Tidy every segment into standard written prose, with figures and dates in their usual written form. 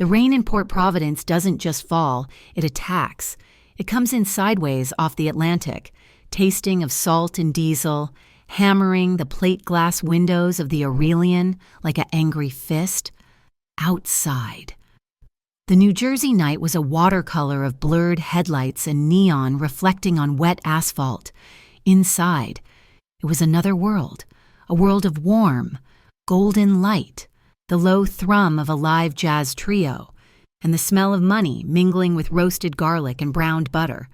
The rain in Port Providence doesn't just fall, it attacks. It comes in sideways off the Atlantic, tasting of salt and diesel, hammering the plate glass windows of the Aurelian like an angry fist. Outside. The New Jersey night was a watercolor of blurred headlights and neon reflecting on wet asphalt. Inside, it was another world, a world of warm, golden light, the low thrum of a live jazz trio, and the smell of money mingling with roasted garlic and browned butter.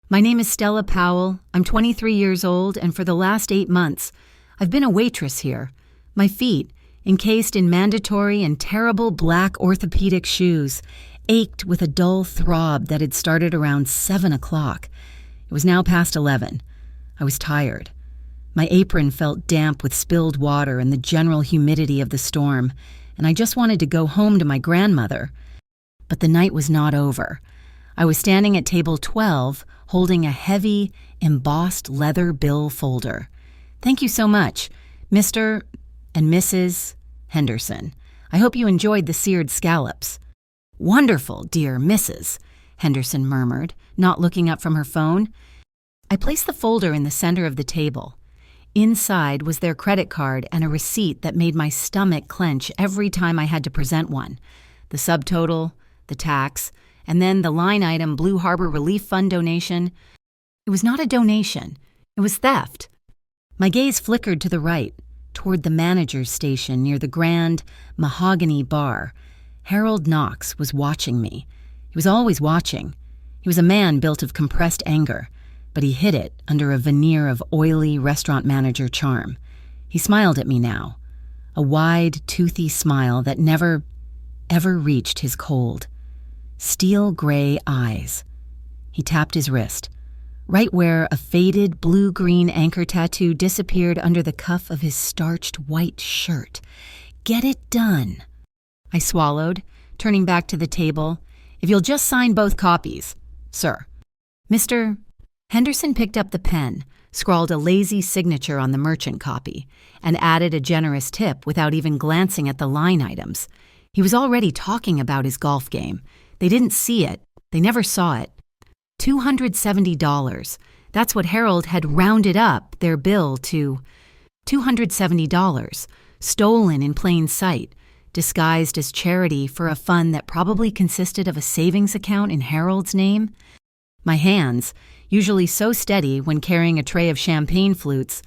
My name is Stella Powell. I'm 23 years old, and for the last 8 months, I've been a waitress here. My feet, encased in mandatory and terrible black orthopedic shoes, ached with a dull throb that had started around 7 o'clock. It was now past 11. I was tired. My apron felt damp with spilled water and the general humidity of the storm, and I just wanted to go home to my grandmother. But the night was not over. I was standing at table 12, holding a heavy, embossed leather bill folder. "Thank you so much, Mr. and Mrs. Henderson. I hope you enjoyed the seared scallops." "Wonderful, dear Mrs." Henderson murmured, not looking up from her phone. I placed the folder in the center of the table. Inside was their credit card and a receipt that made my stomach clench every time I had to present one. The subtotal, the tax, and then the line item Blue Harbor Relief Fund donation. It was not a donation. It was theft. My gaze flickered to the right, toward the manager's station near the grand mahogany bar. Harold Knox was watching me. He was always watching. He was a man built of compressed anger, but he hid it under a veneer of oily restaurant manager charm. He smiled at me now, a wide, toothy smile that never, ever reached his cold, steel gray eyes. He tapped his wrist, right where a faded blue-green anchor tattoo disappeared under the cuff of his starched white shirt. "Get it done." I swallowed, turning back to the table. "If you'll just sign both copies, sir." Mr. Henderson picked up the pen, scrawled a lazy signature on the merchant copy, and added a generous tip without even glancing at the line items. He was already talking about his golf game. They didn't see it. They never saw it. $270. That's what Harold had rounded up their bill to. $270, stolen in plain sight, disguised as charity for a fund that probably consisted of a savings account in Harold's name. My hands, usually so steady when carrying a tray of champagne flutes,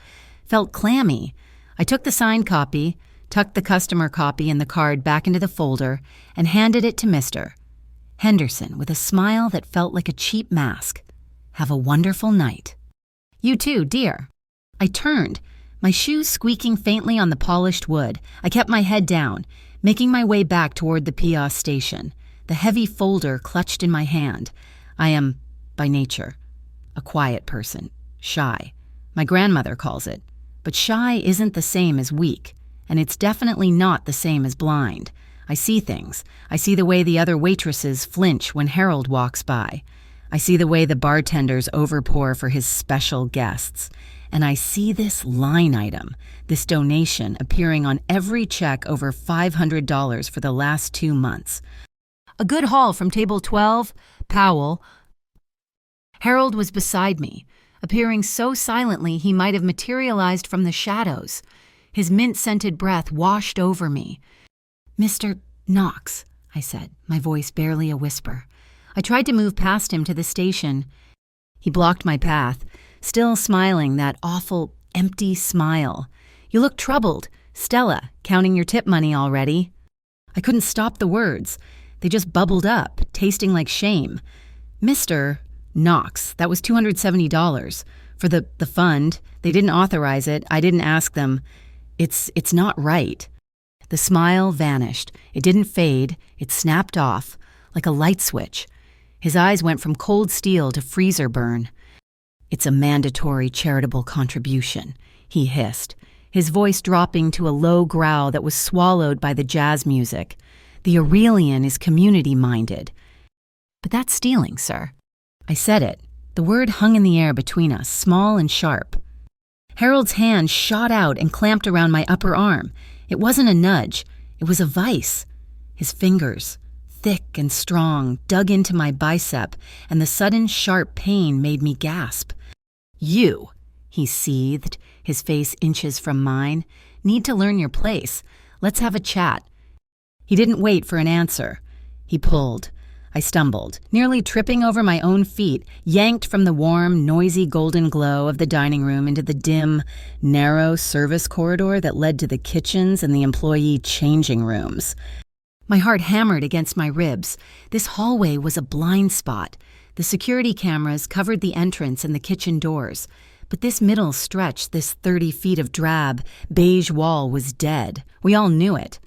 felt clammy. I took the signed copy, tucked the customer copy and the card back into the folder, and handed it to Mr. Henderson with a smile that felt like a cheap mask. "Have a wonderful night." "You too, dear." I turned, my shoes squeaking faintly on the polished wood. I kept my head down, making my way back toward the Piaz station, the heavy folder clutched in my hand. I am, by nature, a quiet person, shy. My grandmother calls it. But shy isn't the same as weak, and it's definitely not the same as blind. I see things. I see the way the other waitresses flinch when Harold walks by. I see the way the bartenders overpour for his special guests. And I see this line item, this donation appearing on every check over $500 for the last 2 months. "A good haul from table 12, Powell." Harold was beside me, appearing so silently he might have materialized from the shadows. His mint-scented breath washed over me. "Mr. Knox," I said, my voice barely a whisper. I tried to move past him to the station. He blocked my path, still smiling that awful, empty smile. "You look troubled. Stella, counting your tip money already?" I couldn't stop the words. They just bubbled up, tasting like shame. "Mr. Knox, that was $270 for the fund. They didn't authorize it. I didn't ask them. It's not right." The smile vanished. It didn't fade. It snapped off, like a light switch. His eyes went from cold steel to freezer burn. "It's a mandatory charitable contribution," he hissed, his voice dropping to a low growl that was swallowed by the jazz music. "The Aurelian is community-minded." "But that's stealing, sir." I said it. The word hung in the air between us, small and sharp. Harold's hand shot out and clamped around my upper arm. It wasn't a nudge. It was a vice. His fingers, thick and strong, dug into my bicep, and the sudden sharp pain made me gasp. "You," he seethed, his face inches from mine, "need to learn your place. Let's have a chat." He didn't wait for an answer. He pulled. I stumbled, nearly tripping over my own feet, yanked from the warm, noisy golden glow of the dining room into the dim, narrow service corridor that led to the kitchens and the employee changing rooms. My heart hammered against my ribs. This hallway was a blind spot. The security cameras covered the entrance and the kitchen doors, but this middle stretch, this 30 feet of drab, beige wall was dead. We all knew it.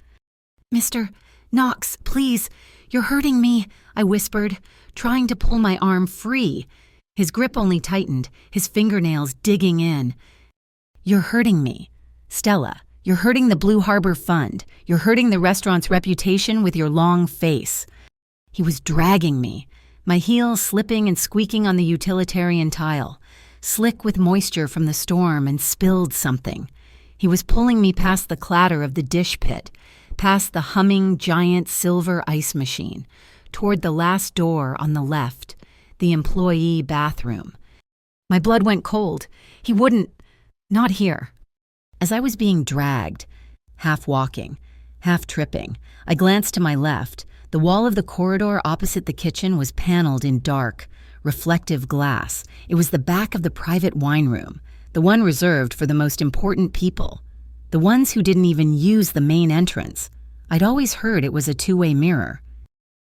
"Mr. Knox, please, you're hurting me," I whispered, trying to pull my arm free. His grip only tightened, his fingernails digging in. "You're hurting me. Stella, you're hurting the Blue Harbor Fund. You're hurting the restaurant's reputation with your long face." He was dragging me, my heels slipping and squeaking on the utilitarian tile, slick with moisture from the storm and spilled something. He was pulling me past the clatter of the dish pit, past the humming giant silver ice machine, toward the last door on the left, the employee bathroom. My blood went cold. He wouldn't. Not here. As I was being dragged, half walking, half tripping, I glanced to my left. The wall of the corridor opposite the kitchen was paneled in dark, reflective glass. It was the back of the private wine room, the one reserved for the most important people, the ones who didn't even use the main entrance. I'd always heard it was a two-way mirror.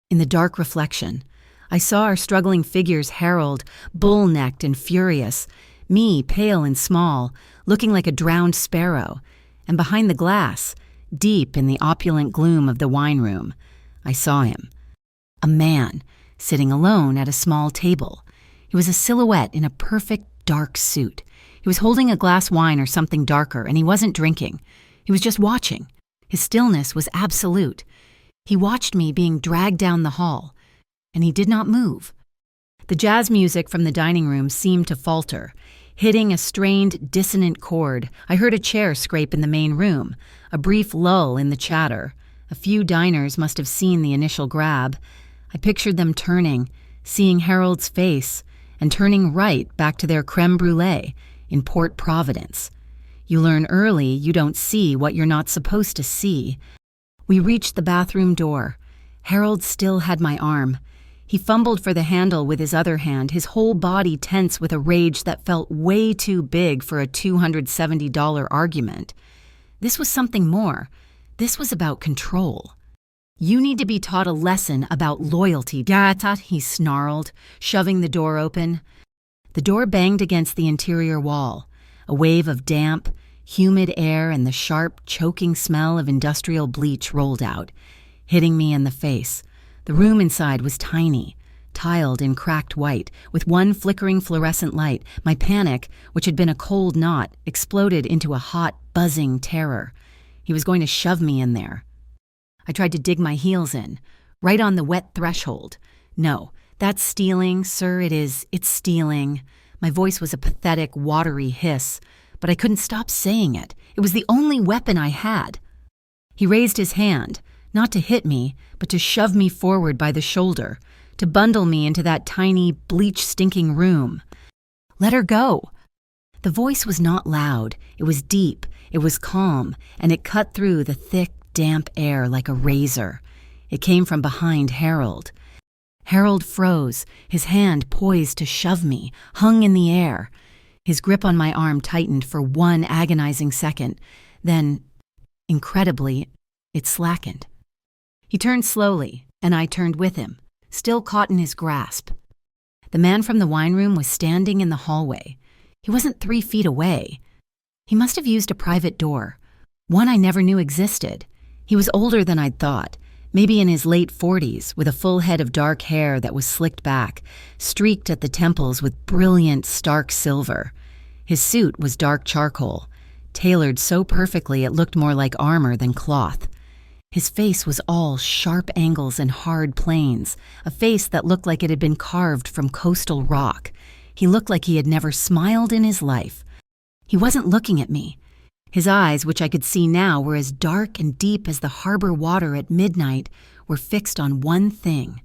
In the dark reflection, I saw our struggling figures Harold, bull-necked and furious, me, pale and small, looking like a drowned sparrow, and behind the glass, deep in the opulent gloom of the wine room, I saw him. A man, sitting alone at a small table. He was a silhouette in a perfect dark suit. He was holding a glass wine or something darker, and he wasn't drinking. He was just watching. His stillness was absolute. He watched me being dragged down the hall, and he did not move. The jazz music from the dining room seemed to falter, hitting a strained, dissonant chord. I heard a chair scrape in the main room, a brief lull in the chatter. A few diners must have seen the initial grab. I pictured them turning, seeing Harold's face, and turning right back to their creme brulee in Port Providence. You learn early you don't see what you're not supposed to see. We reached the bathroom door. Harold still had my arm. He fumbled for the handle with his other hand, his whole body tense with a rage that felt way too big for a $270 argument. This was something more. This was about control. "You need to be taught a lesson about loyalty, Gata," he snarled, shoving the door open. The door banged against the interior wall. A wave of damp, humid air and the sharp, choking smell of industrial bleach rolled out, hitting me in the face. The room inside was tiny, tiled in cracked white, with one flickering fluorescent light. My panic, which had been a cold knot, exploded into a hot, buzzing terror. He was going to shove me in there. I tried to dig my heels in, right on the wet threshold. "No, that's stealing, sir, it is. It's stealing." My voice was a pathetic, watery hiss, but I couldn't stop saying it. It was the only weapon I had. He raised his hand, not to hit me, but to shove me forward by the shoulder, to bundle me into that tiny, bleach-stinking room. "Let her go." The voice was not loud. It was deep, it was calm, and it cut through the thick, damp air like a razor. It came from behind Harold. Harold froze, his hand poised to shove me, hung in the air. His grip on my arm tightened for one agonizing second. Then, incredibly, it slackened. He turned slowly, and I turned with him, still caught in his grasp. The man from the wine room was standing in the hallway. He wasn't 3 feet away. He must have used a private door, one I never knew existed. He was older than I'd thought, maybe in his late 40s, with a full head of dark hair that was slicked back, streaked at the temples with brilliant, stark silver. His suit was dark charcoal, tailored so perfectly it looked more like armor than cloth. His face was all sharp angles and hard planes, a face that looked like it had been carved from coastal rock. He looked like he had never smiled in his life. He wasn't looking at me. His eyes, which I could see now, were as dark and deep as the harbor water at midnight were fixed on one thing.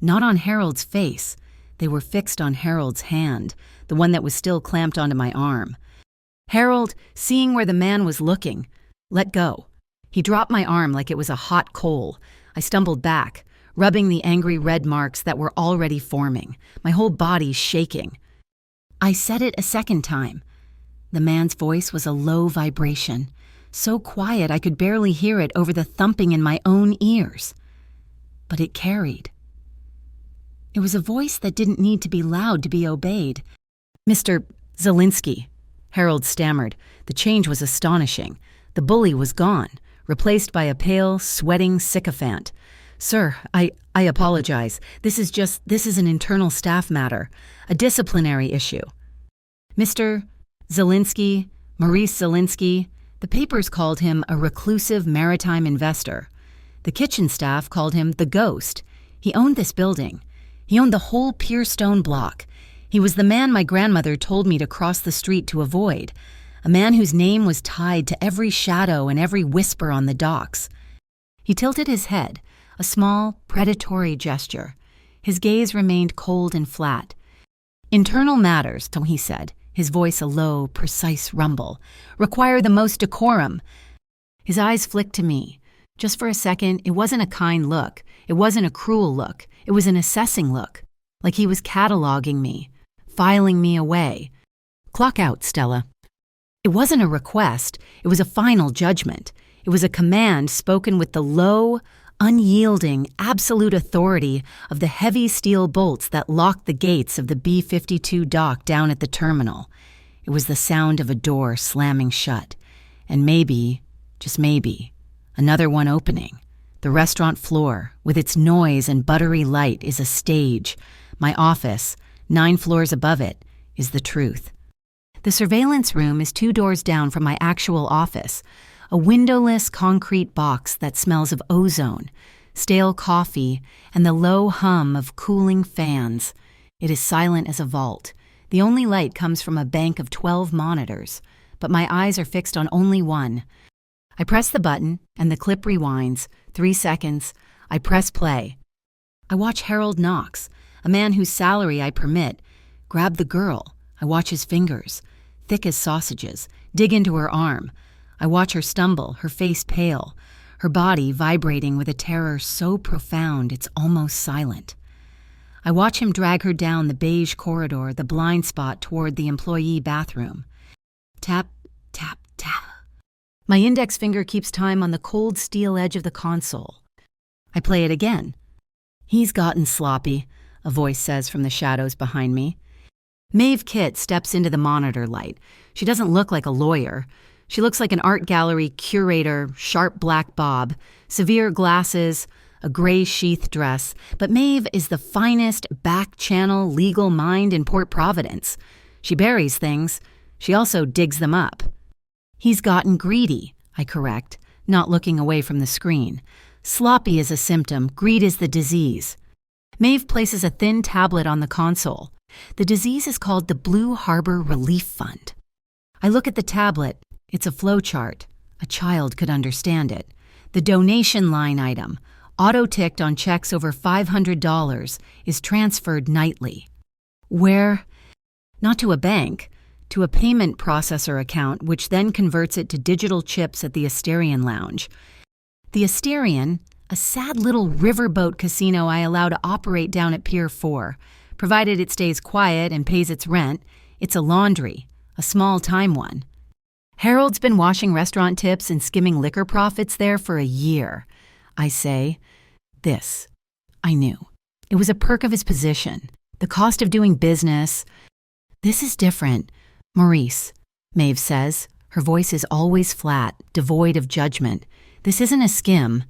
Not on Harold's face. They were fixed on Harold's hand, the one that was still clamped onto my arm. Harold, seeing where the man was looking, let go. He dropped my arm like it was a hot coal. I stumbled back, rubbing the angry red marks that were already forming, my whole body shaking. I said it a second time. The man's voice was a low vibration, so quiet I could barely hear it over the thumping in my own ears. But it carried. It was a voice that didn't need to be loud to be obeyed. "Mr. Zielinski," Harold stammered. The change was astonishing. The bully was gone, replaced by a pale, sweating sycophant. "Sir, I apologize. This is an internal staff matter, a disciplinary issue." Mr. Zielinski, Maurice Zielinski, the papers called him a reclusive maritime investor. The kitchen staff called him the Ghost. He owned this building. He owned the whole Pierstone block. He was the man my grandmother told me to cross the street to avoid, a man whose name was tied to every shadow and every whisper on the docks. He tilted his head, a small, predatory gesture. His gaze remained cold and flat. "Internal matters," he said, his voice a low, precise rumble, "require the most decorum." His eyes flicked to me. Just for a second, it wasn't a kind look. It wasn't a cruel look. It was an assessing look, like he was cataloging me, filing me away. "Clock out, Stella." It wasn't a request. It was a final judgment. It was a command spoken with the low, unyielding, absolute authority of the heavy steel bolts that locked the gates of the B-52 dock down at the terminal. It was the sound of a door slamming shut, and maybe, just maybe, another one opening. The restaurant floor, with its noise and buttery light, is a stage. My office, 9 floors above it, is the truth. The surveillance room is 2 doors down from my actual office, a windowless concrete box that smells of ozone, stale coffee, and the low hum of cooling fans. It is silent as a vault. The only light comes from a bank of 12 monitors, but my eyes are fixed on only one. I press the button, and the clip rewinds. 3 seconds. I press play. I watch Harold Knox, a man whose salary I permit, grab the girl. I watch his fingers, thick as sausages, dig into her arm. I watch her stumble, her face pale, her body vibrating with a terror so profound it's almost silent. I watch him drag her down the beige corridor, the blind spot toward the employee bathroom. Tap, tap, tap. My index finger keeps time on the cold steel edge of the console. I play it again. "He's gotten sloppy," a voice says from the shadows behind me. Maeve Kitt steps into the monitor light. She doesn't look like a lawyer. She looks like an art gallery curator, sharp black bob, severe glasses, a gray sheath dress. But Maeve is the finest back-channel legal mind in Port Providence. She buries things. She also digs them up. "He's gotten greedy," I correct, not looking away from the screen. "Sloppy is a symptom, greed is the disease." Maeve places a thin tablet on the console. The disease is called the Blue Harbor Relief Fund. I look at the tablet. It's a flowchart. A child could understand it. The donation line item, auto-ticked on checks over $500, is transferred nightly. Where? Not to a bank, to a payment processor account, which then converts it to digital chips at the Asterion Lounge. The Asterion, a sad little riverboat casino I allow to operate down at Pier 4, provided it stays quiet and pays its rent. It's a laundry, a small-time one. Harold's been washing restaurant tips and skimming liquor profits there for a year. I say, this, I knew. It was a perk of his position, the cost of doing business. "This is different, Maurice," Maeve says. Her voice is always flat, devoid of judgment. "This isn't a skim.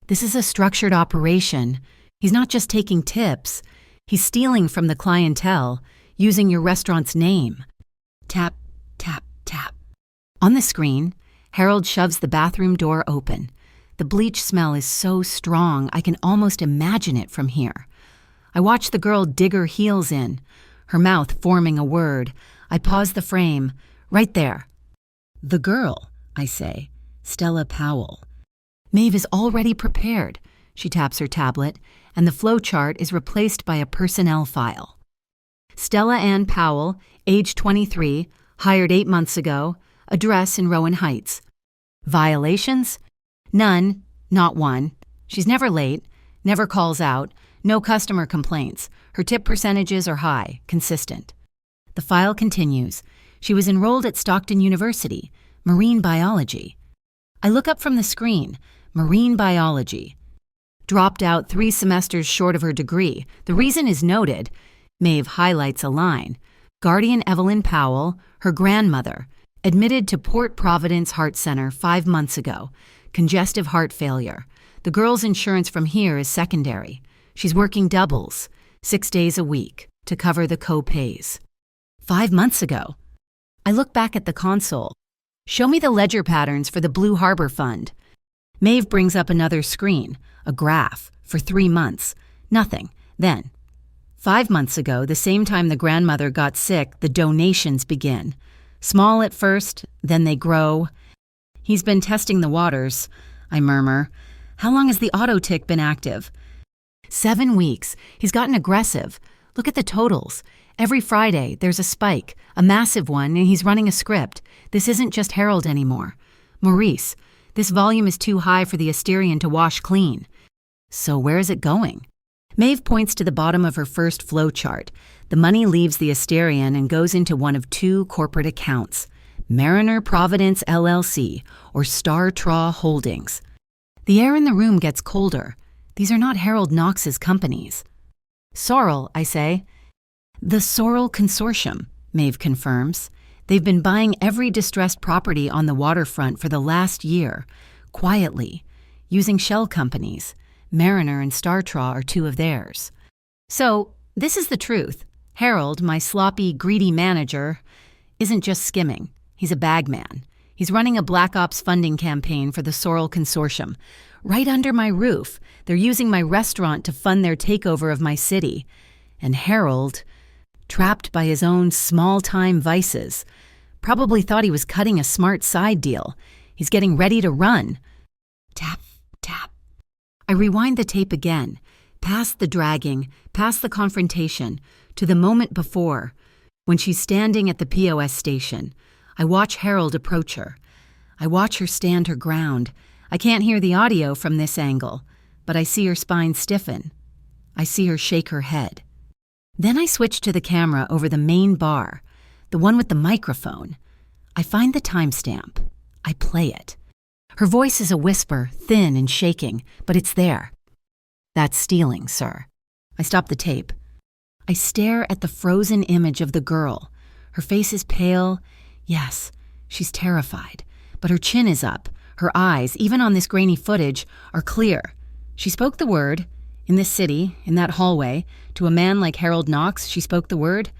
This is a structured operation. He's not just taking tips. He's stealing from the clientele, using your restaurant's name." Tap, tap, tap. On the screen, Harold shoves the bathroom door open. The bleach smell is so strong I can almost imagine it from here. I watch the girl dig her heels in, her mouth forming a word. I pause the frame. Right there. "The girl," I say. "Stella Powell." Maeve is already prepared. She taps her tablet, and the flowchart is replaced by a personnel file. Stella Ann Powell, age 23, hired 8 months ago, address in Rowan Heights. Violations? None, not one. She's never late, never calls out, no customer complaints. Her tip percentages are high, consistent. The file continues. She was enrolled at Stockton University, marine biology. I look up from the screen, marine biology. Dropped out 3 semesters short of her degree. The reason is noted. Maeve highlights a line. Guardian Evelyn Powell, her grandmother, admitted to Port Providence Heart Center 5 months ago. Congestive heart failure. The girl's insurance from here is secondary. She's working doubles, 6 days a week, to cover the co-pays. 5 months ago. I look back at the console. Show me the ledger patterns for the Blue Harbor Fund. Maeve brings up another screen, a graph, for 3 months. Nothing. Then, 5 months ago, the same time the grandmother got sick, the donations begin. Small at first, then they grow. He's been testing the waters, I murmur. How long has the auto tick been active? 7 weeks. He's gotten aggressive. Look at the totals. Every Friday, there's a spike, a massive one, and he's running a script. This isn't just Harold anymore. Maurice, this volume is too high for the Asterion to wash clean. So where is it going? Maeve points to the bottom of her first flow chart. The money leaves the Asterion and goes into one of 2 corporate accounts, Mariner Providence LLC or Star Traw Holdings. The air in the room gets colder. These are not Harold Knox's companies. Sorrel, I say. The Sorrel Consortium, Maeve confirms. They've been buying every distressed property on the waterfront for the last year, quietly, using shell companies. Mariner and Star Traw are 2 of theirs. So, this is the truth. Harold, my sloppy, greedy manager, isn't just skimming. He's a bagman. He's running a Black Ops funding campaign for the Sorrel Consortium. Right under my roof, they're using my restaurant to fund their takeover of my city. And Harold, trapped by his own small-time vices, probably thought he was cutting a smart side deal. He's getting ready to run. Tap, tap. I rewind the tape again, past the dragging, past the confrontation, to the moment before, when she's standing at the POS station. I watch Harold approach her. I watch her stand her ground. I can't hear the audio from this angle, but I see her spine stiffen. I see her shake her head. Then I switch to the camera over the main bar, the one with the microphone. I find the timestamp. I play it. Her voice is a whisper, thin and shaking, but it's there. That's stealing, sir. I stop the tape. I stare at the frozen image of the girl. Her face is pale. Yes, she's terrified, but her chin is up. Her eyes, even on this grainy footage, are clear. She spoke the word. In this city, in that hallway, to a man like Harold Knox, she spoke the word.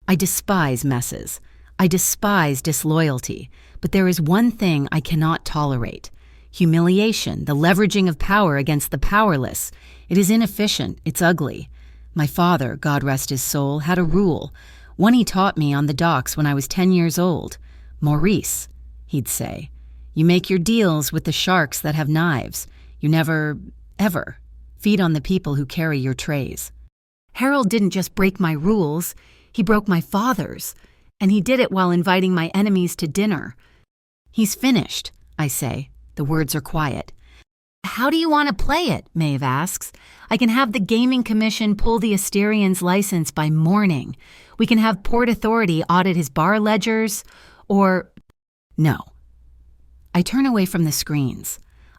I despise messes. I despise disloyalty. But there is one thing I cannot tolerate. Humiliation, the leveraging of power against the powerless. It is inefficient. It's ugly. My father, God rest his soul, had a rule. One he taught me on the docks when I was 10 years old. Maurice, he'd say, you make your deals with the sharks that have knives. You never, ever feed on the people who carry your trays. Harold didn't just break my rules. He broke my father's. And he did it while inviting my enemies to dinner. He's finished, I say. The words are quiet. How do you want to play it? Maeve asks. I can have the Gaming Commission pull the Asterion's license by morning. We can have Port Authority audit his bar ledgers, or... No. I turn away from the screens.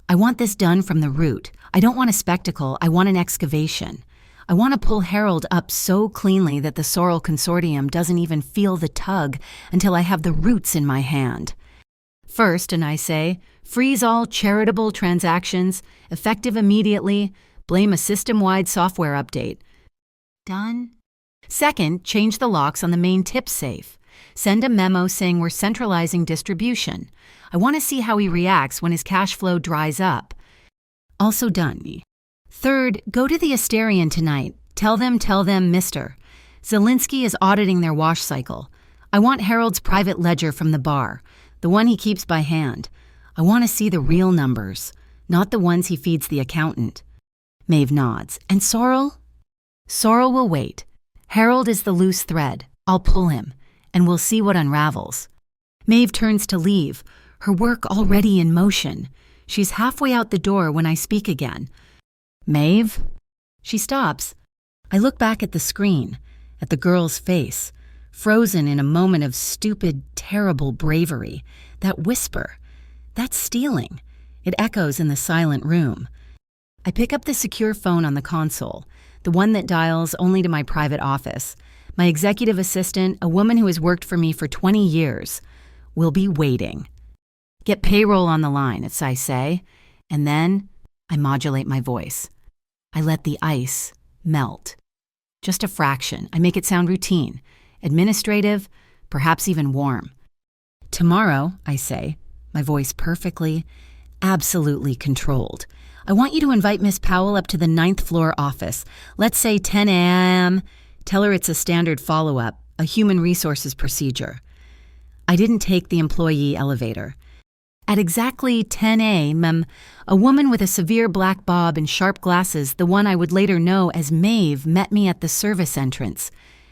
I want this done from the root. I don't want a spectacle. I want an excavation. I want to pull Harold up so cleanly that the Sorrel Consortium doesn't even feel the tug until I have the roots in my hand. First, and I say, freeze all charitable transactions, effective immediately, blame a system-wide software update. Done? Second, change the locks on the main tip safe. Send a memo saying we're centralizing distribution. I want to see how he reacts when his cash flow dries up. Also done. Third, go to the Asterion tonight. Tell them, mister. Zielinski is auditing their wash cycle. I want Harold's private ledger from the bar, the one he keeps by hand. I want to see the real numbers, not the ones he feeds the accountant. Maeve nods. And Sorrel? Sorrel will wait. Harold is the loose thread. I'll pull him, and we'll see what unravels. Maeve turns to leave, her work already in motion. She's halfway out the door when I speak again. Maeve? She stops. I look back at the screen, at the girl's face, frozen in a moment of stupid, terrible bravery. That whisper, that's stealing. It echoes in the silent room. I pick up the secure phone on the console, the one that dials only to my private office. My executive assistant, a woman who has worked for me for 20 years, will be waiting. Get payroll on the line, as I say, and then I modulate my voice. I let the ice melt. Just a fraction. I make it sound routine, administrative, perhaps even warm. Tomorrow, I say, my voice perfectly, absolutely controlled. I want you to invite Miss Powell up to the 9th floor office. Let's say 10 a.m. Tell her it's a standard follow-up, a human resources procedure. I didn't take the employee elevator. At exactly 10 a.m., a woman with a severe black bob and sharp glasses, the one I would later know as Maeve, met me at the service entrance.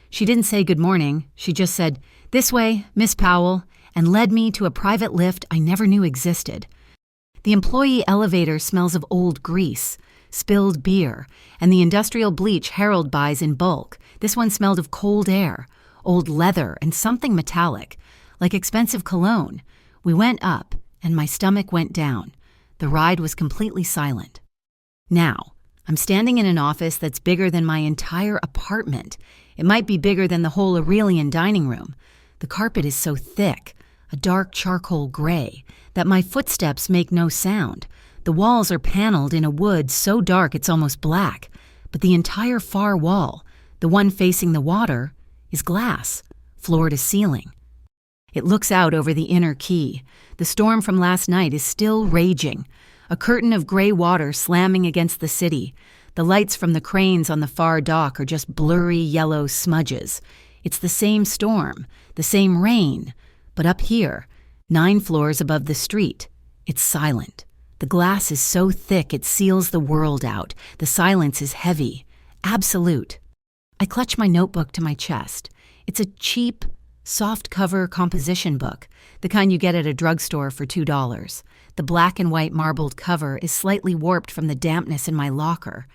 She didn't say good morning. She just said, "This way, Miss Powell," and led me to a private lift I never knew existed. The employee elevator smells of old grease, spilled beer, and the industrial bleach Harold buys in bulk. This one smelled of cold air, old leather, and something metallic, like expensive cologne. We went up, and my stomach went down. The ride was completely silent. Now, I'm standing in an office that's bigger than my entire apartment. It might be bigger than the whole Aurelian dining room. The carpet is so thick, a dark charcoal gray, that my footsteps make no sound. The walls are paneled in a wood so dark it's almost black, but the entire far wall, the one facing the water, is glass, floor to ceiling. It looks out over the inner quay. The storm from last night is still raging, a curtain of gray water slamming against the city. The lights from the cranes on the far dock are just blurry yellow smudges. It's the same storm, the same rain, but up here, 9 floors above the street, it's silent. The glass is so thick it seals the world out. The silence is heavy, absolute. I clutch my notebook to my chest. It's a cheap, soft-cover composition book, the kind you get at a drugstore for $2. The black and white marbled cover is slightly warped from the dampness in my locker.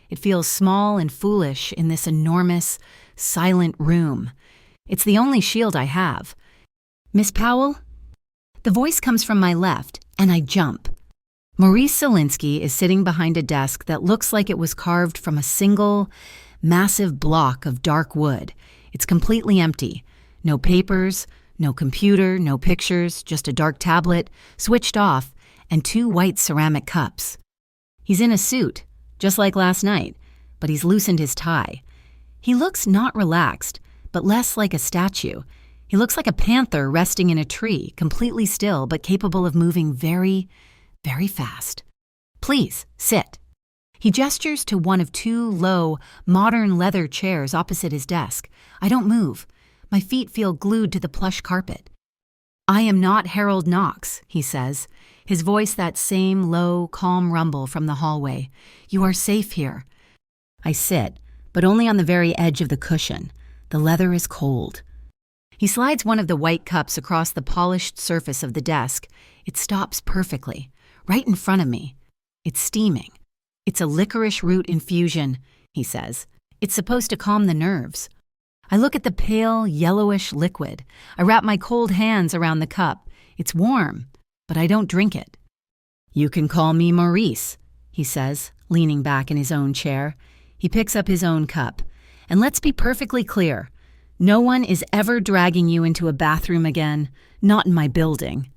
It feels small and foolish in this enormous, silent room. It's the only shield I have. Miss Powell? The voice comes from my left, and I jump. Maurice Zelinsky is sitting behind a desk that looks like it was carved from a single, massive block of dark wood. It's completely empty. No papers, no computer, no pictures, just a dark tablet, switched off, and 2 white ceramic cups. He's in a suit, just like last night, but he's loosened his tie. He looks not relaxed, but less like a statue. He looks like a panther resting in a tree, completely still but capable of moving very, very fast. Please, sit. He gestures to one of 2 low, modern leather chairs opposite his desk. I don't move. My feet feel glued to the plush carpet. "I am not Harold Knox," he says, his voice that same low, calm rumble from the hallway. "You are safe here." I sit, but only on the very edge of the cushion. The leather is cold. He slides one of the white cups across the polished surface of the desk. It stops perfectly, right in front of me. It's steaming. "It's a licorice root infusion," he says. "It's supposed to calm the nerves." I look at the pale, yellowish liquid. I wrap my cold hands around the cup. It's warm, but I don't drink it. "You can call me Maurice," he says, leaning back in his own chair. He picks up his own cup. "And let's be perfectly clear. No one is ever dragging you into a bathroom again, not in my building."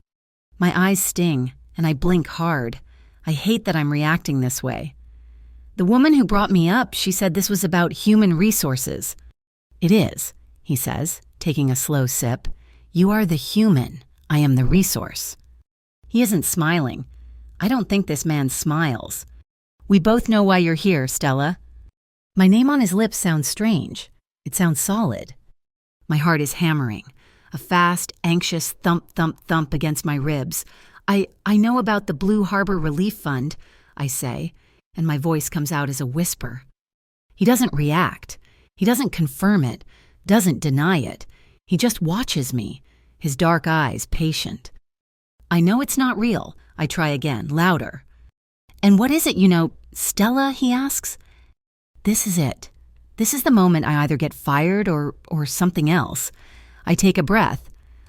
My eyes sting, and I blink hard. I hate that I'm reacting this way. "The woman who brought me up, she said this was about human resources." "It is," he says, taking a slow sip. "You are the human. I am the resource." He isn't smiling. I don't think this man smiles. "We both know why you're here, Stella." My name on his lips sounds strange. It sounds solid. My heart is hammering, a fast, anxious thump, thump, thump against my ribs. I know about the Blue Harbor Relief Fund," I say. and my voice comes out as a whisper. He doesn't react. He doesn't confirm it, doesn't deny it. He just watches me, his dark eyes patient. I know it's not real. I try again, louder. And what is it, Stella, he asks? This is it. This is the moment I either get fired or something else. I take a breath.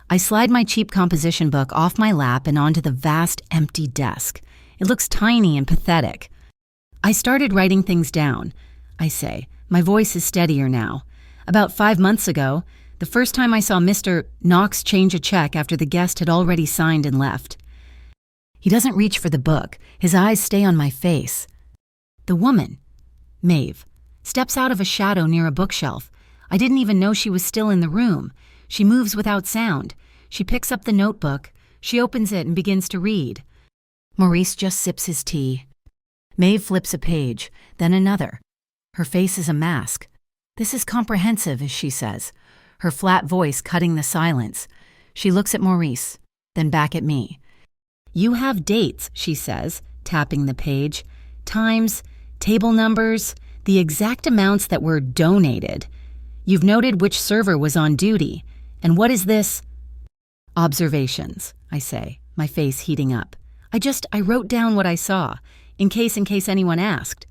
I slide my cheap composition book off my lap and onto the vast, empty desk. It looks tiny and pathetic. I started writing things down, I say. My voice is steadier now. About 5 months ago, the first time I saw Mr. Knox change a check after the guest had already signed and left. He doesn't reach for the book. His eyes stay on my face. The woman, Maeve, steps out of a shadow near a bookshelf. I didn't even know she was still in the room. She moves without sound. She picks up the notebook. She opens it and begins to read. Maurice just sips his tea. Maeve flips a page, then another. Her face is a mask. This is comprehensive, as she says, her flat voice cutting the silence. She looks at Maurice, then back at me. You have dates, she says, tapping the page. Times, table numbers, the exact amounts that were donated. You've noted which server was on duty. And what is this? Observations, I say, my face heating up. I wrote down what I saw, in case anyone asked.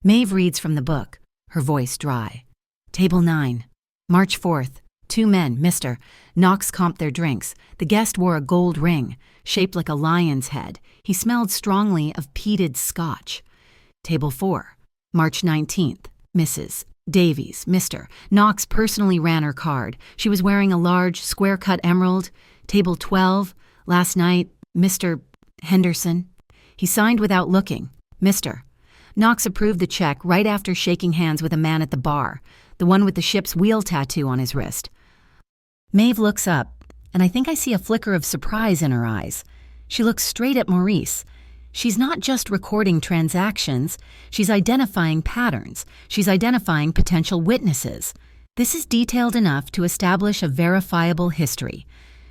Maeve reads from the book, her voice dry. Table 9, March 4th. 2 men, Mr. Knox comped their drinks. The guest wore a gold ring, shaped like a lion's head. He smelled strongly of peated scotch. Table 4, March 19th. Mrs. Davies, Mr. Knox personally ran her card. She was wearing a large, square-cut emerald. Table 12, last night, Mr. Henderson. He signed without looking. Mr. Knox approved the check right after shaking hands with a man at the bar, the one with the ship's wheel tattoo on his wrist. Maeve looks up, and I think I see a flicker of surprise in her eyes. She looks straight at Maurice. She's not just recording transactions, she's identifying patterns. She's identifying potential witnesses. This is detailed enough to establish a verifiable history.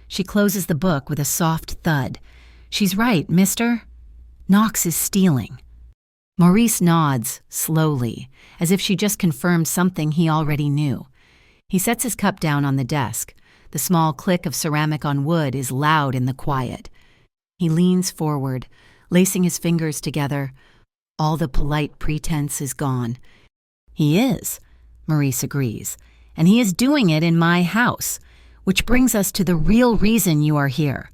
She closes the book with a soft thud. She's right, Mr. Knox is stealing. Maurice nods, slowly, as if she just confirmed something he already knew. He sets his cup down on the desk. The small click of ceramic on wood is loud in the quiet. He leans forward, lacing his fingers together. All the polite pretense is gone. He is, Maurice agrees, and he is doing it in my house, which brings us to the real reason you are here.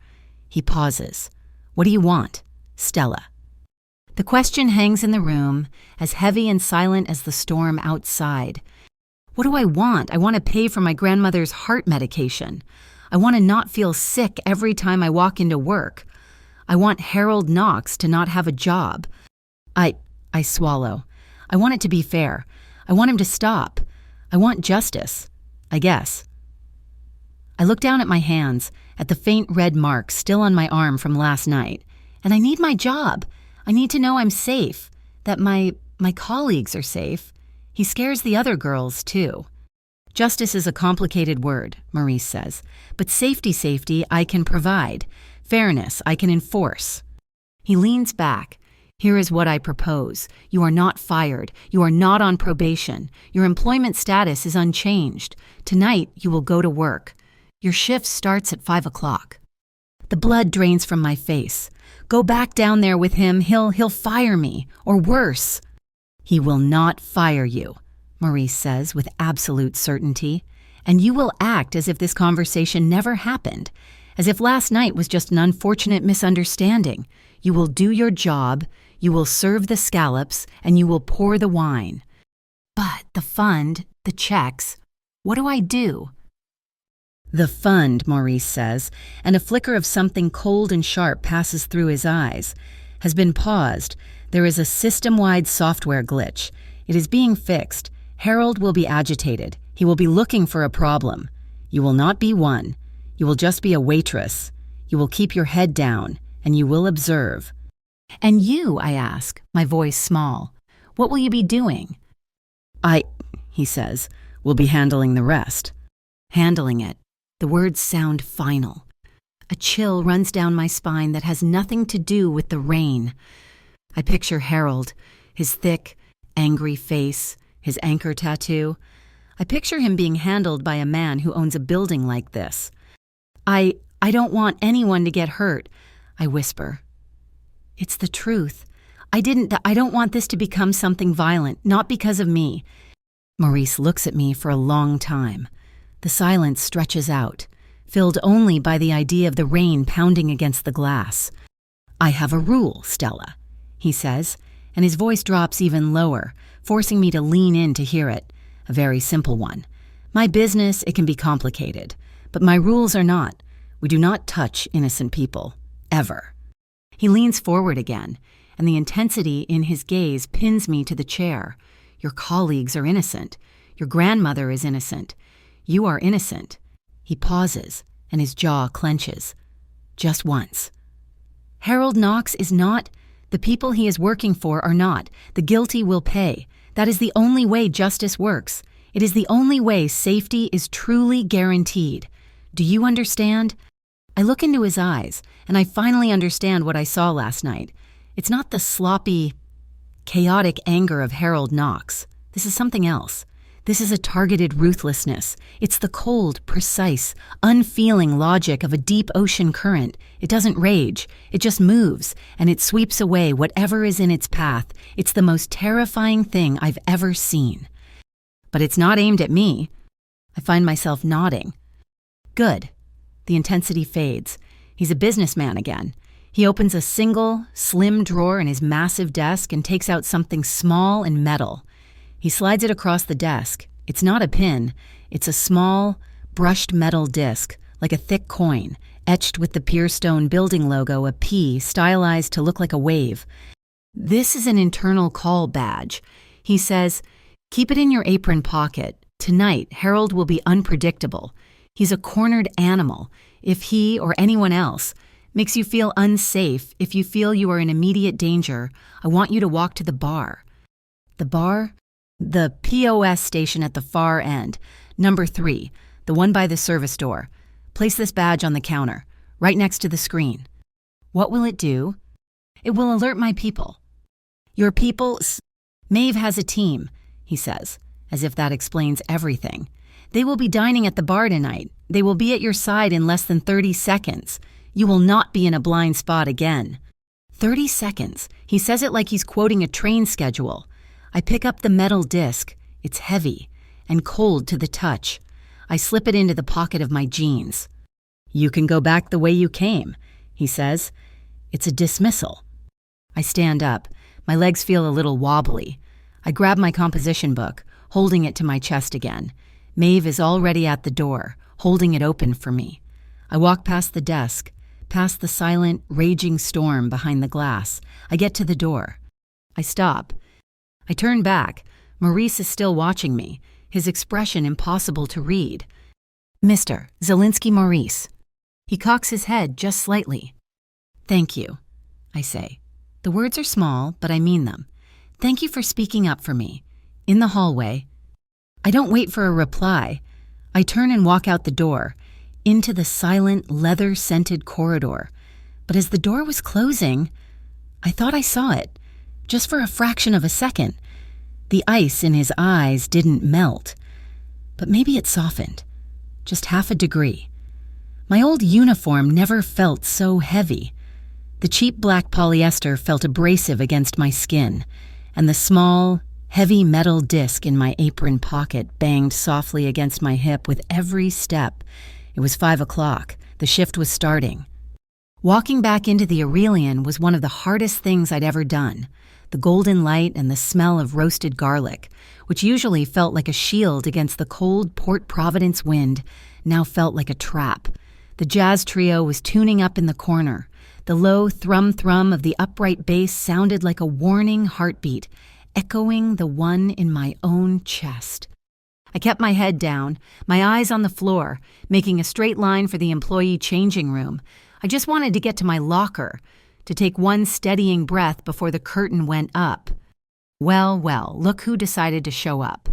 He pauses. What do you want, Stella? The question hangs in the room, as heavy and silent as the storm outside. What do I want? I want to pay for my grandmother's heart medication. I want to not feel sick every time I walk into work. I want Harold Knox to not have a job. I swallow. I want it to be fair. I want him to stop. I want justice, I guess. I look down at my hands, at the faint red mark still on my arm from last night, and I need my job. I need to know I'm safe, that my colleagues are safe. He scares the other girls, too. Justice is a complicated word, Maurice says, but safety I can provide. Fairness I can enforce. He leans back. Here is what I propose. You are not fired. You are not on probation. Your employment status is unchanged. Tonight you will go to work. Your shift starts at 5 o'clock. The blood drains from my face. Go back down there with him. He'll fire me, or worse. He will not fire you, Maurice says with absolute certainty, and you will act as if this conversation never happened, as if last night was just an unfortunate misunderstanding. You will do your job, you will serve the scallops, and you will pour the wine. But the fund, the checks, what do I do? The fund, Maurice says, and a flicker of something cold and sharp passes through his eyes, has been paused. There is a system-wide software glitch. It is being fixed. Harold will be agitated. He will be looking for a problem. You will not be one. You will just be a waitress. You will keep your head down, and you will observe. And you, I ask, my voice small, what will you be doing? He says, will be handling the rest. Handling it. The words sound final. A chill runs down my spine that has nothing to do with the rain. I picture Harold, his thick, angry face, his anchor tattoo. I picture him being handled by a man who owns a building like this. I don't want anyone to get hurt, I whisper. It's the truth. I don't want this to become something violent, not because of me. Maurice looks at me for a long time. The silence stretches out, filled only by the idea of the rain pounding against the glass. I have a rule, Stella, he says, and his voice drops even lower, forcing me to lean in to hear it. A very simple one. My business, it can be complicated, but my rules are not. We do not touch innocent people, ever. He leans forward again, and the intensity in his gaze pins me to the chair. Your colleagues are innocent. Your grandmother is innocent. You are innocent. He pauses, and his jaw clenches. Just once. Harold Knox is not. The people he is working for are not. The guilty will pay. That is the only way justice works. It is the only way safety is truly guaranteed. Do you understand? I look into his eyes, and I finally understand what I saw last night. It's not the sloppy, chaotic anger of Harold Knox. This is something else. This is a targeted ruthlessness. It's the cold, precise, unfeeling logic of a deep ocean current. It doesn't rage. It just moves, and it sweeps away whatever is in its path. It's the most terrifying thing I've ever seen. But it's not aimed at me. I find myself nodding. Good. The intensity fades. He's a businessman again. He opens a single, slim drawer in his massive desk and takes out something small and metal. He slides it across the desk. It's not a pin. It's a small, brushed metal disc, like a thick coin, etched with the Pierstone building logo, a P, stylized to look like a wave. This is an internal call badge. He says, keep it in your apron pocket. Tonight, Harold will be unpredictable. He's a cornered animal. If he or anyone else makes you feel unsafe, if you feel you are in immediate danger, I want you to walk to the bar. The bar? The POS station at the far end. Number 3, the one by the service door. Place this badge on the counter, right next to the screen. What will it do? It will alert my people. Your people? Maeve has a team, he says, as if that explains everything. They will be dining at the bar tonight. They will be at your side in less than 30 seconds. You will not be in a blind spot again. 30 seconds. He says it like he's quoting a train schedule. I pick up the metal disc. It's heavy and cold to the touch. I slip it into the pocket of my jeans. You can go back the way you came, he says. It's a dismissal. I stand up. My legs feel a little wobbly. I grab my composition book, holding it to my chest again. Maeve is already at the door, holding it open for me. I walk past the desk, past the silent, raging storm behind the glass. I get to the door. I stop. I turn back. Maurice is still watching me, his expression impossible to read. Mr. Zielinski Maurice. He cocks his head just slightly. Thank you, I say. The words are small, but I mean them. Thank you for speaking up for me. In the hallway. I don't wait for a reply. I turn and walk out the door, into the silent, leather-scented corridor. But as the door was closing, I thought I saw it, just for a fraction of a second. The ice in his eyes didn't melt, but maybe it softened, just half a degree. My old uniform never felt so heavy. The cheap black polyester felt abrasive against my skin, and the small, heavy metal disc in my apron pocket banged softly against my hip with every step. It was 5 o'clock. The shift was starting. Walking back into the Aurelian was one of the hardest things I'd ever done. The golden light and the smell of roasted garlic, which usually felt like a shield against the cold Port Providence wind, now felt like a trap. The jazz trio was tuning up in the corner. The low thrum-thrum of the upright bass sounded like a warning heartbeat, echoing the one in my own chest. I kept my head down, my eyes on the floor, making a straight line for the employee changing room. I just wanted to get to my locker, to take one steadying breath before the curtain went up. Well, look who decided to show up.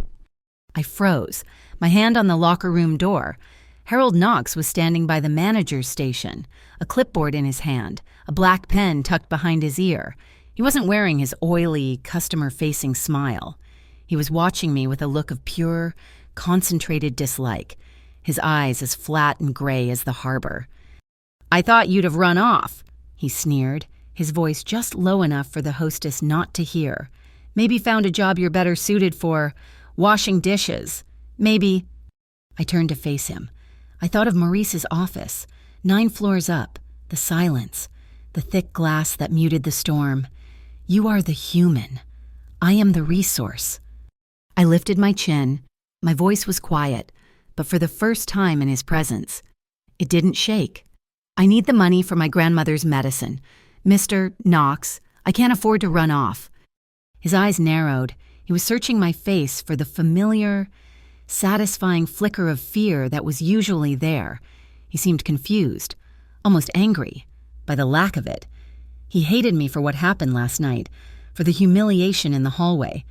I froze, my hand on the locker room door. Harold Knox was standing by the manager's station, a clipboard in his hand, a black pen tucked behind his ear. He wasn't wearing his oily, customer-facing smile. He was watching me with a look of pure, concentrated dislike, his eyes as flat and gray as the harbor. "I thought you'd have run off," he sneered, his voice just low enough for the hostess not to hear. "Maybe found a job you're better suited for, washing dishes. Maybe—" I turned to face him. I thought of Maurice's office, 9 floors up, the silence, the thick glass that muted the storm. "You are the human. I am the resource." I lifted my chin. My voice was quiet, but for the first time in his presence, it didn't shake. "I need the money for my grandmother's medicine. Mr. Knox, I can't afford to run off." His eyes narrowed. He was searching my face for the familiar, satisfying flicker of fear that was usually there. He seemed confused, almost angry, by the lack of it. He hated me for what happened last night, for the humiliation in the hallway.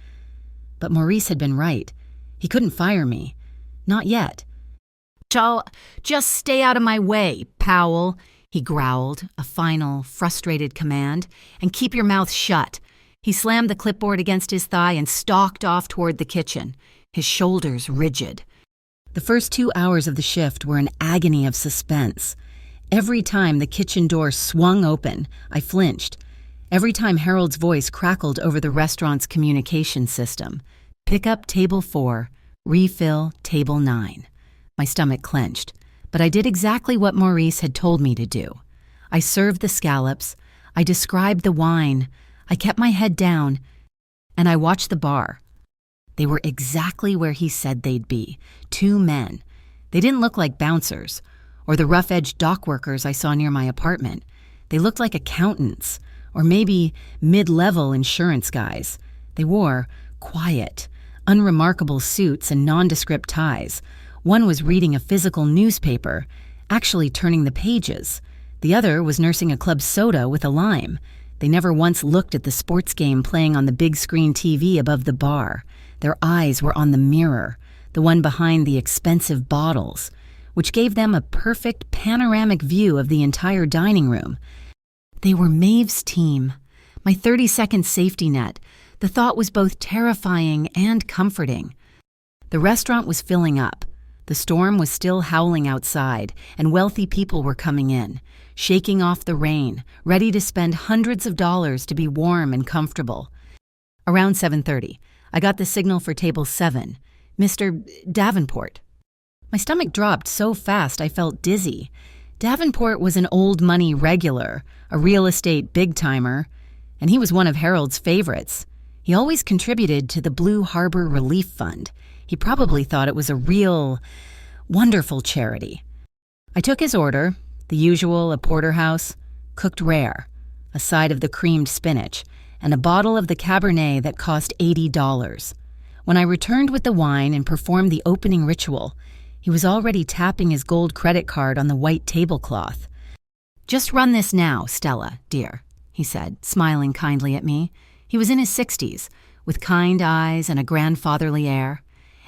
But Maurice had been right. He couldn't fire me. Not yet. "Just stay out of my way, Powell," he growled, a final, frustrated command. "And keep your mouth shut." He slammed the clipboard against his thigh and stalked off toward the kitchen, his shoulders rigid. The first 2 hours of the shift were an agony of suspense. Every time the kitchen door swung open, I flinched. Every time Harold's voice crackled over the restaurant's communication system. "Pick up table 4, refill table 9. My stomach clenched, but I did exactly what Maurice had told me to do. I served the scallops, I described the wine, I kept my head down, and I watched the bar. They were exactly where he said they'd be, 2 men. They didn't look like bouncers, or the rough-edged dock workers I saw near my apartment. They looked like accountants, or maybe mid-level insurance guys. They wore quiet, unremarkable suits and nondescript ties. One was reading a physical newspaper, actually turning the pages. The other was nursing a club soda with a lime. They never once looked at the sports game playing on the big screen TV above the bar. Their eyes were on the mirror, the one behind the expensive bottles, which gave them a perfect panoramic view of the entire dining room. They were Maeve's team, my 30-second safety net. The thought was both terrifying and comforting. The restaurant was filling up. The storm was still howling outside, and wealthy people were coming in, shaking off the rain, ready to spend hundreds of dollars to be warm and comfortable. Around 7:30, I got the signal for table 7, Mr. Davenport. My stomach dropped so fast I felt dizzy. Davenport was an old money regular, a real estate big-timer, and he was one of Harold's favorites. He always contributed to the Blue Harbor Relief Fund. He probably thought it was a real, wonderful charity. I took his order, the usual, a porterhouse, cooked rare, a side of the creamed spinach, and a bottle of the Cabernet that cost $80. When I returned with the wine and performed the opening ritual, he was already tapping his gold credit card on the white tablecloth. "Just run this now, Stella, dear," he said, smiling kindly at me. He was in his 60s, with kind eyes and a grandfatherly air.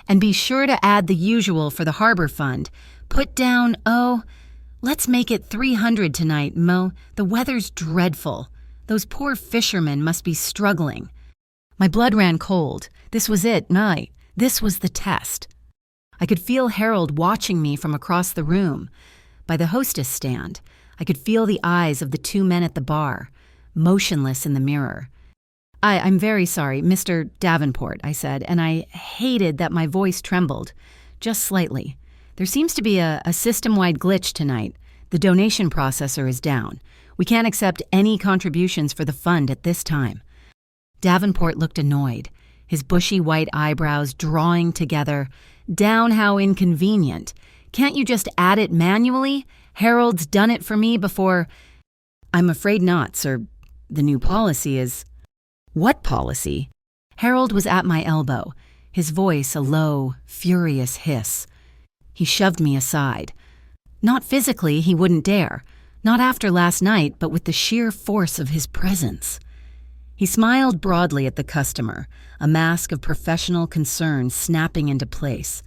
"And be sure to add the usual for the Harbor Fund. Put down, let's make it 300 tonight, Mo. The weather's dreadful. Those poor fishermen must be struggling." My blood ran cold. This was it, night. This was the test. I could feel Harold watching me from across the room. By the hostess stand, I could feel the eyes of the 2 men at the bar, motionless in the mirror. I'm very sorry, Mr. Davenport," I said, and I hated that my voice trembled, just slightly. "There seems to be a system-wide glitch tonight. The donation processor is down. We can't accept any contributions for the fund at this time." Davenport looked annoyed, his bushy white eyebrows drawing together. "Down how inconvenient. Can't you just add it manually? Harold's done it for me before." "I'm afraid not, sir. The new policy is—" "What policy?" Harold was at my elbow, his voice a low, furious hiss. He shoved me aside. Not physically, he wouldn't dare. Not after last night, but with the sheer force of his presence. He smiled broadly at the customer, a mask of professional concern snapping into place.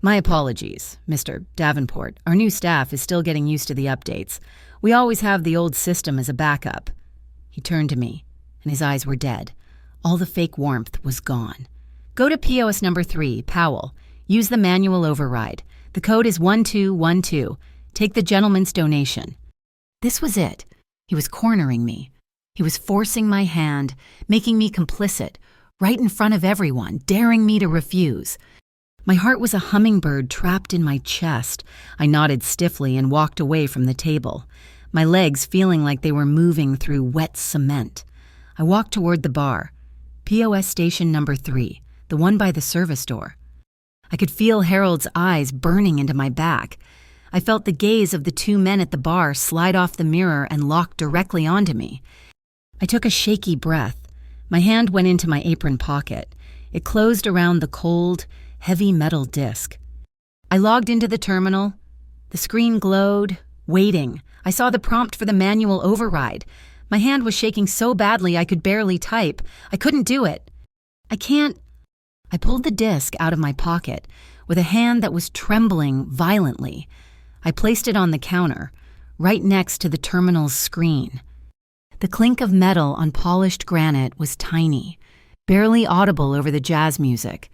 "My apologies, Mr. Davenport. Our new staff is still getting used to the updates. We always have the old system as a backup." He turned to me, and his eyes were dead. All the fake warmth was gone. Go to POS number 3, Powell. Use the manual override. The code is 1212. Take the gentleman's donation. This was it. He was cornering me. He was forcing my hand, making me complicit, right in front of everyone, daring me to refuse. My heart was a hummingbird trapped in my chest. I nodded stiffly and walked away from the table, my legs feeling like they were moving through wet cement. I walked toward the bar, POS station number 3, the one by the service door. I could feel Harold's eyes burning into my back. I felt the gaze of the 2 men at the bar slide off the mirror and lock directly onto me. I took a shaky breath. My hand went into my apron pocket. It closed around the cold, heavy metal disc. I logged into the terminal. The screen glowed, waiting. I saw the prompt for the manual override. My hand was shaking so badly I could barely type. I couldn't do it. I pulled the disc out of my pocket with a hand that was trembling violently. I placed it on the counter, right next to the terminal's screen. The clink of metal on polished granite was tiny, barely audible over the jazz music.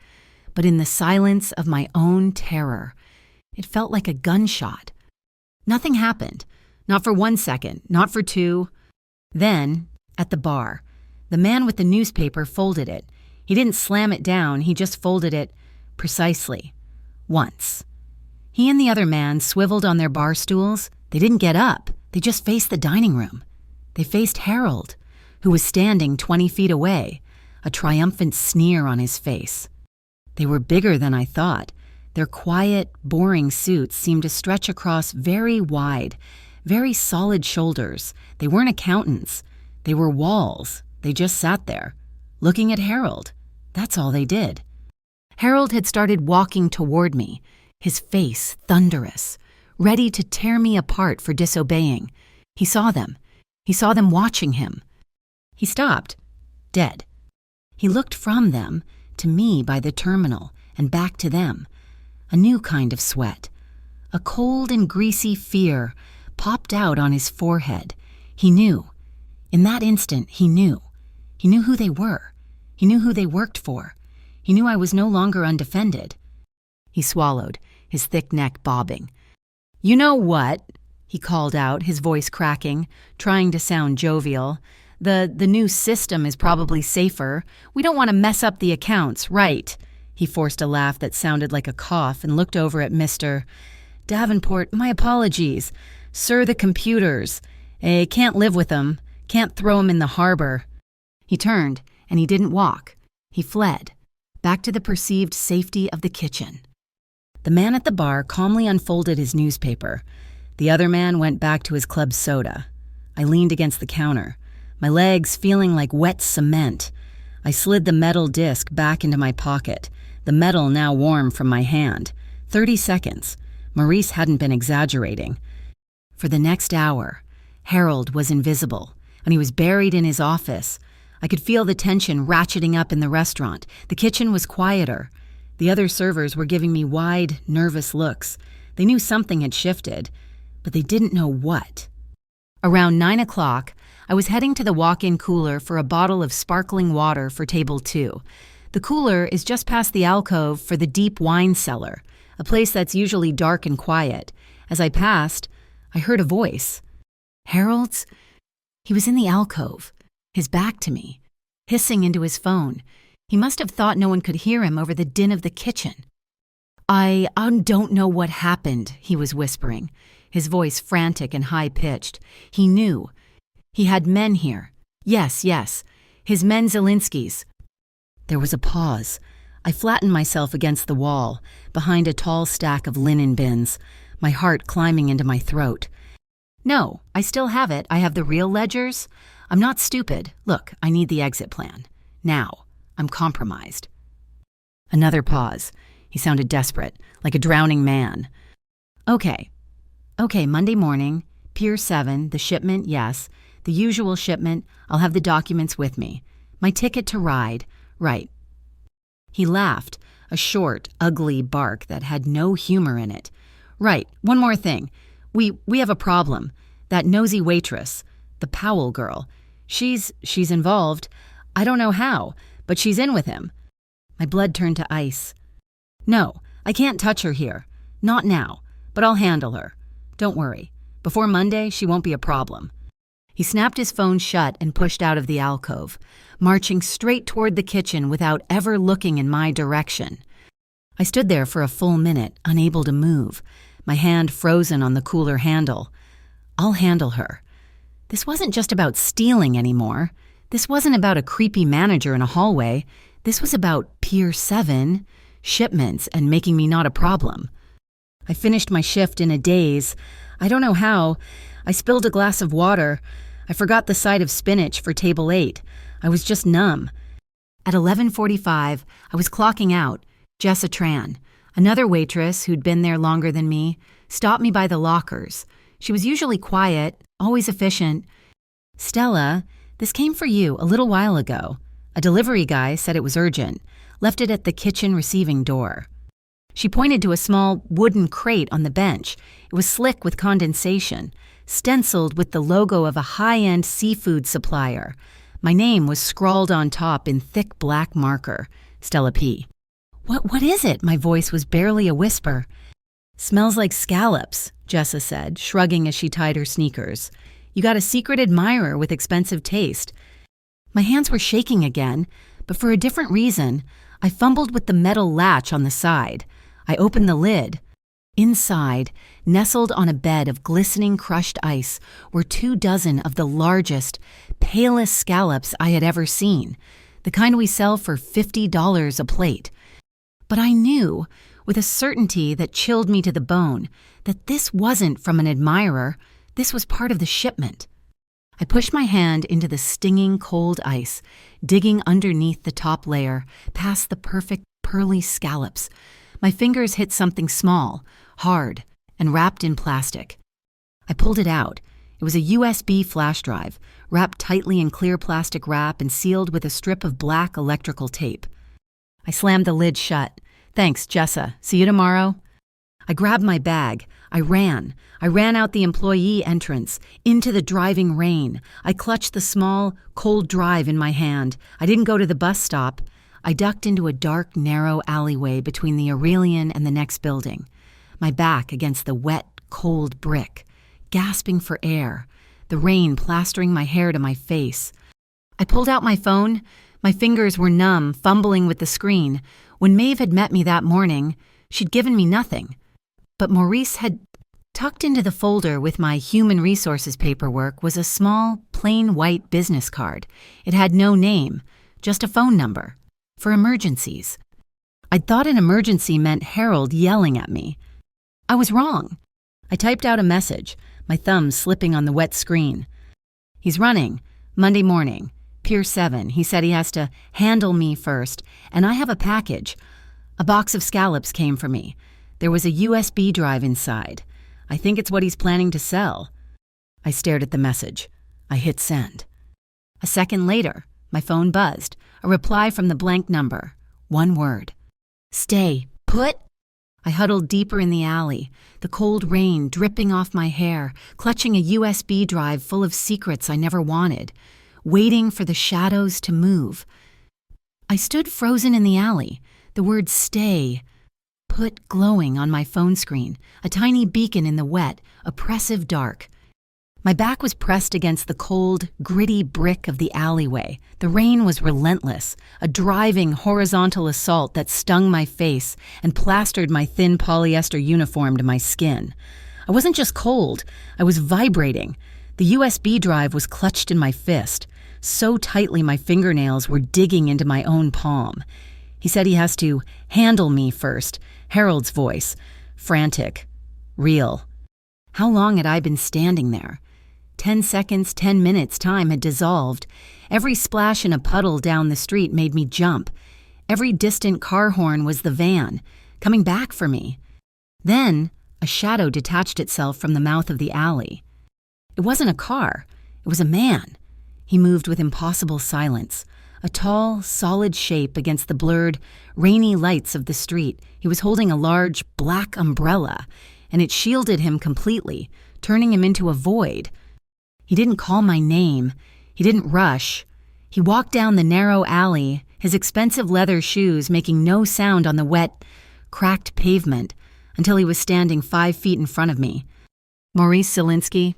But in the silence of my own terror, it felt like a gunshot. Nothing happened. Not for 1 second, not for 2. Then, at the bar, the man with the newspaper folded it. He didn't slam it down, he just folded it precisely. Once. He and the other man swiveled on their bar stools. They didn't get up. They just faced the dining room. They faced Harold, who was standing 20 feet away, a triumphant sneer on his face. They were bigger than I thought. Their quiet, boring suits seemed to stretch across very wide, very solid shoulders. They weren't accountants. They were walls. They just sat there, looking at Harold. That's all they did. Harold had started walking toward me, his face thunderous, ready to tear me apart for disobeying. He saw them. He saw them watching him. He stopped, dead. He looked from them to me by the terminal and back to them. A new kind of sweat. A cold and greasy fear popped out on his forehead. He knew. In that instant, he knew. He knew who they were. He knew who they worked for. He knew I was no longer undefended. He swallowed, his thick neck bobbing. "You know what?" he called out, his voice cracking, trying to sound jovial. The new system is probably safer. We don't want to mess up the accounts, right?" He forced a laugh that sounded like a cough and looked over at Mr. Davenport. "My apologies. Sir, the computers. Can't live with them. Can't throw them in the harbor." He turned, and he didn't walk. He fled, back to the perceived safety of the kitchen. The man at the bar calmly unfolded his newspaper. The other man went back to his club soda. I leaned against the counter, my legs feeling like wet cement. I slid the metal disc back into my pocket, the metal now warm from my hand. 30 seconds. Maurice hadn't been exaggerating. For the next hour, Harold was invisible, and he was buried in his office. I could feel the tension ratcheting up in the restaurant. The kitchen was quieter. The other servers were giving me wide, nervous looks. They knew something had shifted, but they didn't know what. Around 9 o'clock, I was heading to the walk-in cooler for a bottle of sparkling water for table 2. The cooler is just past the alcove for the deep wine cellar, a place that's usually dark and quiet. As I passed, I heard a voice. Harold's? He was in the alcove, his back to me, hissing into his phone. He must have thought no one could hear him over the din of the kitchen. I don't know what happened, he was whispering, his voice frantic and high-pitched. He knew. He had men here. Yes, his men Zielinski's. There was a pause. I flattened myself against the wall, behind a tall stack of linen bins, my heart climbing into my throat. No, I still have it. I have the real ledgers. I'm not stupid. Look, I need the exit plan. Now. I'm compromised. Another pause. He sounded desperate, like a drowning man. Okay, Monday morning, Pier 7, the shipment, yes. The usual shipment, I'll have the documents with me. My ticket to ride, right. He laughed, a short, ugly bark that had no humor in it. Right, one more thing. We have a problem. That nosy waitress, the Powell girl, She's involved. I don't know how, but she's in with him." My blood turned to ice. "No, I can't touch her here. Not now, but I'll handle her. Don't worry. Before Monday, she won't be a problem." He snapped his phone shut and pushed out of the alcove, marching straight toward the kitchen without ever looking in my direction. I stood there for a full minute, unable to move, my hand frozen on the cooler handle. I'll handle her. This wasn't just about stealing anymore. This wasn't about a creepy manager in a hallway. This was about Pier 7, shipments, and making me not a problem. I finished my shift in a daze. I don't know how. I spilled a glass of water. I forgot the side of spinach for table 8. I was just numb. At 11:45, I was clocking out. Jessa Tran, another waitress who'd been there longer than me, stopped me by the lockers. She was usually quiet, always efficient. "Stella, this came for you a little while ago. A delivery guy said it was urgent. Left it at the kitchen receiving door." She pointed to a small wooden crate on the bench. It was slick with condensation, stenciled with the logo of a high-end seafood supplier. My name was scrawled on top in thick black marker, Stella P. What is it?" My voice was barely a whisper. "Smells like scallops," Jessa said, shrugging as she tied her sneakers. "You got a secret admirer with expensive taste." My hands were shaking again, but for a different reason. I fumbled with the metal latch on the side. I opened the lid. Inside, nestled on a bed of glistening crushed ice, were 24 of the largest, palest scallops I had ever seen, the kind we sell for $50 a plate. But I knew, with a certainty that chilled me to the bone, that this wasn't from an admirer. This was part of the shipment. I pushed my hand into the stinging cold ice, digging underneath the top layer, past the perfect pearly scallops. My fingers hit something small, hard, and wrapped in plastic. I pulled it out. It was a USB flash drive, wrapped tightly in clear plastic wrap and sealed with a strip of black electrical tape. I slammed the lid shut. "Thanks, Jessa. See you tomorrow." I grabbed my bag. I ran out the employee entrance, into the driving rain. I clutched the small, cold drive in my hand. I didn't go to the bus stop. I ducked into a dark, narrow alleyway between the Aurelian and the next building, my back against the wet, cold brick, gasping for air, the rain plastering my hair to my face. I pulled out my phone. My fingers were numb, fumbling with the screen. When Maeve had met me that morning, she'd given me nothing. But Maurice had tucked into the folder with my human resources paperwork was a small, plain white business card. It had no name, just a phone number, for emergencies. I'd thought an emergency meant Harold yelling at me. I was wrong. I typed out a message, my thumb slipping on the wet screen. "He's running. Monday morning. Pier 7. He said he has to handle me first, and I have a package. A box of scallops came for me. There was a USB drive inside. I think it's what he's planning to sell." I stared at the message. I hit send. A second later, my phone buzzed, a reply from the blank number. One word. "Stay put." I huddled deeper in the alley, the cold rain dripping off my hair, clutching a USB drive full of secrets I never wanted, waiting for the shadows to move. I stood frozen in the alley, the word "stay" put glowing on my phone screen, a tiny beacon in the wet, oppressive dark. My back was pressed against the cold, gritty brick of the alleyway. The rain was relentless, a driving horizontal assault that stung my face and plastered my thin polyester uniform to my skin. I wasn't just cold, I was vibrating. The USB drive was clutched in my fist, so tightly my fingernails were digging into my own palm. He said he has to handle me first, Harold's voice, frantic, real. How long had I been standing there? 10 seconds, 10 minutes, time had dissolved. Every splash in a puddle down the street made me jump. Every distant car horn was the van, coming back for me. Then, a shadow detached itself from the mouth of the alley. It wasn't a car, it was a man. He moved with impossible silence, a tall, solid shape against the blurred, rainy lights of the street. He was holding a large, black umbrella, and it shielded him completely, turning him into a void. He didn't call my name. He didn't rush. He walked down the narrow alley, his expensive leather shoes making no sound on the wet, cracked pavement, until he was standing 5 feet in front of me. Maurice Zelinsky.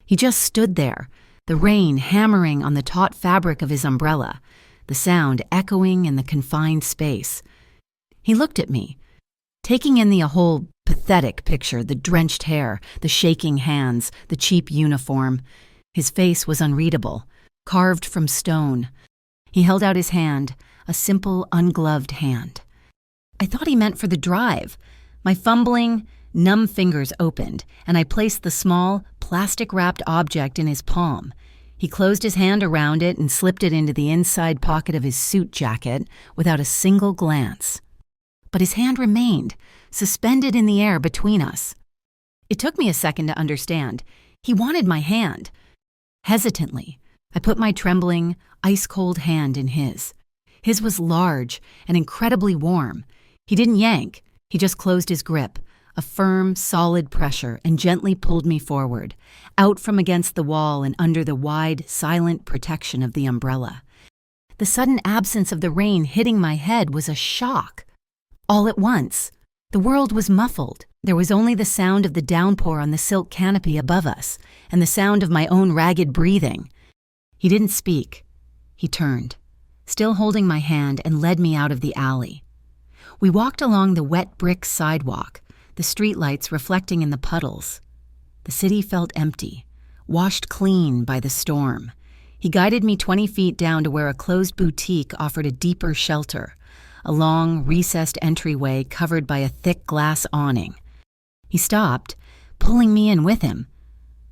He just stood there, the rain hammering on the taut fabric of his umbrella, the sound echoing in the confined space. He looked at me, taking in the whole pathetic picture, the drenched hair, the shaking hands, the cheap uniform. His face was unreadable, carved from stone. He held out his hand, a simple, ungloved hand. I thought he meant for the drive. My fumbling, numb fingers opened, and I placed the small, plastic-wrapped object in his palm. He closed his hand around it and slipped it into the inside pocket of his suit jacket without a single glance. But his hand remained, suspended in the air between us. It took me a second to understand. He wanted my hand. Hesitantly, I put my trembling, ice-cold hand in his. His was large and incredibly warm. He didn't yank. He just closed his grip, a firm, solid pressure, and gently pulled me forward, out from against the wall and under the wide, silent protection of the umbrella. The sudden absence of the rain hitting my head was a shock. All at once, the world was muffled. There was only the sound of the downpour on the silk canopy above us, and the sound of my own ragged breathing. He didn't speak. He turned, still holding my hand, and led me out of the alley. We walked along the wet brick sidewalk, the streetlights reflecting in the puddles. The city felt empty, washed clean by the storm. He guided me 20 feet down to where a closed boutique offered a deeper shelter, a long, recessed entryway covered by a thick glass awning. He stopped, pulling me in with him.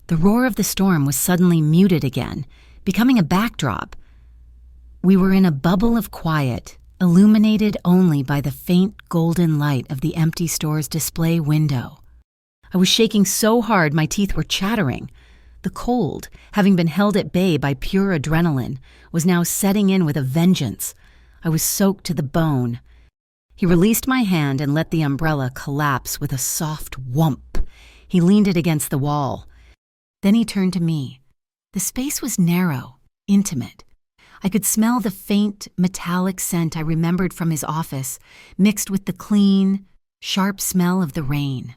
The roar of the storm was suddenly muted again, becoming a backdrop. We were in a bubble of quiet, illuminated only by the faint golden light of the empty store's display window. I was shaking so hard my teeth were chattering. The cold, having been held at bay by pure adrenaline, was now setting in with a vengeance. I was soaked to the bone. He released my hand and let the umbrella collapse with a soft whump. He leaned it against the wall. Then he turned to me. The space was narrow, intimate. I could smell the faint, metallic scent I remembered from his office, mixed with the clean, sharp smell of the rain.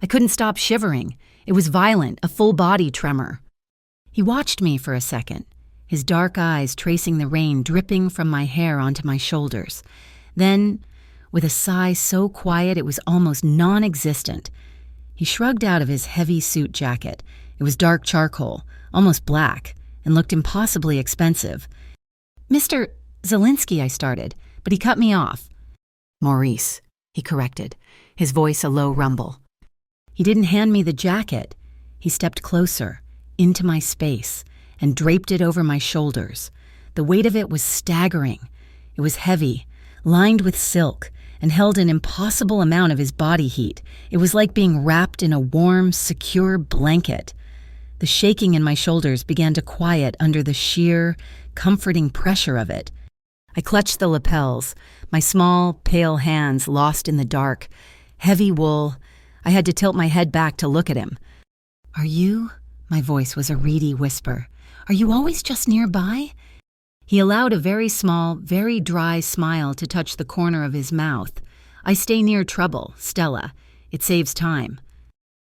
I couldn't stop shivering. It was violent, a full-body tremor. He watched me for a second, his dark eyes tracing the rain dripping from my hair onto my shoulders. Then, with a sigh so quiet it was almost non-existent, he shrugged out of his heavy suit jacket. It was dark charcoal, almost black, and looked impossibly expensive. "Mr. Zelinsky," I started, but he cut me off. "Maurice," he corrected, his voice a low rumble. He didn't hand me the jacket. He stepped closer, into my space, and draped it over my shoulders. The weight of it was staggering. It was heavy, lined with silk, and held an impossible amount of his body heat. It was like being wrapped in a warm, secure blanket. The shaking in my shoulders began to quiet under the sheer, comforting pressure of it. I clutched the lapels, my small, pale hands lost in the dark. Heavy wool. I had to tilt my head back to look at him. "Are you?" My voice was a reedy whisper. "Are you always just nearby?" He allowed a very small, very dry smile to touch the corner of his mouth. "I stay near trouble, Stella. It saves time."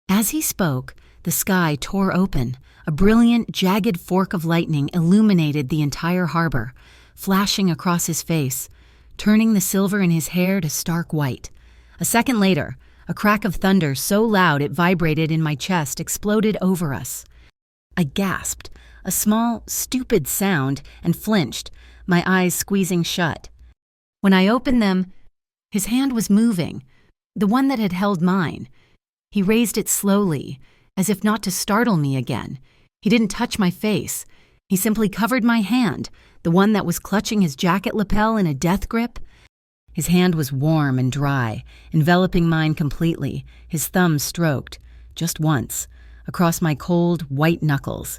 As he spoke, the sky tore open. A brilliant, jagged fork of lightning illuminated the entire harbor, flashing across his face, turning the silver in his hair to stark white. A second later, a crack of thunder so loud it vibrated in my chest exploded over us. I gasped, a small, stupid sound, and flinched, my eyes squeezing shut. When I opened them, his hand was moving, the one that had held mine. He raised it slowly, as if not to startle me again. He didn't touch my face. He simply covered my hand, the one that was clutching his jacket lapel in a death grip. His hand was warm and dry, enveloping mine completely, his thumb stroked, just once, across my cold, white knuckles.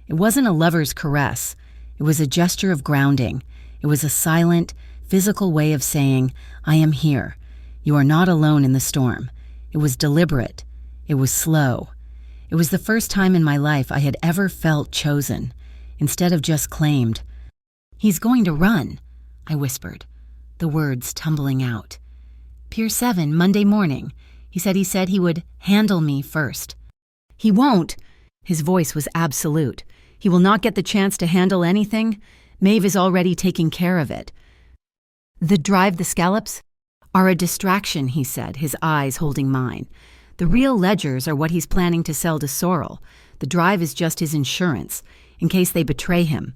It wasn't a lover's caress. It was a gesture of grounding. It was a silent, physical way of saying, "I am here. You are not alone in the storm." It was deliberate. It was slow. It was the first time in my life I had ever felt chosen. instead of just claimed. "He's going to run," I whispered, the words tumbling out. "Pier 7, Monday morning. He said he would handle me first." "He won't." His voice was absolute. "He will not get the chance to handle anything. Maeve is already taking care of it." "The drive, the scallops, are a distraction," he said, his eyes holding mine. "The real ledgers are what he's planning to sell to Sorrel. The drive is just his insurance, in case they betray him."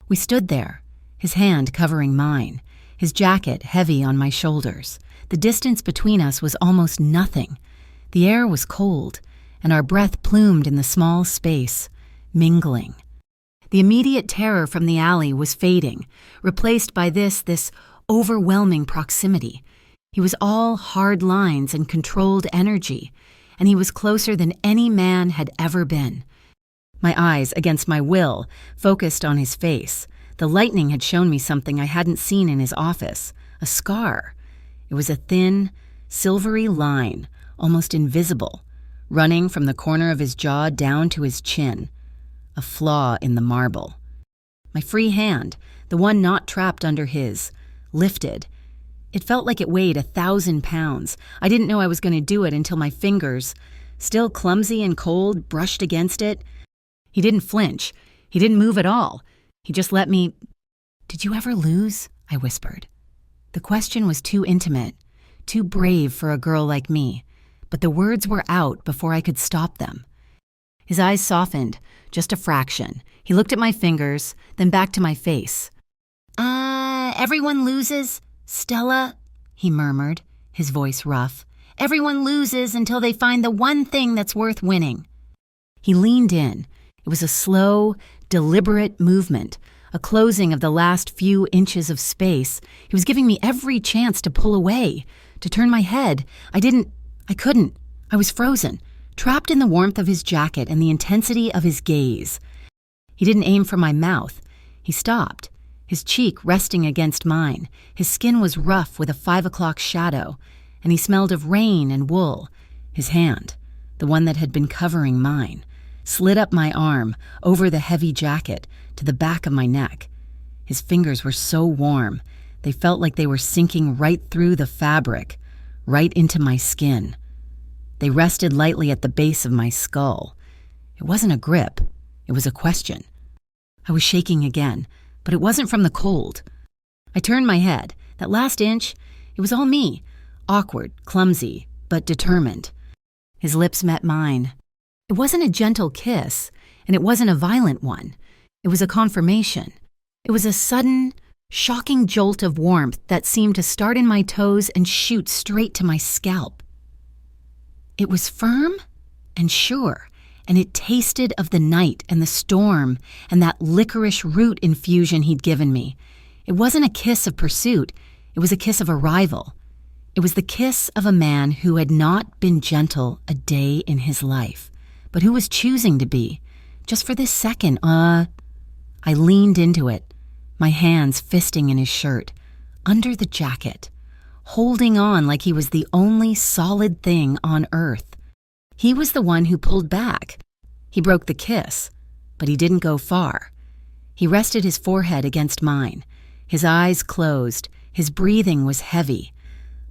We stood there, his hand covering mine, his jacket heavy on my shoulders. The distance between us was almost nothing. The air was cold, and our breath plumed in the small space, mingling. The immediate terror from the alley was fading, replaced by this overwhelming proximity. He was all hard lines and controlled energy, and he was closer than any man had ever been. My eyes, against my will, focused on his face. The lightning had shown me something I hadn't seen in his office, a scar. It was a thin, silvery line, almost invisible, running from the corner of his jaw down to his chin, a flaw in the marble. My free hand, the one not trapped under his, lifted. It felt like it weighed 1,000 pounds. I didn't know I was going to do it until my fingers, still clumsy and cold, brushed against it. He didn't flinch. He didn't move at all. He just let me... "Did you ever lose?" I whispered. The question was too intimate, too brave for a girl like me, but the words were out before I could stop them. His eyes softened, just a fraction. He looked at my fingers, then back to my face. Everyone loses, Stella," he murmured, his voice rough. "Everyone loses until they find the one thing that's worth winning." He leaned in. It was a slow, deliberate movement, a closing of the last few inches of space. He was giving me every chance to pull away, to turn my head. I couldn't. I was frozen, trapped in the warmth of his jacket and the intensity of his gaze. He didn't aim for my mouth. He stopped, his cheek resting against mine. His skin was rough with a 5 o'clock shadow, and he smelled of rain and wool. His hand, the one that had been covering mine, slid up my arm, over the heavy jacket, to the back of my neck. His fingers were so warm, they felt like they were sinking right through the fabric, right into my skin. They rested lightly at the base of my skull. It wasn't a grip, it was a question. I was shaking again, but it wasn't from the cold. I turned my head. That last inch, it was all me, awkward, clumsy, but determined. His lips met mine. It wasn't a gentle kiss, and it wasn't a violent one. It was a confirmation. It was a sudden, shocking jolt of warmth that seemed to start in my toes and shoot straight to my scalp. It was firm and sure, and it tasted of the night and the storm and that licorice root infusion he'd given me. It wasn't a kiss of pursuit. It was a kiss of arrival. It was the kiss of a man who had not been gentle a day in his life, but who was choosing to be, just for this second. I leaned into it, my hands fisting in his shirt, under the jacket, holding on like he was the only solid thing on earth. He was the one who pulled back. He broke the kiss, but he didn't go far. He rested his forehead against mine, his eyes closed, his breathing was heavy,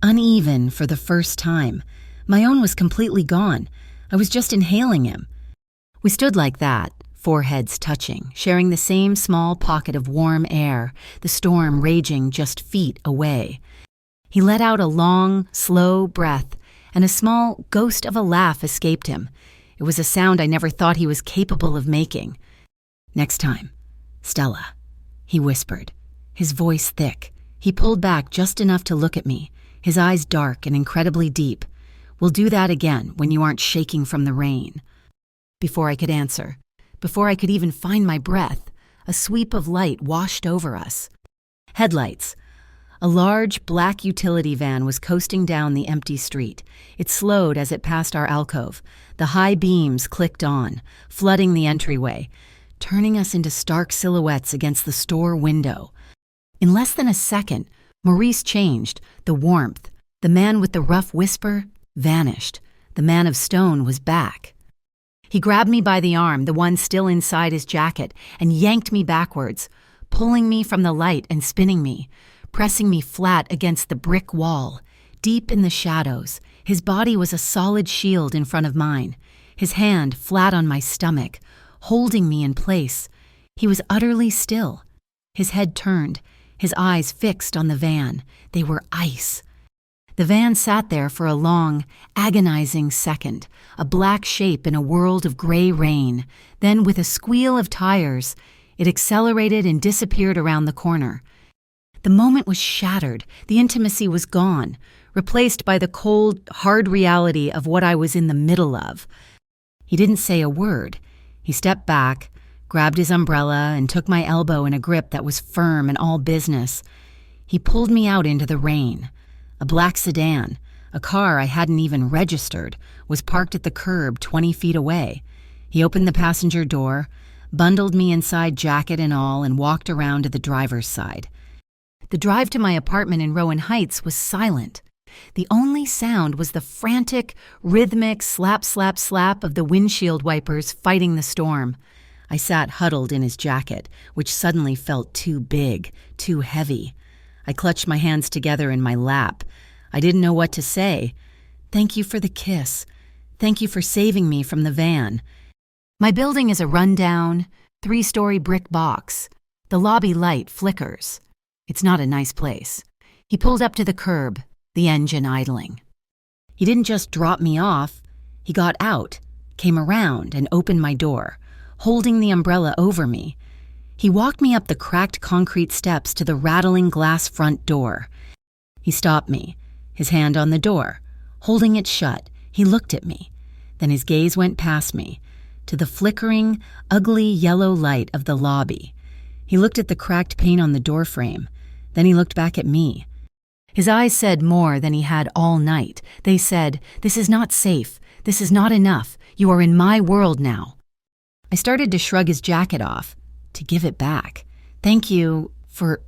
uneven for the first time. My own was completely gone. I was just inhaling him. We stood like that, foreheads touching, sharing the same small pocket of warm air, the storm raging just feet away. He let out a long, slow breath, and a small ghost of a laugh escaped him. It was a sound I never thought he was capable of making. "Next time, Stella," he whispered, his voice thick. He pulled back just enough to look at me, his eyes dark and incredibly deep. "We'll do that again when you aren't shaking from the rain." Before I could answer, before I could even find my breath, a sweep of light washed over us. Headlights. A large, black utility van was coasting down the empty street. It slowed as it passed our alcove. The high beams clicked on, flooding the entryway, turning us into stark silhouettes against the store window. In less than a second, Maurice changed. The warmth, the man with the rough whisper, vanished. The man of stone was back. He grabbed me by the arm, the one still inside his jacket, and yanked me backwards, pulling me from the light and spinning me, pressing me flat against the brick wall. Deep in the shadows, his body was a solid shield in front of mine, his hand flat on my stomach, holding me in place. He was utterly still, his head turned, his eyes fixed on the van. They were ice. The van sat there for a long, agonizing second, a black shape in a world of gray rain. Then, with a squeal of tires, it accelerated and disappeared around the corner. The moment was shattered. The intimacy was gone, replaced by the cold, hard reality of what I was in the middle of. He didn't say a word. He stepped back, grabbed his umbrella, and took my elbow in a grip that was firm and all business. He pulled me out into the rain. A black sedan, a car I hadn't even registered, was parked at the curb 20 feet away. He opened the passenger door, bundled me inside jacket and all, and walked around to the driver's side. The drive to my apartment in Rowan Heights was silent. The only sound was the frantic, rhythmic slap, slap, slap of the windshield wipers fighting the storm. I sat huddled in his jacket, which suddenly felt too big, too heavy. I clutched my hands together in my lap. I didn't know what to say. Thank you for the kiss. Thank you for saving me from the van. My building is a rundown, 3-story brick box. The lobby light flickers. It's not a nice place. He pulled up to the curb, the engine idling. He didn't just drop me off. He got out, came around, and opened my door, holding the umbrella over me. He walked me up the cracked concrete steps to the rattling glass front door. He stopped me, his hand on the door. Holding it shut, he looked at me. Then his gaze went past me, to the flickering, ugly yellow light of the lobby. He looked at the cracked paint on the doorframe. Then he looked back at me. His eyes said more than he had all night. They said, "This is not safe. This is not enough. You are in my world now." I started to shrug his jacket off, to give it back. "Thank you for—"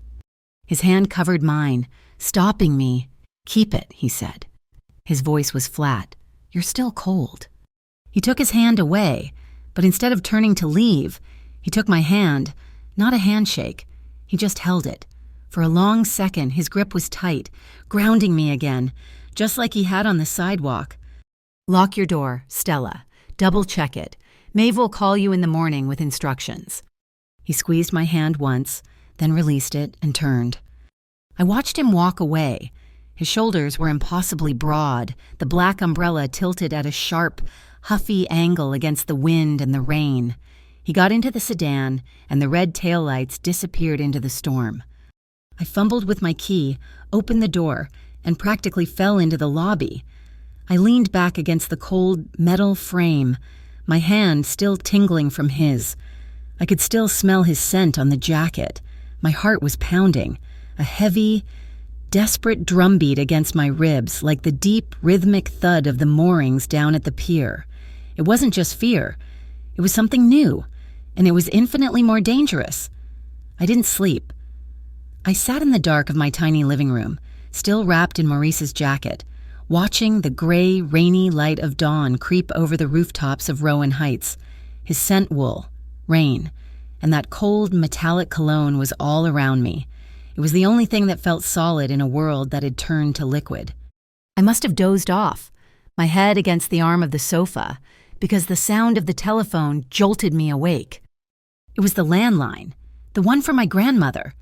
His hand covered mine, stopping me. "Keep it," he said. His voice was flat. "You're still cold." He took his hand away, but instead of turning to leave, he took my hand, not a handshake. He just held it. For a long second, his grip was tight, grounding me again, just like he had on the sidewalk. "Lock your door, Stella. Double check it. Maeve will call you in the morning with instructions." He squeezed my hand once, then released it and turned. I watched him walk away. His shoulders were impossibly broad, the black umbrella tilted at a sharp, huffy angle against the wind and the rain. He got into the sedan, and the red taillights disappeared into the storm. I fumbled with my key, opened the door, and practically fell into the lobby. I leaned back against the cold metal frame, my hand still tingling from his. I could still smell his scent on the jacket. My heart was pounding, a heavy, desperate drumbeat against my ribs, like the deep, rhythmic thud of the moorings down at the pier. It wasn't just fear. It was something new, and it was infinitely more dangerous. I didn't sleep. I sat in the dark of my tiny living room, still wrapped in Maurice's jacket, watching the gray, rainy light of dawn creep over the rooftops of Rowan Heights. His scent wool, rain, and that cold, metallic cologne was all around me. It was the only thing that felt solid in a world that had turned to liquid. I must have dozed off, my head against the arm of the sofa, because the sound of the telephone jolted me awake. It was the landline, the one for my grandmother.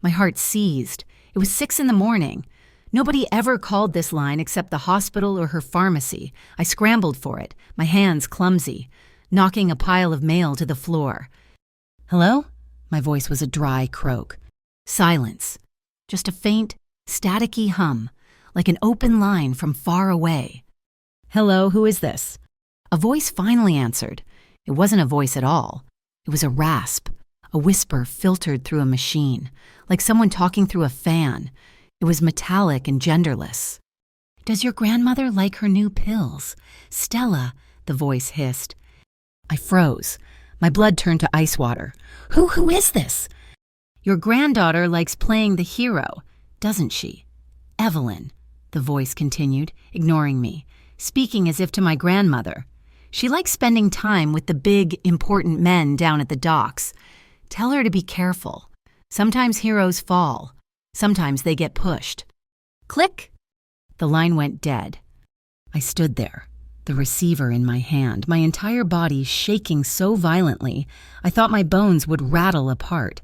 My heart seized. It was 6 a.m. Nobody ever called this line except the hospital or her pharmacy. I scrambled for it, my hands clumsy, knocking a pile of mail to the floor. "Hello?" My voice was a dry croak. Silence. Just a faint, staticky hum, like an open line from far away. "Hello, who is this?" A voice finally answered. It wasn't a voice at all. It was a rasp, a whisper filtered through a machine, like someone talking through a fan. It was metallic and genderless. "Does your grandmother like her new pills? Stella," the voice hissed. I froze. My blood turned to ice water. Who is this?" "Your granddaughter likes playing the hero, doesn't she? Evelyn," the voice continued, ignoring me, speaking as if to my grandmother. She likes spending time with the big, important men down at the docks. Tell her to be careful. Sometimes heroes fall. Sometimes they get pushed. Click! The line went dead. I stood there, the receiver in my hand, my entire body shaking so violently I thought my bones would rattle apart.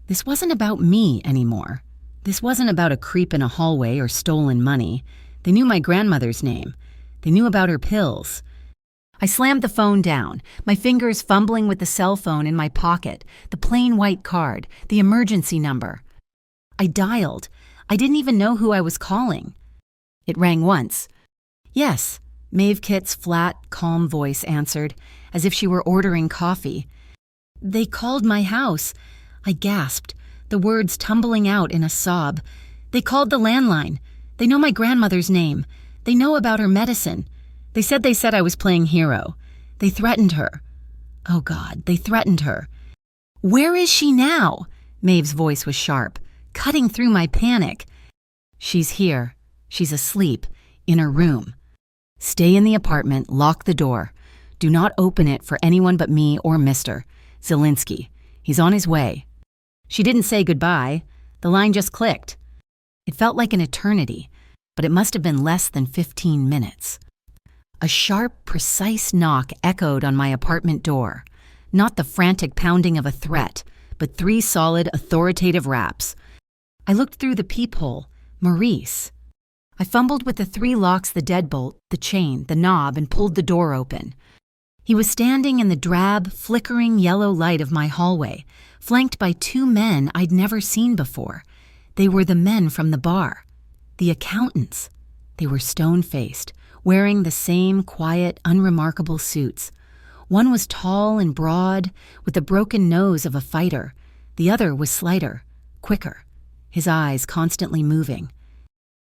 This wasn't about me anymore. This wasn't about a creep in a hallway or stolen money. They knew my grandmother's name. They knew about her pills. I slammed the phone down, my fingers fumbling with the cell phone in my pocket, the plain white card, the emergency number. I dialed. I didn't even know who I was calling. It rang once. Yes, Maeve Kitt's flat, calm voice answered, as if she were ordering coffee. They called my house. I gasped, the words tumbling out in a sob. They called the landline. They know my grandmother's name. They know about her medicine. They said I was playing hero. They threatened her. Oh God, they threatened her. Where is she now? Maeve's voice was sharp, cutting through my panic. She's here. She's asleep, in her room. Stay in the apartment, lock the door. Do not open it for anyone but me or Mr. Zielinski. He's on his way. She didn't say goodbye. The line just clicked. It felt like an eternity, but it must have been less than 15 minutes. A sharp, precise knock echoed on my apartment door. Not the frantic pounding of a threat, but 3 solid, authoritative raps. I looked through the peephole. Maurice. I fumbled with the 3 locks, the deadbolt, the chain, the knob, and pulled the door open. He was standing in the drab, flickering yellow light of my hallway, flanked by 2 men I'd never seen before. They were the men from the bar. The accountants. They were stone-faced, wearing the same quiet, unremarkable suits. One was tall and broad, with the broken nose of a fighter. The other was slighter, quicker, his eyes constantly moving.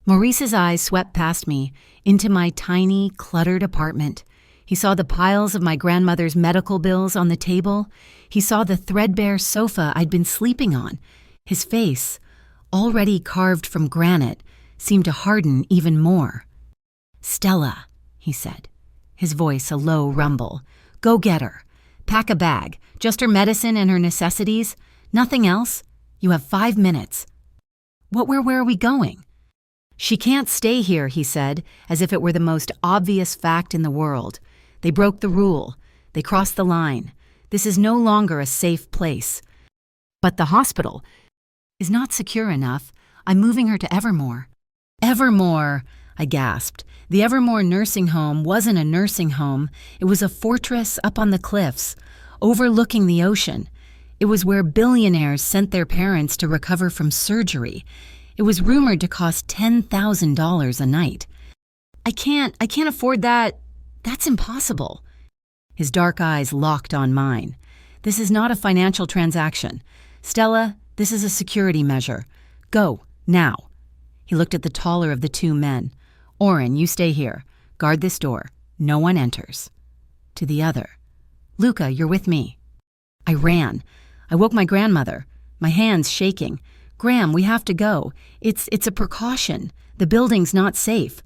Maurice's eyes swept past me, into my tiny, cluttered apartment. He saw the piles of my grandmother's medical bills on the table. He saw the threadbare sofa I'd been sleeping on. His face, already carved from granite, seemed to harden even more. Stella, he said, his voice a low rumble. Go get her. Pack a bag, just her medicine and her necessities. Nothing else. You have 5 minutes. Where are we going? She can't stay here, he said, as if it were the most obvious fact in the world. They broke the rule. They crossed the line. This is no longer a safe place. But the hospital is not secure enough. I'm moving her to Evermore. Evermore, I gasped. The Evermore nursing home wasn't a nursing home. It was a fortress up on the cliffs, overlooking the ocean. It was where billionaires sent their parents to recover from surgery. It was rumored to cost $10,000 a night. I can't afford that. That's impossible. His dark eyes locked on mine. This is not a financial transaction. Stella, this is a security measure. Go, now. He looked at the taller of the 2 men. Oren, you stay here. Guard this door. No one enters. To the other. Luca, you're with me. I ran. I woke my grandmother, my hands shaking. Gram, we have to go. It's a precaution. The building's not safe.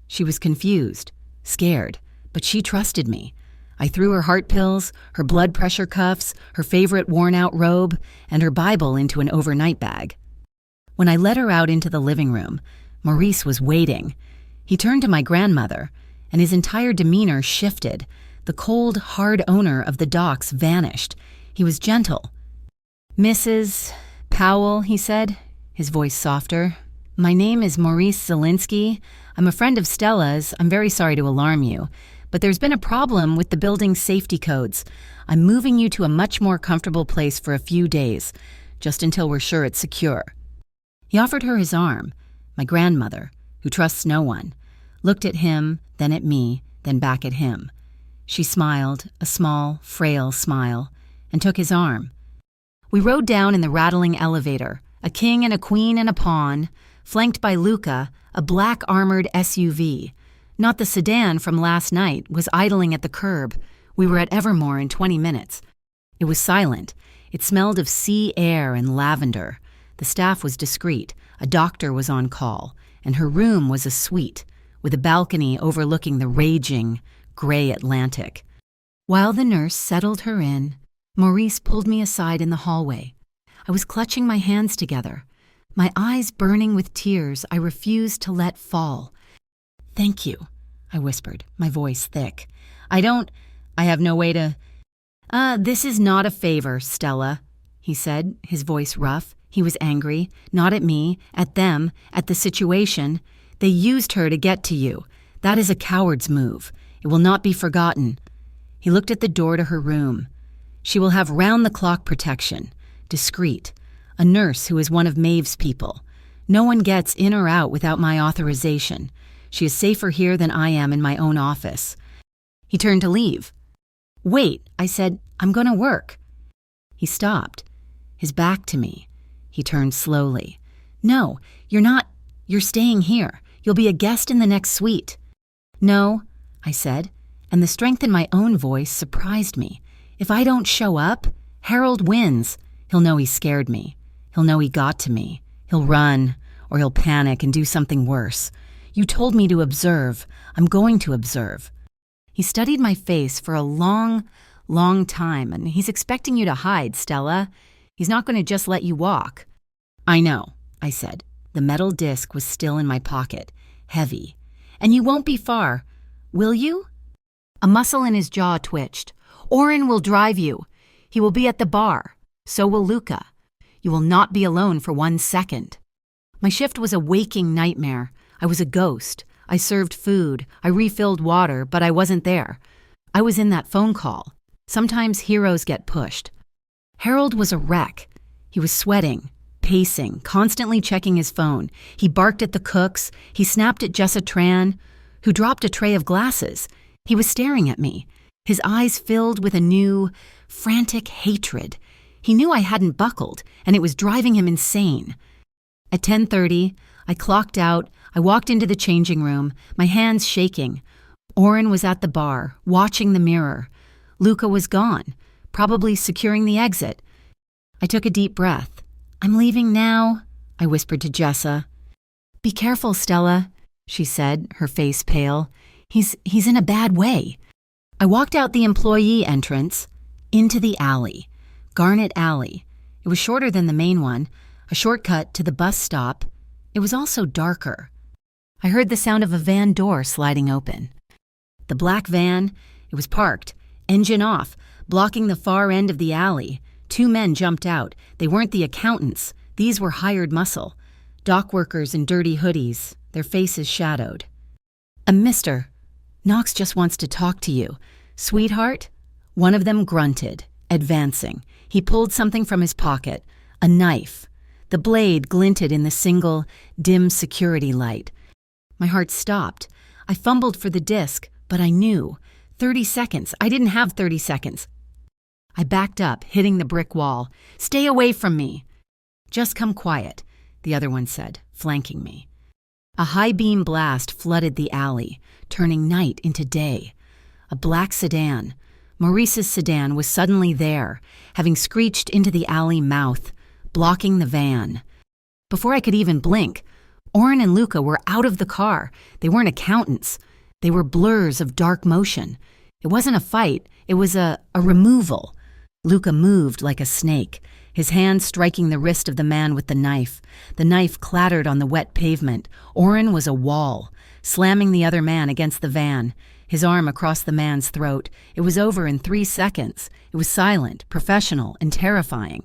She was confused, scared, but she trusted me. I threw her heart pills, her blood pressure cuffs, her favorite worn-out robe, and her Bible into an overnight bag. When I led her out into the living room, Maurice was waiting. He turned to my grandmother, and his entire demeanor shifted. The cold, hard owner of the docks vanished. He was gentle. Mrs. Powell, he said, his voice softer. My name is Maurice Zielinski. I'm a friend of Stella's. I'm very sorry to alarm you, but there's been a problem with the building's safety codes. I'm moving you to a much more comfortable place for a few days, just until we're sure it's secure. He offered her his arm. My grandmother, who trusts no one, looked at him, then at me, then back at him. She smiled, a small, frail smile, and took his arm. We rode down in the rattling elevator, a king and a queen and a pawn, flanked by Luca, a black armored SUV. Not the sedan from last night was idling at the curb. We were at Evermore in 20 minutes. It was silent. It smelled of sea air and lavender. The staff was discreet. A doctor was on call, and her room was a suite, with a balcony overlooking the raging, gray Atlantic. While the nurse settled her in, Maurice pulled me aside in the hallway. I was clutching my hands together. My eyes burning with tears I refused to let fall. "Thank you," I whispered, my voice thick. I have no way to—" This is not a favor, Stella," he said, his voice rough. He was angry, not at me, at them, at the situation. "They used her to get to you. That is a coward's move. It will not be forgotten." He looked at the door to her room. "She will have round-the-clock protection, discreet, a nurse who is one of Maeve's people. No one gets in or out without my authorization. She is safer here than I am in my own office." He turned to leave. "Wait," I said, "I'm going to work." He stopped, his back to me. He turned slowly. "No, you're not. You're staying here. You'll be a guest in the next suite." "No," I said, and the strength in my own voice surprised me. "If I don't show up, Harold wins. He'll know he scared me. He'll know he got to me. He'll run, or he'll panic and do something worse. You told me to observe. I'm going to observe." He studied my face for a long, long time, and he's expecting you to hide, Stella. He's not going to just let you walk. "I know," I said. The metal disc was still in my pocket, heavy. "And you won't be far. Will you?" A muscle in his jaw twitched. "Oren will drive you. He will be at the bar. So will Luca. You will not be alone for 1 second." My shift was a waking nightmare. I was a ghost. I served food. I refilled water, but I wasn't there. I was in that phone call. Sometimes heroes get pushed. Harold was a wreck. He was sweating, pacing, constantly checking his phone. He barked at the cooks. He snapped at Jessa Tran, who dropped a tray of glasses. He was staring at me, his eyes filled with a new, frantic hatred. He knew I hadn't buckled, and it was driving him insane. At 10:30, I clocked out. I walked into the changing room, my hands shaking. Oren was at the bar, watching the mirror. Luca was gone, probably securing the exit. I took a deep breath. "I'm leaving now," I whispered to Jessa. "Be careful, Stella," she said, her face pale. He's in a bad way." I walked out the employee entrance, into the alley, Garnet Alley. It was shorter than the main one, a shortcut to the bus stop. It was also darker. I heard the sound of a van door sliding open. The black van, it was parked, engine off, blocking the far end of the alley. 2 men jumped out. They weren't the accountants. These were hired muscle. Dock workers in dirty hoodies, their faces shadowed. "Mister, Knox just wants to talk to you. Sweetheart?" One of them grunted, advancing. He pulled something from his pocket, a knife. The blade glinted in the single, dim security light. My heart stopped. I fumbled for the disc, but I knew. 30 seconds. I didn't have 30 seconds. I backed up, hitting the brick wall. "Stay away from me." "Just come quiet," the other one said, flanking me. A high-beam blast flooded the alley, turning night into day. A black sedan. Maurice's sedan was suddenly there, having screeched into the alley mouth, blocking the van. Before I could even blink, Oren and Luca were out of the car. They weren't accountants. They were blurs of dark motion. It wasn't a fight. It was a removal. Luca moved like a snake, his hand striking the wrist of the man with the knife. The knife clattered on the wet pavement. Oren was a wall, slamming the other man against the van, his arm across the man's throat. It was over in 3 seconds. It was silent, professional, and terrifying.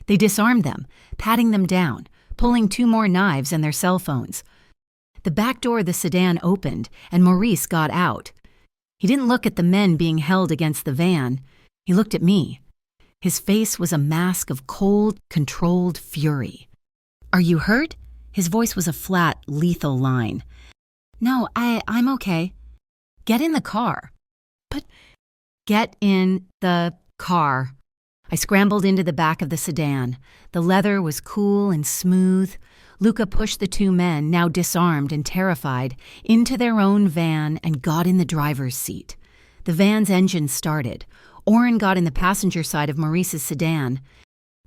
They disarmed them, patting them down, pulling 2 more knives and their cell phones. The back door of the sedan opened, and Maurice got out. He didn't look at the men being held against the van. He looked at me. His face was a mask of cold, controlled fury. "Are you hurt?" His voice was a flat, lethal line. "No, I'm okay." "Get in the car." "But—" "Get in the car." I scrambled into the back of the sedan. The leather was cool and smooth. Luca pushed the 2 men, now disarmed and terrified, into their own van and got in the driver's seat. The van's engine started. Oren got in the passenger side of Maurice's sedan.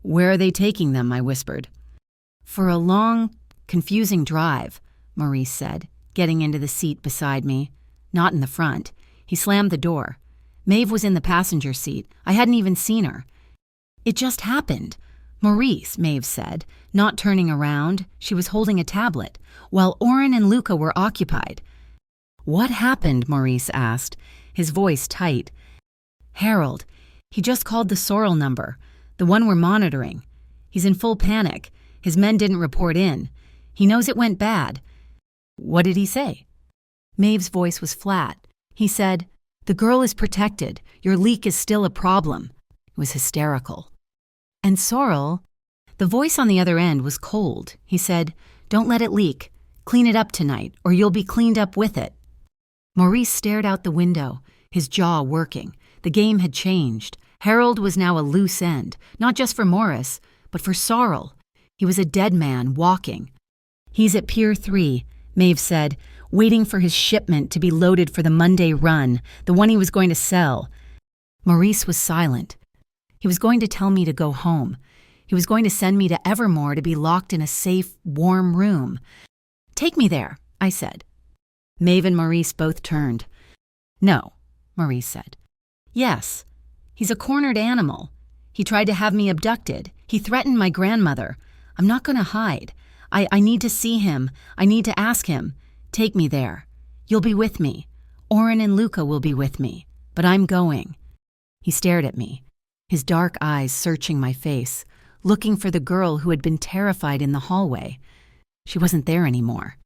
"Where are they taking them?" I whispered. "For a long, confusing drive," Maurice said, getting into the seat beside me. Not in the front. He slammed the door. Maeve was in the passenger seat. I hadn't even seen her. "It just happened." "Maurice," Maeve said, not turning around. She was holding a tablet, while Oren and Luca were occupied. "What happened?" Maurice asked, his voice tight. "Harold. He just called the Sorrel number, the one we're monitoring. He's in full panic. His men didn't report in. He knows it went bad." "What did he say?" Maeve's voice was flat. He said, "The girl is protected. Your leak is still a problem." It was hysterical. "And Sorrel?" The voice on the other end was cold. He said, "Don't let it leak. Clean it up tonight, or you'll be cleaned up with it." Maurice stared out the window, his jaw working. The game had changed. Harold was now a loose end, not just for Morris, but for Sorrel. He was a dead man walking. "He's at Pier 3, Maeve said, waiting for his shipment to be loaded for the Monday run, the one he was going to sell. Maurice was silent. He was going to tell me to go home. He was going to send me to Evermore to be locked in a safe, warm room. "Take me there," I said. Maeve and Maurice both turned. "No," Maurice said. "Yes. He's a cornered animal. He tried to have me abducted. He threatened my grandmother. I'm not going to hide. I need to see him. I need to ask him. Take me there. You'll be with me. Oren and Luca will be with me. But I'm going." He stared at me, his dark eyes searching my face, looking for the girl who had been terrified in the hallway. She wasn't there anymore.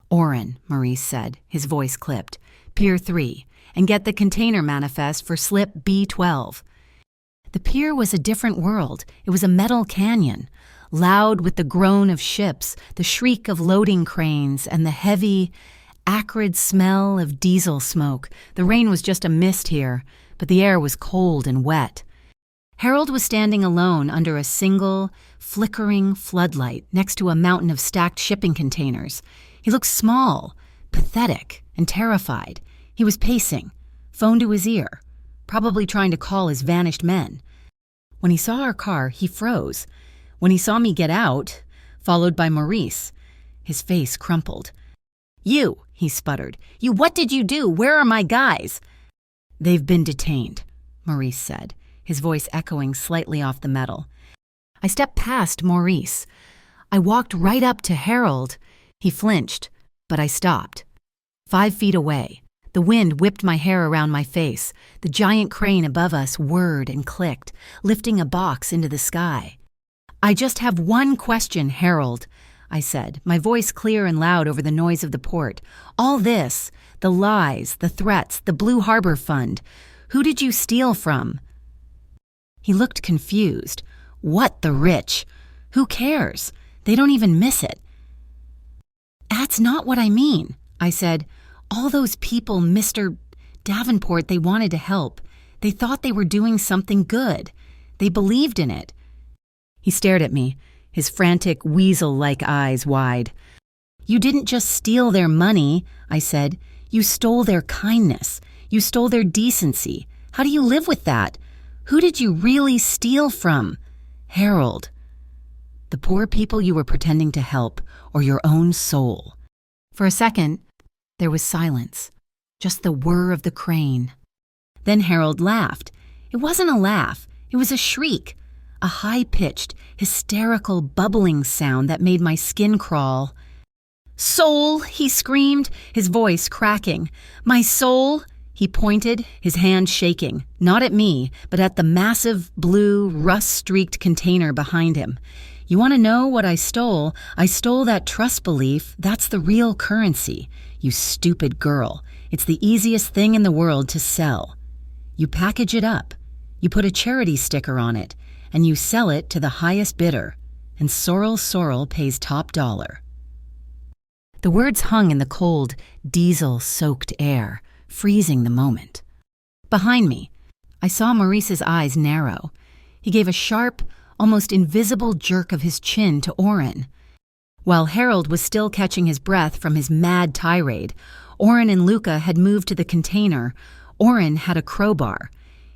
"Oren," Maurice said, his voice clipped, "Pier 3, and get the container manifest for slip B12. The pier was a different world. It was a metal canyon, loud with the groan of ships, the shriek of loading cranes, and the heavy, acrid smell of diesel smoke. The rain was just a mist here, but the air was cold and wet. Harold was standing alone under a single, flickering floodlight next to a mountain of stacked shipping containers. He looked small, pathetic, and terrified. He was pacing, phone to his ear, probably trying to call his vanished men. When he saw our car, he froze. When he saw me get out, followed by Maurice, his face crumpled. "You," he sputtered. What did you do? Where are my guys?" "They've been detained," Maurice said, his voice echoing slightly off the metal. I stepped past Maurice. I walked right up to Harold. He flinched, but I stopped. 5 feet away, the wind whipped my hair around my face. The giant crane above us whirred and clicked, lifting a box into the sky. "I just have one question, Harold," I said, my voice clear and loud over the noise of the port. "All this, the lies, the threats, the Blue Harbor Fund, who did you steal from?" He looked confused. "What, the rich? Who cares? They don't even miss it." "That's not what I mean," I said. "All those people, Mr. Davenport, they wanted to help. They thought they were doing something good. They believed in it." He stared at me, his frantic, weasel-like eyes wide. "You didn't just steal their money," I said. "You stole their kindness. You stole their decency. How do you live with that? Who did you really steal from? Harold. The poor people you were pretending to help, or your own soul." For a second, there was silence, just the whir of the crane. Then Harold laughed. It wasn't a laugh, it was a shriek, a high-pitched, hysterical, bubbling sound that made my skin crawl. "Soul!" he screamed, his voice cracking. "My soul!" He pointed, his hand shaking, not at me, but at the massive, blue, rust-streaked container behind him. "You want to know what I stole? I stole that trust belief. That's the real currency. You stupid girl. It's the easiest thing in the world to sell. You package it up, you put a charity sticker on it, and you sell it to the highest bidder, and Sorrel pays top dollar." The words hung in the cold, diesel-soaked air, freezing the moment. Behind me, I saw Maurice's eyes narrow. He gave a sharp, almost invisible jerk of his chin to Oren. While Harold was still catching his breath from his mad tirade, Oren and Luca had moved to the container. Oren had a crowbar.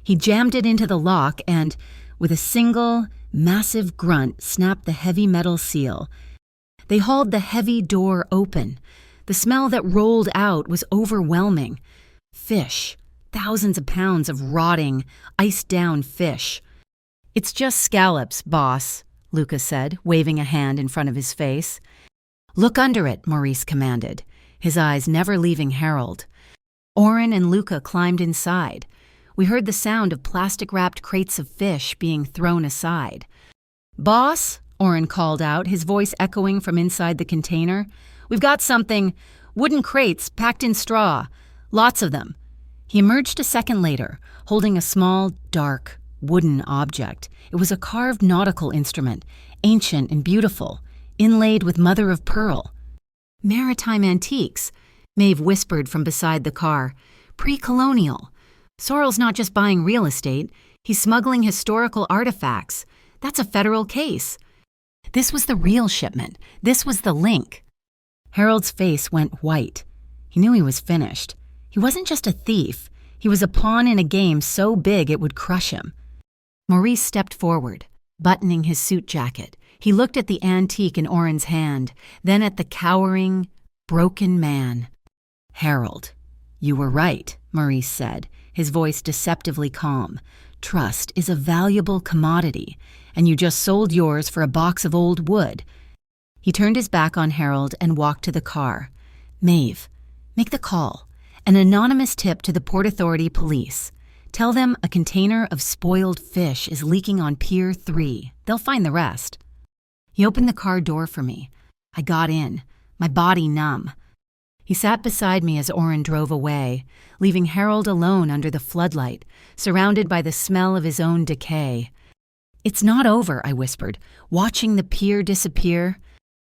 He jammed it into the lock and, with a single, massive grunt, snapped the heavy metal seal. They hauled the heavy door open. The smell that rolled out was overwhelming. Fish. Thousands of pounds of rotting, iced-down fish. "It's just scallops, boss," Luca said, waving a hand in front of his face. "Look under it," Maurice commanded, his eyes never leaving Harold. Oren and Luca climbed inside. We heard the sound of plastic-wrapped crates of fish being thrown aside. "Boss," Oren called out, his voice echoing from inside the container. "We've got something. Wooden crates packed in straw. Lots of them." He emerged a second later, holding a small, dark, wooden object. It was a carved nautical instrument, ancient and beautiful, inlaid with mother-of-pearl. "Maritime antiques," Maeve whispered from beside the car. "Pre-colonial. Sorrel's not just buying real estate, he's smuggling historical artifacts. That's a federal case." This was the real shipment. This was the link. Harold's face went white. He knew he was finished. He wasn't just a thief. He was a pawn in a game so big it would crush him. Maurice stepped forward, buttoning his suit jacket. He looked at the antique in Oren's hand, then at the cowering, broken man. "Harold, you were right," Maurice said, his voice deceptively calm. "Trust is a valuable commodity, and you just sold yours for a box of old wood." He turned his back on Harold and walked to the car. "Maeve, make the call. An anonymous tip to the Port Authority police. Tell them a container of spoiled fish is leaking on Pier 3. They'll find the rest." He opened the car door for me. I got in, my body numb. He sat beside me as Oren drove away, leaving Harold alone under the floodlight, surrounded by the smell of his own decay. "It's not over," I whispered, "watching the pier disappear."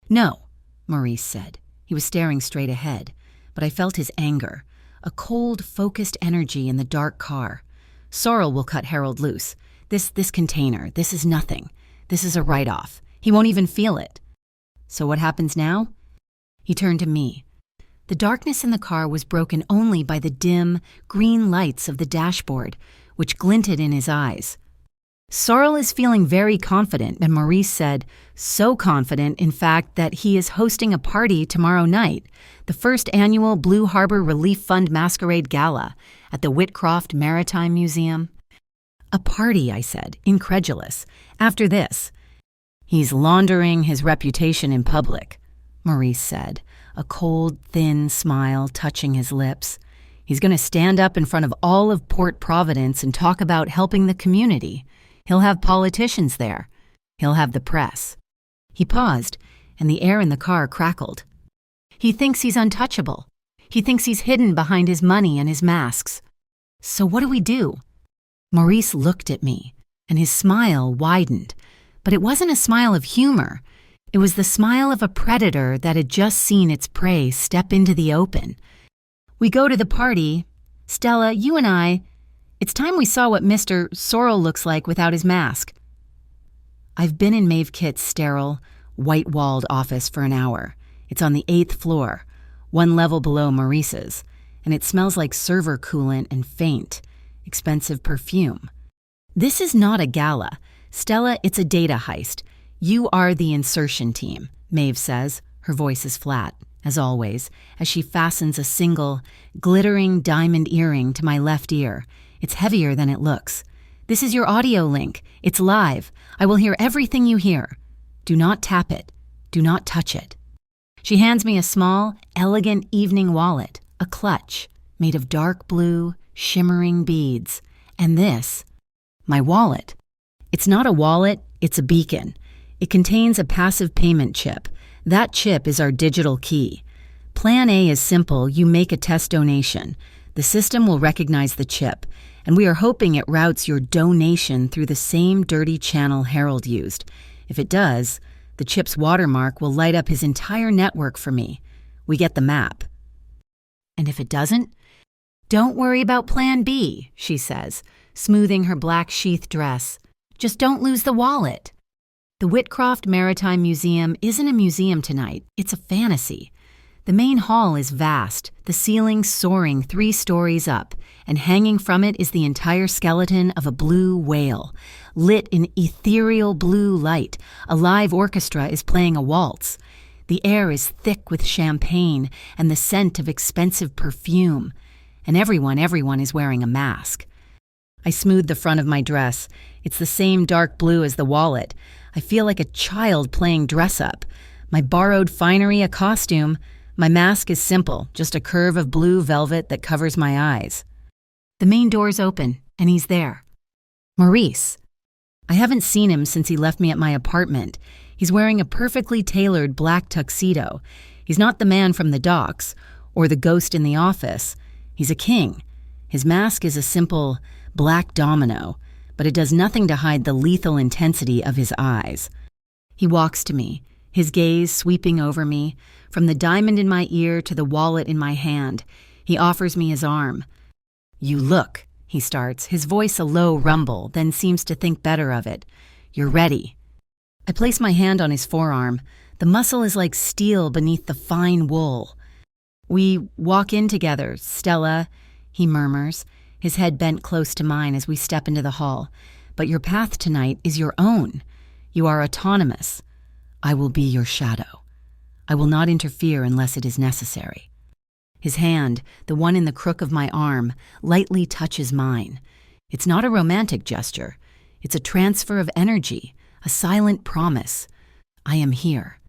"No," Maurice said. He was staring straight ahead, but I felt his anger, a cold, focused energy in the dark car. "Sorrel will cut Harold loose. This container, this is nothing. This is a write-off. He won't even feel it." "So what happens now?" He turned to me. The darkness in the car was broken only by the dim, green lights of the dashboard, which glinted in his eyes. "Sorrel is feeling very confident," and Maurice said, "so confident, in fact, that he is hosting a party tomorrow night, the first annual Blue Harbor Relief Fund Masquerade Gala at the Whitcroft Maritime Museum." "A party," I said, incredulous. "After this." "He's laundering his reputation in public," Maurice said, a cold, thin smile touching his lips. "He's going to stand up in front of all of Port Providence and talk about helping the community. He'll have politicians there. He'll have the press." He paused, and the air in the car crackled. "He thinks he's untouchable. He thinks he's hidden behind his money and his masks. So what do we do?" Maurice looked at me, and his smile widened. But it wasn't a smile of humor. It was the smile of a predator that had just seen its prey step into the open. "We go to the party. Stella, you and I. It's time we saw what Mr. Sorrel looks like without his mask." I've been in Maeve Kitt's sterile, white-walled office for an hour. It's on the 8th floor, one level below Maurice's, and it smells like server coolant and faint, expensive perfume. "This is not a gala. Stella, it's a data heist. You are the insertion team," Maeve says. Her voice is flat, as always, as she fastens a single, glittering diamond earring to my left ear. It's heavier than it looks. "This is your audio link. It's live. I will hear everything you hear. Do not tap it. Do not touch it." She hands me a small, elegant evening wallet, a clutch, made of dark blue, shimmering beads. And this, my wallet. It's not a wallet, it's a beacon. It contains a passive payment chip. That chip is our digital key. Plan A is simple. You make a test donation. The system will recognize the chip, and we are hoping it routes your donation through the same dirty channel Harold used. If it does, the chip's watermark will light up his entire network for me. We get the map. And if it doesn't? "Don't worry about Plan B," she says, smoothing her black sheath dress. "Just don't lose the wallet." The Whitcroft Maritime Museum isn't a museum tonight. It's a fantasy. The main hall is vast, the ceiling soaring 3 stories up, and hanging from it is the entire skeleton of a blue whale. Lit in ethereal blue light, a live orchestra is playing a waltz. The air is thick with champagne and the scent of expensive perfume. and everyone is wearing a mask. I smooth the front of my dress. It's the same dark blue as the wallet. I feel like a child playing dress-up. My borrowed finery a costume. My mask is simple, just a curve of blue velvet that covers my eyes. The main door's open, and he's there. Maurice. I haven't seen him since he left me at my apartment. He's wearing a perfectly tailored black tuxedo. He's not the man from the docks, or the ghost in the office. He's a king. His mask is a simple black domino, but it does nothing to hide the lethal intensity of his eyes. He walks to me, his gaze sweeping over me, from the diamond in my ear to the wallet in my hand. He offers me his arm. "You look," he starts, his voice a low rumble, then seems to think better of it. "You're ready." I place my hand on his forearm. The muscle is like steel beneath the fine wool. "We walk in together, Stella," he murmurs, his head bent close to mine as we step into the hall. "But your path tonight is your own. You are autonomous. I will be your shadow. I will not interfere unless it is necessary." His hand, the one in the crook of my arm, lightly touches mine. It's not a romantic gesture. It's a transfer of energy, a silent promise. I am here.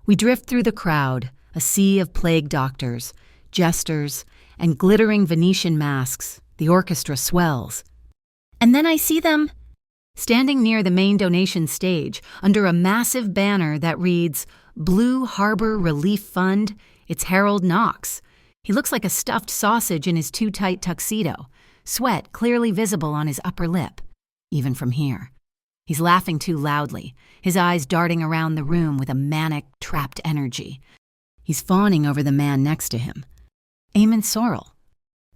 We drift through the crowd, a sea of plague doctors, jesters, and glittering Venetian masks. The orchestra swells. And then I see them standing near the main donation stage under a massive banner that reads, "Blue Harbor Relief Fund." It's Harold Knox. He looks like a stuffed sausage in his too tight tuxedo, sweat clearly visible on his upper lip, even from here. He's laughing too loudly, his eyes darting around the room with a manic, trapped energy. He's fawning over the man next to him. Eamon Sorrell.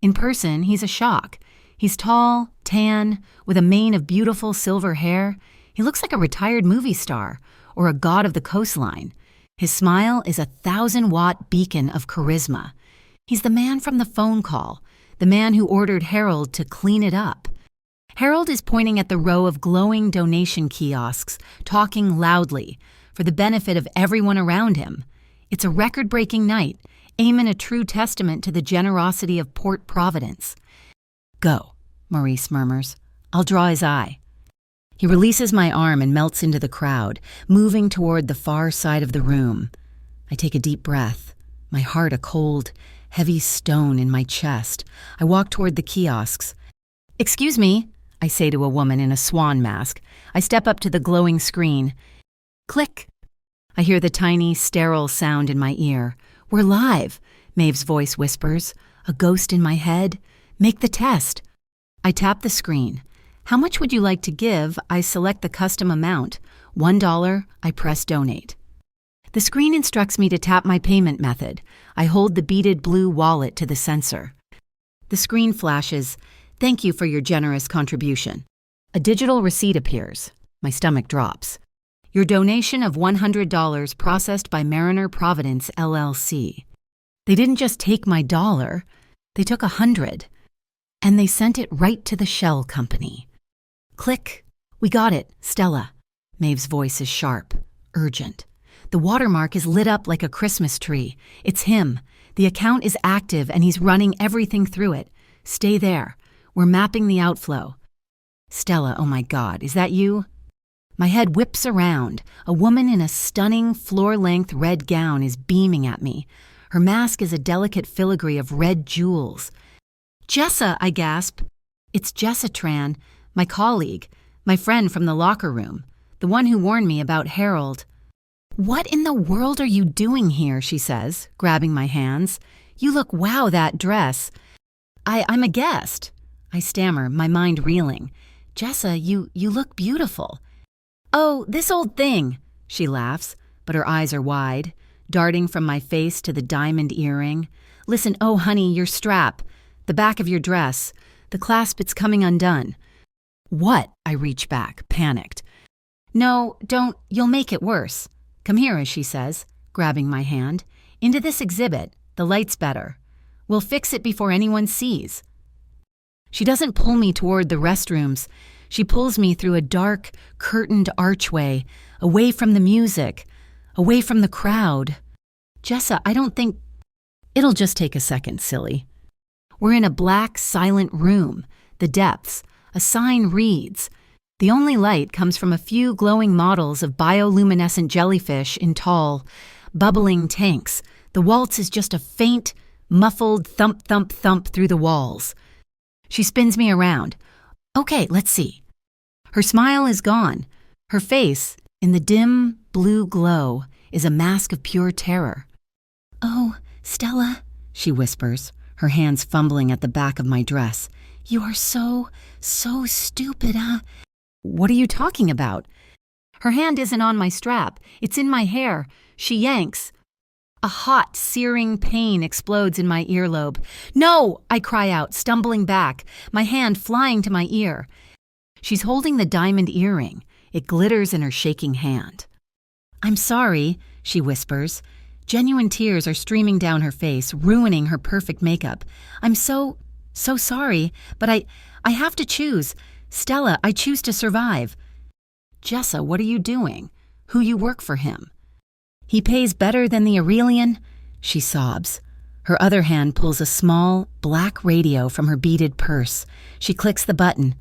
In person, he's a shock. He's tall, tan, with a mane of beautiful silver hair. He looks like a retired movie star or a god of the coastline. His smile is a 1,000-watt beacon of charisma. He's the man from the phone call, the man who ordered Harold to clean it up. Harold is pointing at the row of glowing donation kiosks, talking loudly, for the benefit of everyone around him. It's a record-breaking night, Eamon a true testament to the generosity of Port Providence. "Go," Maurice murmurs. "I'll draw his eye." He releases my arm and melts into the crowd, moving toward the far side of the room. I take a deep breath, my heart a cold, heavy stone in my chest. I walk toward the kiosks. "Excuse me," I say to a woman in a swan mask. I step up to the glowing screen. Click. I hear the tiny, sterile sound in my ear. "We're live," Maeve's voice whispers. "A ghost in my head? Make the test." I tap the screen. "How much would you like to give?" I select the custom amount. $1. I press donate. The screen instructs me to tap my payment method. I hold the beaded blue wallet to the sensor. The screen flashes, "Thank you for your generous contribution." A digital receipt appears. My stomach drops. "Your donation of $100 processed by Mariner Providence, LLC. They didn't just take my dollar, they took 100. And they sent it right to the shell company. Click. "We got it, Stella." Maeve's voice is sharp, urgent. The watermark is lit up like a Christmas tree. It's him. The account is active and he's running everything through it. Stay there. We're mapping the outflow. "Stella, oh my God, is that you?" My head whips around. A woman in a stunning, floor-length red gown is beaming at me. Her mask is a delicate filigree of red jewels. "Jessa," I gasp. "It's Jessa Tran, my colleague, my friend from the locker room, the one who warned me about Harold." "What in the world are you doing here?" she says, grabbing my hands. "You look wow, that dress." I'm a guest." I stammer, my mind reeling. "Jessa, you look beautiful." "Oh, this old thing," she laughs, but her eyes are wide, darting from my face to the diamond earring. "Listen, oh honey, your strap, the back of your dress, the clasp, it's coming undone." "What?" I reach back, panicked. "No, don't, you'll make it worse. Come here," as she says, grabbing my hand. "Into this exhibit, the light's better. We'll fix it before anyone sees." She doesn't pull me toward the restrooms. She pulls me through a dark, curtained archway, away from the music, away from the crowd. "Jessa, I don't think—" "It'll just take a second, silly." We're in a black, silent room, the depths. A sign reads. The only light comes from a few glowing models of bioluminescent jellyfish in tall, bubbling tanks. The waltz is just a faint, muffled thump, thump, thump through the walls. She spins me around. Okay, let's see. Her smile is gone. Her face, in the dim, blue glow, is a mask of pure terror. Oh, Stella, she whispers, her hands fumbling at the back of my dress. You are so stupid, huh? What are you talking about? Her hand isn't on my strap. It's in my hair. She yanks. A hot, searing pain explodes in my earlobe. No! I cry out, stumbling back, my hand flying to my ear. She's holding the diamond earring. It glitters in her shaking hand. I'm sorry, she whispers. Genuine tears are streaming down her face, ruining her perfect makeup. I'm so sorry, but I have to choose. Stella, I choose to survive. Jessa, what are you doing? Who you work for him? He pays better than the Aurelian? She sobs. Her other hand pulls a small, black radio from her beaded purse. She clicks the button.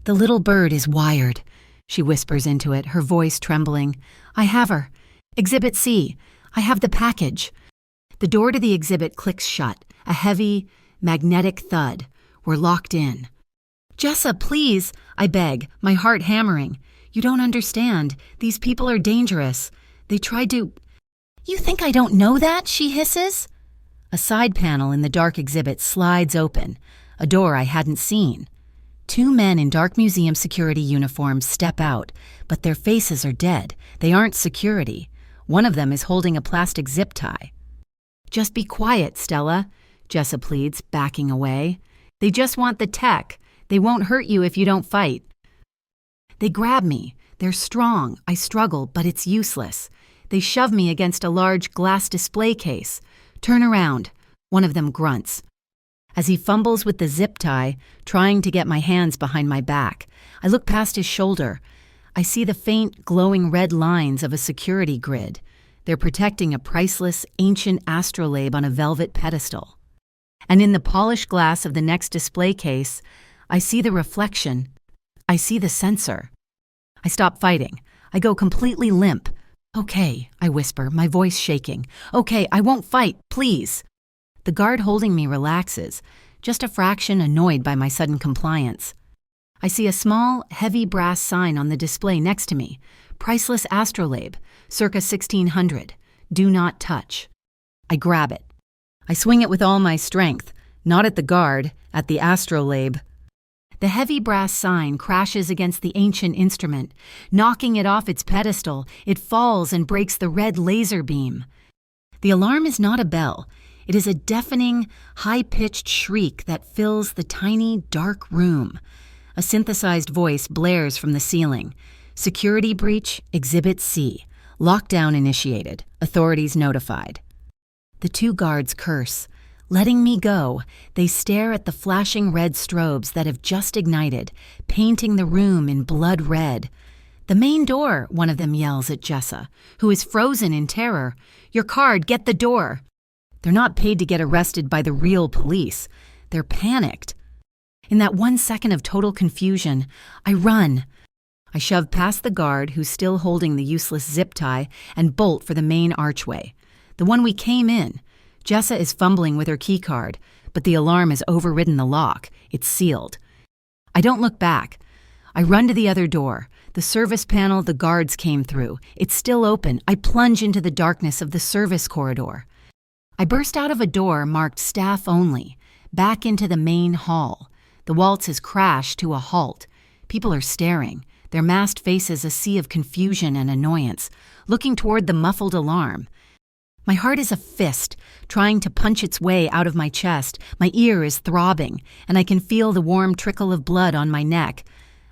The little bird is wired. She whispers into it, her voice trembling. I have her. Exhibit C. I have the package. The door to the exhibit clicks shut, a heavy, magnetic thud. We're locked in. Jessa, please, I beg, my heart hammering. You don't understand. These people are dangerous. They tried to... You think I don't know that? She hisses. A side panel in the dark exhibit slides open, a door I hadn't seen. Two men in dark museum security uniforms step out, but their faces are dead. They aren't security. One of them is holding a plastic zip tie. Just be quiet, Stella, Jessa pleads, backing away. They just want the tech. They won't hurt you if you don't fight. They grab me. They're strong. I struggle, but it's useless. They shove me against a large glass display case. Turn around. One of them grunts. As he fumbles with the zip tie, trying to get my hands behind my back, I look past his shoulder. I see the faint, glowing red lines of a security grid. They're protecting a priceless, ancient astrolabe on a velvet pedestal. And in the polished glass of the next display case, I see the reflection. I see the sensor. I stop fighting. I go completely limp. Okay, I whisper, my voice shaking. Okay, I won't fight, please. The guard holding me relaxes, just a fraction annoyed by my sudden compliance. I see a small, heavy brass sign on the display next to me. Priceless astrolabe, circa 1600. Do not touch. I grab it. I swing it with all my strength, not at the guard, at the astrolabe. The heavy brass sign crashes against the ancient instrument. Knocking it off its pedestal, it falls and breaks the red laser beam. The alarm is not a bell. It is a deafening, high-pitched shriek that fills the tiny, dark room. A synthesized voice blares from the ceiling. Security breach, Exhibit C. Lockdown initiated. Authorities notified. The two guards curse. Letting me go, they stare at the flashing red strobes that have just ignited, painting the room in blood red. The main door, one of them yells at Jessa, who is frozen in terror. Your card, get the door. They're not paid to get arrested by the real police. They're panicked. In that 1 second of total confusion, I run. I shove past the guard, who's still holding the useless zip tie, and bolt for the main archway. The one we came in. Jessa is fumbling with her keycard, but the alarm has overridden the lock. It's sealed. I don't look back. I run to the other door. The service panel the guards came through. It's still open. I plunge into the darkness of the service corridor. I burst out of a door marked staff only, back into the main hall. The waltz has crashed to a halt. People are staring, their masked faces a sea of confusion and annoyance, looking toward the muffled alarm. My heart is a fist, trying to punch its way out of my chest. My ear is throbbing, and I can feel the warm trickle of blood on my neck.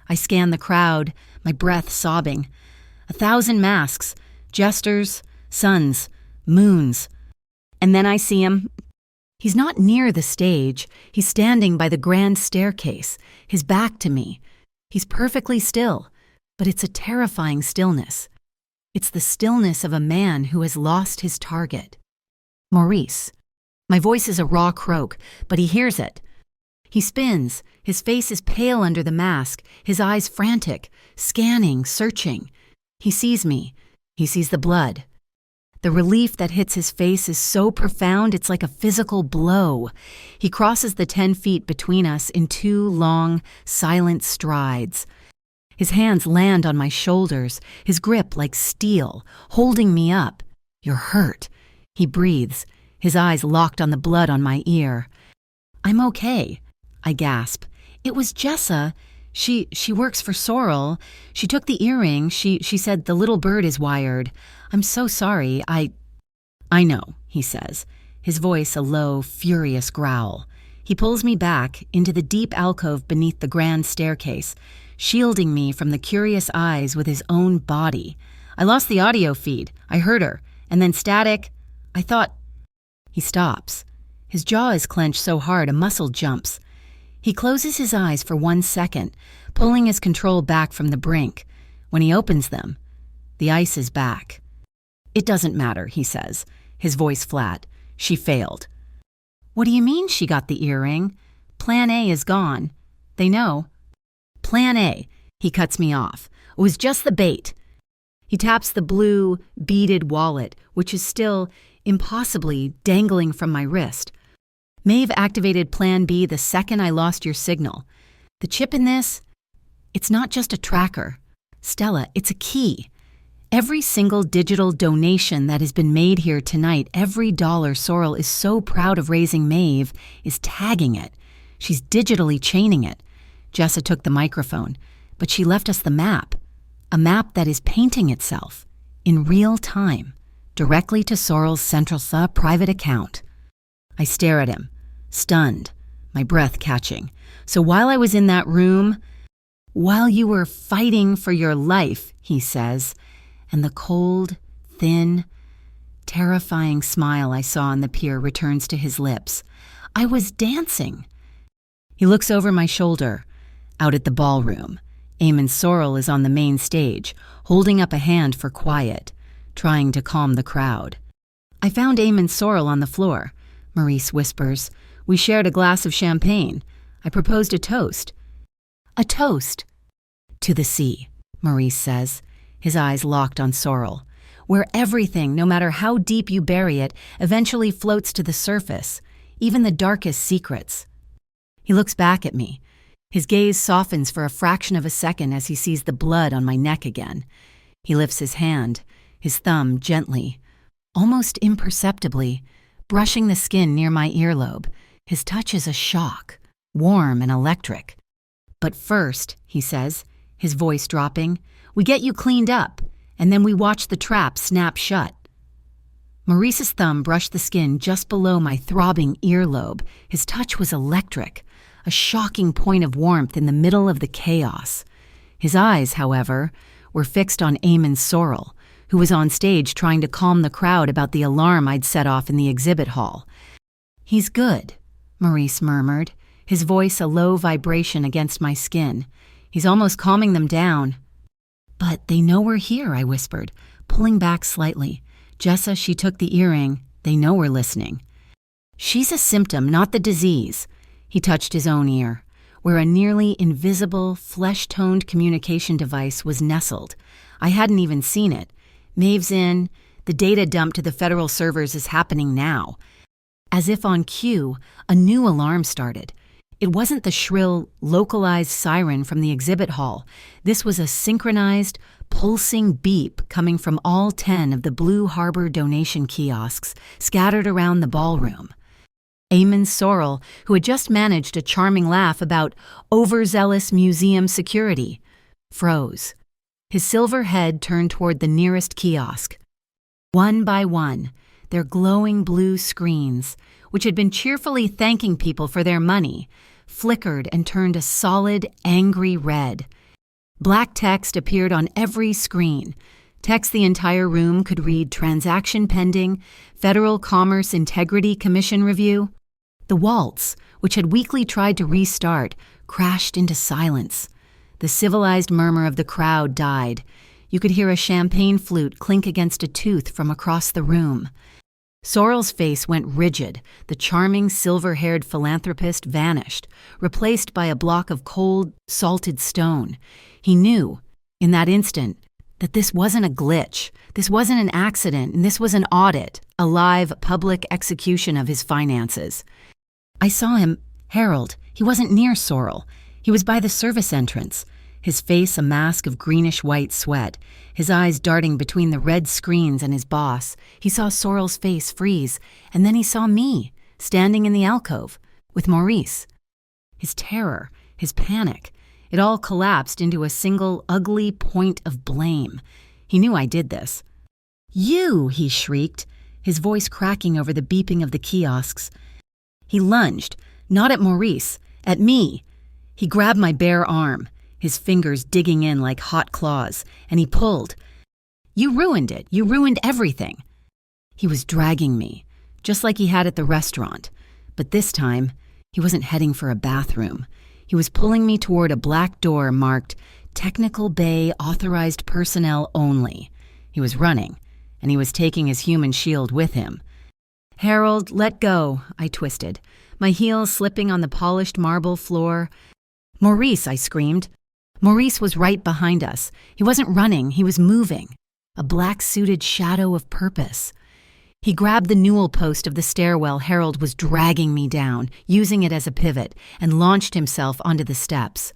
I scan the crowd, my breath sobbing. 1,000 masks, jesters, suns, moons. And then I see him. He's not near the stage. He's standing by the grand staircase, his back to me. He's perfectly still, but it's a terrifying stillness. It's the stillness of a man who has lost his target. Maurice. My voice is a raw croak, but he hears it. He spins. His face is pale under the mask, his eyes frantic, scanning, searching. He sees me. He sees the blood. The relief that hits his face is so profound it's like a physical blow. He crosses the 10 feet between us in 2 long, silent strides. His hands land on my shoulders, his grip like steel, holding me up. "You're hurt." He breathes, his eyes locked on the blood on my ear. "I'm okay," I gasp. "It was Jessa. She works for Sorrel. She took the earring. She said the little bird is wired. I'm so sorry. I know," he says, his voice a low, furious growl. He pulls me back into the deep alcove beneath the grand staircase, shielding me from the curious eyes with his own body. "I lost the audio feed. I heard her. And then static. I thought—" He stops. His jaw is clenched so hard a muscle jumps. He closes his eyes for 1 second, pulling his control back from the brink. When he opens them, the ice is back. "It doesn't matter," he says, his voice flat. "She failed." "What do you mean she got the earring? Plan A is gone. They know." "Plan A," he cuts me off. "It was just the bait." He taps the blue, beaded wallet, which is still, impossibly, dangling from my wrist. "Maeve activated Plan B the second I lost your signal. The chip in this, it's not just a tracker. Stella, it's a key. Every single digital donation that has been made here tonight, every dollar Sorrel is so proud of raising Maeve, is tagging it. She's digitally chaining it." Jessa took the microphone, but she left us the map. A map that is painting itself, in real time, directly to Sorrel's Centralsa private account. I stare at him, stunned, my breath catching. "So while I was in that room, while you were fighting for your life," he says, and the cold, thin, terrifying smile I saw on the pier returns to his lips, "I was dancing." He looks over my shoulder, out at the ballroom. Eamon Sorrel is on the main stage, holding up a hand for quiet, trying to calm the crowd. "I found Eamon Sorrel on the floor," Maurice whispers. "We shared a glass of champagne. I proposed a toast." "A toast?" "To the sea," Maurice says, his eyes locked on Sorrel, "where everything, no matter how deep you bury it, eventually floats to the surface, even the darkest secrets." He looks back at me. His gaze softens for a fraction of a second as he sees the blood on my neck again. He lifts his hand, his thumb gently, almost imperceptibly, brushing the skin near my earlobe. His touch is a shock, warm and electric. "But first," he says, his voice dropping, "we get you cleaned up, and then we watch the trap snap shut." Maurice's thumb brushed the skin just below my throbbing earlobe. His touch was electric, a shocking point of warmth in the middle of the chaos. His eyes, however, were fixed on Eamon Sorrel, who was on stage trying to calm the crowd about the alarm I'd set off in the exhibit hall. "He's good," Maurice murmured, his voice a low vibration against my skin. "He's almost calming them down." "But they know we're here," I whispered, pulling back slightly. "Jessa, she took the earring. They know we're listening." "She's a symptom, not the disease." He touched his own ear, where a nearly invisible, flesh-toned communication device was nestled. I hadn't even seen it. "Maeve's in. The data dump to the federal servers is happening now." As if on cue, a new alarm started. It wasn't the shrill, localized siren from the exhibit hall. This was a synchronized, pulsing beep coming from all 10 of the Blue Harbor donation kiosks scattered around the ballroom. Eamon Sorrel, who had just managed a charming laugh about overzealous museum security, froze. His silver head turned toward the nearest kiosk. One by one, their glowing blue screens, which had been cheerfully thanking people for their money, flickered and turned a solid, angry red. Black text appeared on every screen. Text the entire room could read "Transaction pending, Federal Commerce Integrity Commission review." The waltz, which had weakly tried to restart, crashed into silence. The civilized murmur of the crowd died. You could hear a champagne flute clink against a tooth from across the room. Sorrel's face went rigid. The charming, silver-haired philanthropist vanished, replaced by a block of cold, salted stone. He knew, in that instant, that this wasn't a glitch, this wasn't an accident, and this was an audit, a live, public execution of his finances. I saw him, Harold. He wasn't near Sorrel. He was by the service entrance, his face a mask of greenish-white sweat, his eyes darting between the red screens and his boss. He saw Sorrel's face freeze, and then he saw me, standing in the alcove, with Maurice. His terror, his panic, it all collapsed into a single ugly point of blame. He knew I did this. "You!" he shrieked, his voice cracking over the beeping of the kiosks. He lunged, not at Maurice, at me. He grabbed my bare arm, his fingers digging in like hot claws, and he pulled. "You ruined it. You ruined everything." He was dragging me, just like he had at the restaurant. But this time, he wasn't heading for a bathroom. He was pulling me toward a black door marked Technical Bay Authorized Personnel Only. He was running, and he was taking his human shield with him. "Harold, let go," I twisted, my heels slipping on the polished marble floor. "Maurice," I screamed. Maurice was right behind us. He wasn't running, he was moving, a black-suited shadow of purpose. He grabbed the newel post of the stairwell Harold was dragging me down, using it as a pivot, and launched himself onto the steps.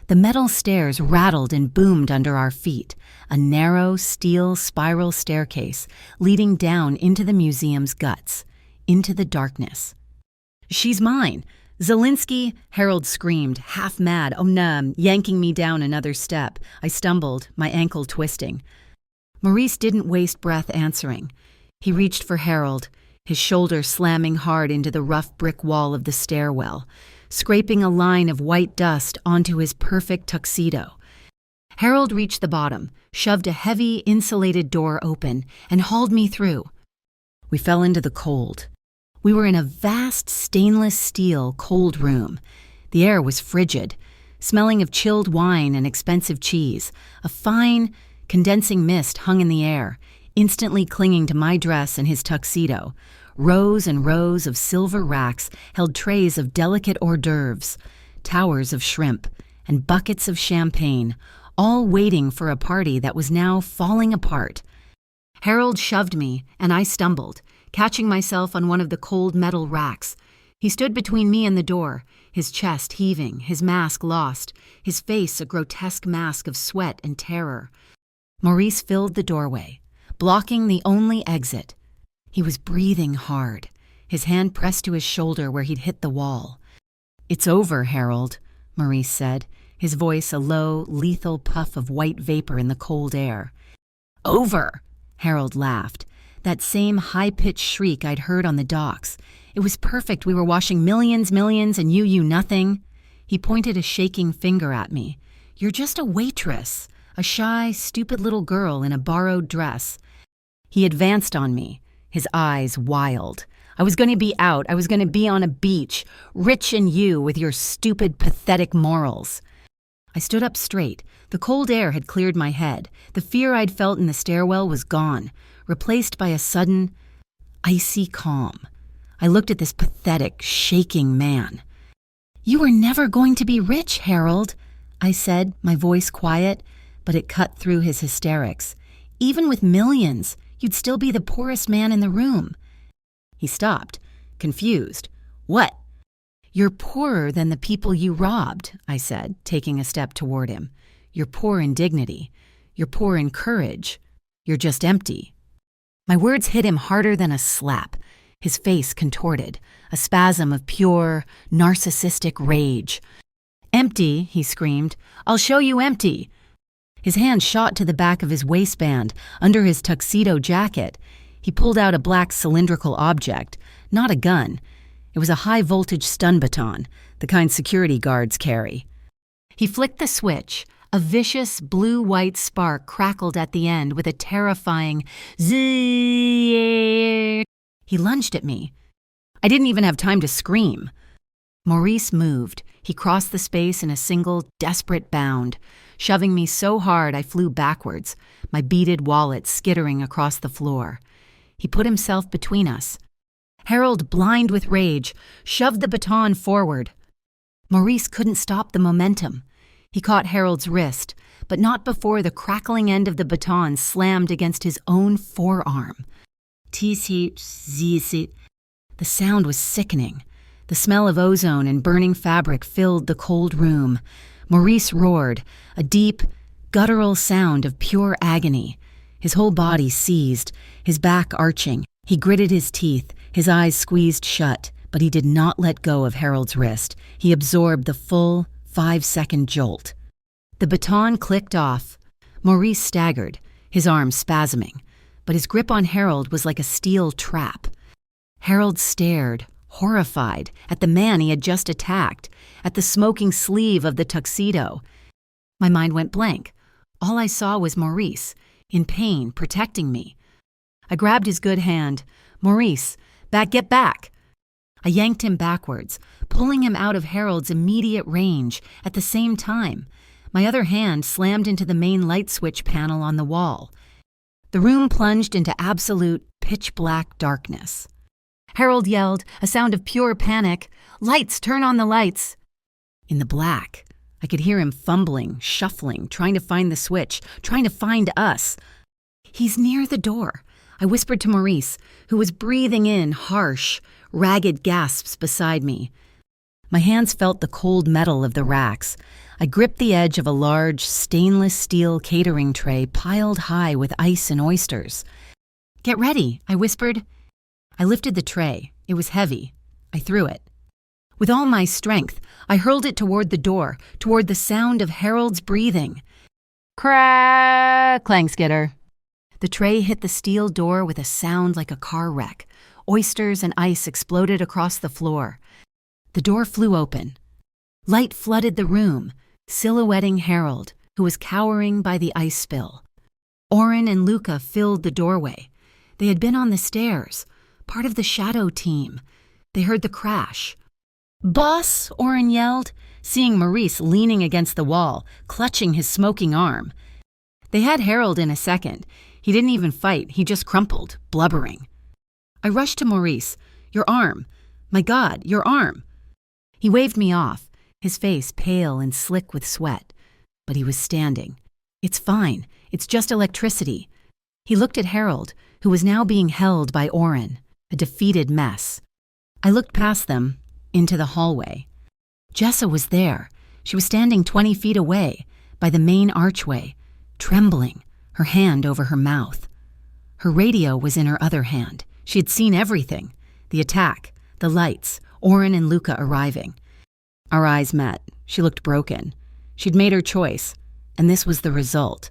The metal stairs rattled and boomed under our feet, a narrow, steel spiral staircase leading down into the museum's guts, into the darkness. "She's mine! Zelinsky!" Harold screamed, half mad, yanking me down another step. I stumbled, my ankle twisting. Maurice didn't waste breath answering. He reached for Harold, his shoulder slamming hard into the rough brick wall of the stairwell, scraping a line of white dust onto his perfect tuxedo. Harold reached the bottom, shoved a heavy, insulated door open, and hauled me through. We fell into the cold. We were in a vast stainless steel cold room. The air was frigid, smelling of chilled wine and expensive cheese. A fine, condensing mist hung in the air, instantly clinging to my dress and his tuxedo. Rows and rows of silver racks held trays of delicate hors d'oeuvres, towers of shrimp, and buckets of champagne, all waiting for a party that was now falling apart. Harold shoved me, and I stumbled, catching myself on one of the cold metal racks. He stood between me and the door, his chest heaving, his mask lost, his face a grotesque mask of sweat and terror. Maurice filled the doorway, blocking the only exit. He was breathing hard, his hand pressed to his shoulder where he'd hit the wall. "It's over, Harold," Maurice said, his voice a low, lethal puff of white vapor in the cold air. "Over!" Harold laughed, that same high-pitched shriek I'd heard on the docks. "It was perfect. We were washing millions, and you nothing." He pointed a shaking finger at me. "You're just a waitress, a shy, stupid little girl in a borrowed dress." He advanced on me, his eyes wild. I was going to be out. I was going to be on a beach, rich in you with your stupid, pathetic morals. I stood up straight. The cold air had cleared my head. The fear I'd felt in the stairwell was gone, replaced by a sudden, icy calm. I looked at this pathetic, shaking man. "You were never going to be rich, Harold," I said, my voice quiet, but it cut through his hysterics. "Even with millions, you'd still be the poorest man in the room." He stopped, confused. "What?" "You're poorer than the people you robbed," I said, taking a step toward him. "You're poor in dignity. You're poor in courage. You're just empty." My words hit him harder than a slap. His face contorted, a spasm of pure, narcissistic rage. "Empty," he screamed. "I'll show you empty." His hand shot to the back of his waistband, under his tuxedo jacket. He pulled out a black cylindrical object, not a gun. It was a high-voltage stun baton, the kind security guards carry. He flicked the switch. A vicious blue-white spark crackled at the end with a terrifying zzz. He lunged at me. I didn't even have time to scream. Maurice moved. He crossed the space in a single, desperate bound, shoving me so hard I flew backwards, my beaded wallet skittering across the floor. He put himself between us. Harold, blind with rage, shoved the baton forward. Maurice couldn't stop the momentum. He caught Harold's wrist, but not before the crackling end of the baton slammed against his own forearm. The sound was sickening. The smell of ozone and burning fabric filled the cold room. Maurice roared, a deep, guttural sound of pure agony. His whole body seized, his back arching. He gritted his teeth, his eyes squeezed shut, but he did not let go of Harold's wrist. He absorbed the full, 5-second jolt. The baton clicked off. Maurice staggered, his arms spasming, but his grip on Harold was like a steel trap. Harold stared, horrified, at the man he had just attacked, at the smoking sleeve of the tuxedo. My mind went blank. All I saw was Maurice, in pain, protecting me. I grabbed his good hand. "Maurice, get back!" I yanked him backwards, pulling him out of Harold's immediate range. At the same time, my other hand slammed into the main light switch panel on the wall. The room plunged into absolute pitch-black darkness. Harold yelled, a sound of pure panic, "Lights, turn on the lights!" In the black, I could hear him fumbling, shuffling, trying to find the switch, trying to find us. "He's near the door," I whispered to Maurice, who was breathing in harsh, ragged gasps beside me. My hands felt the cold metal of the racks. I gripped the edge of a large, stainless steel catering tray piled high with ice and oysters. "Get ready," I whispered. I lifted the tray. It was heavy. I threw it. With all my strength, I hurled it toward the door, toward the sound of Harold's breathing. Crack! Clang skitter. The tray hit the steel door with a sound like a car wreck. Oysters and ice exploded across the floor. The door flew open. Light flooded the room, silhouetting Harold, who was cowering by the ice spill. Oren and Luca filled the doorway. They had been on the stairs, part of the shadow team. They heard the crash. "Boss!" Oren yelled, seeing Maurice leaning against the wall, clutching his smoking arm. They had Harold in a second. He didn't even fight. He just crumpled, blubbering. I rushed to Maurice. "Your arm. My God, your arm." He waved me off, his face pale and slick with sweat. But he was standing. "It's fine. It's just electricity." He looked at Harold, who was now being held by Oren, a defeated mess. I looked past them, into the hallway. Jessa was there. She was standing 20 feet away, by the main archway, trembling, her hand over her mouth. Her radio was in her other hand. She had seen everything. The attack, the lights, Oren and Luca arriving. Our eyes met. She looked broken. She'd made her choice, and this was the result.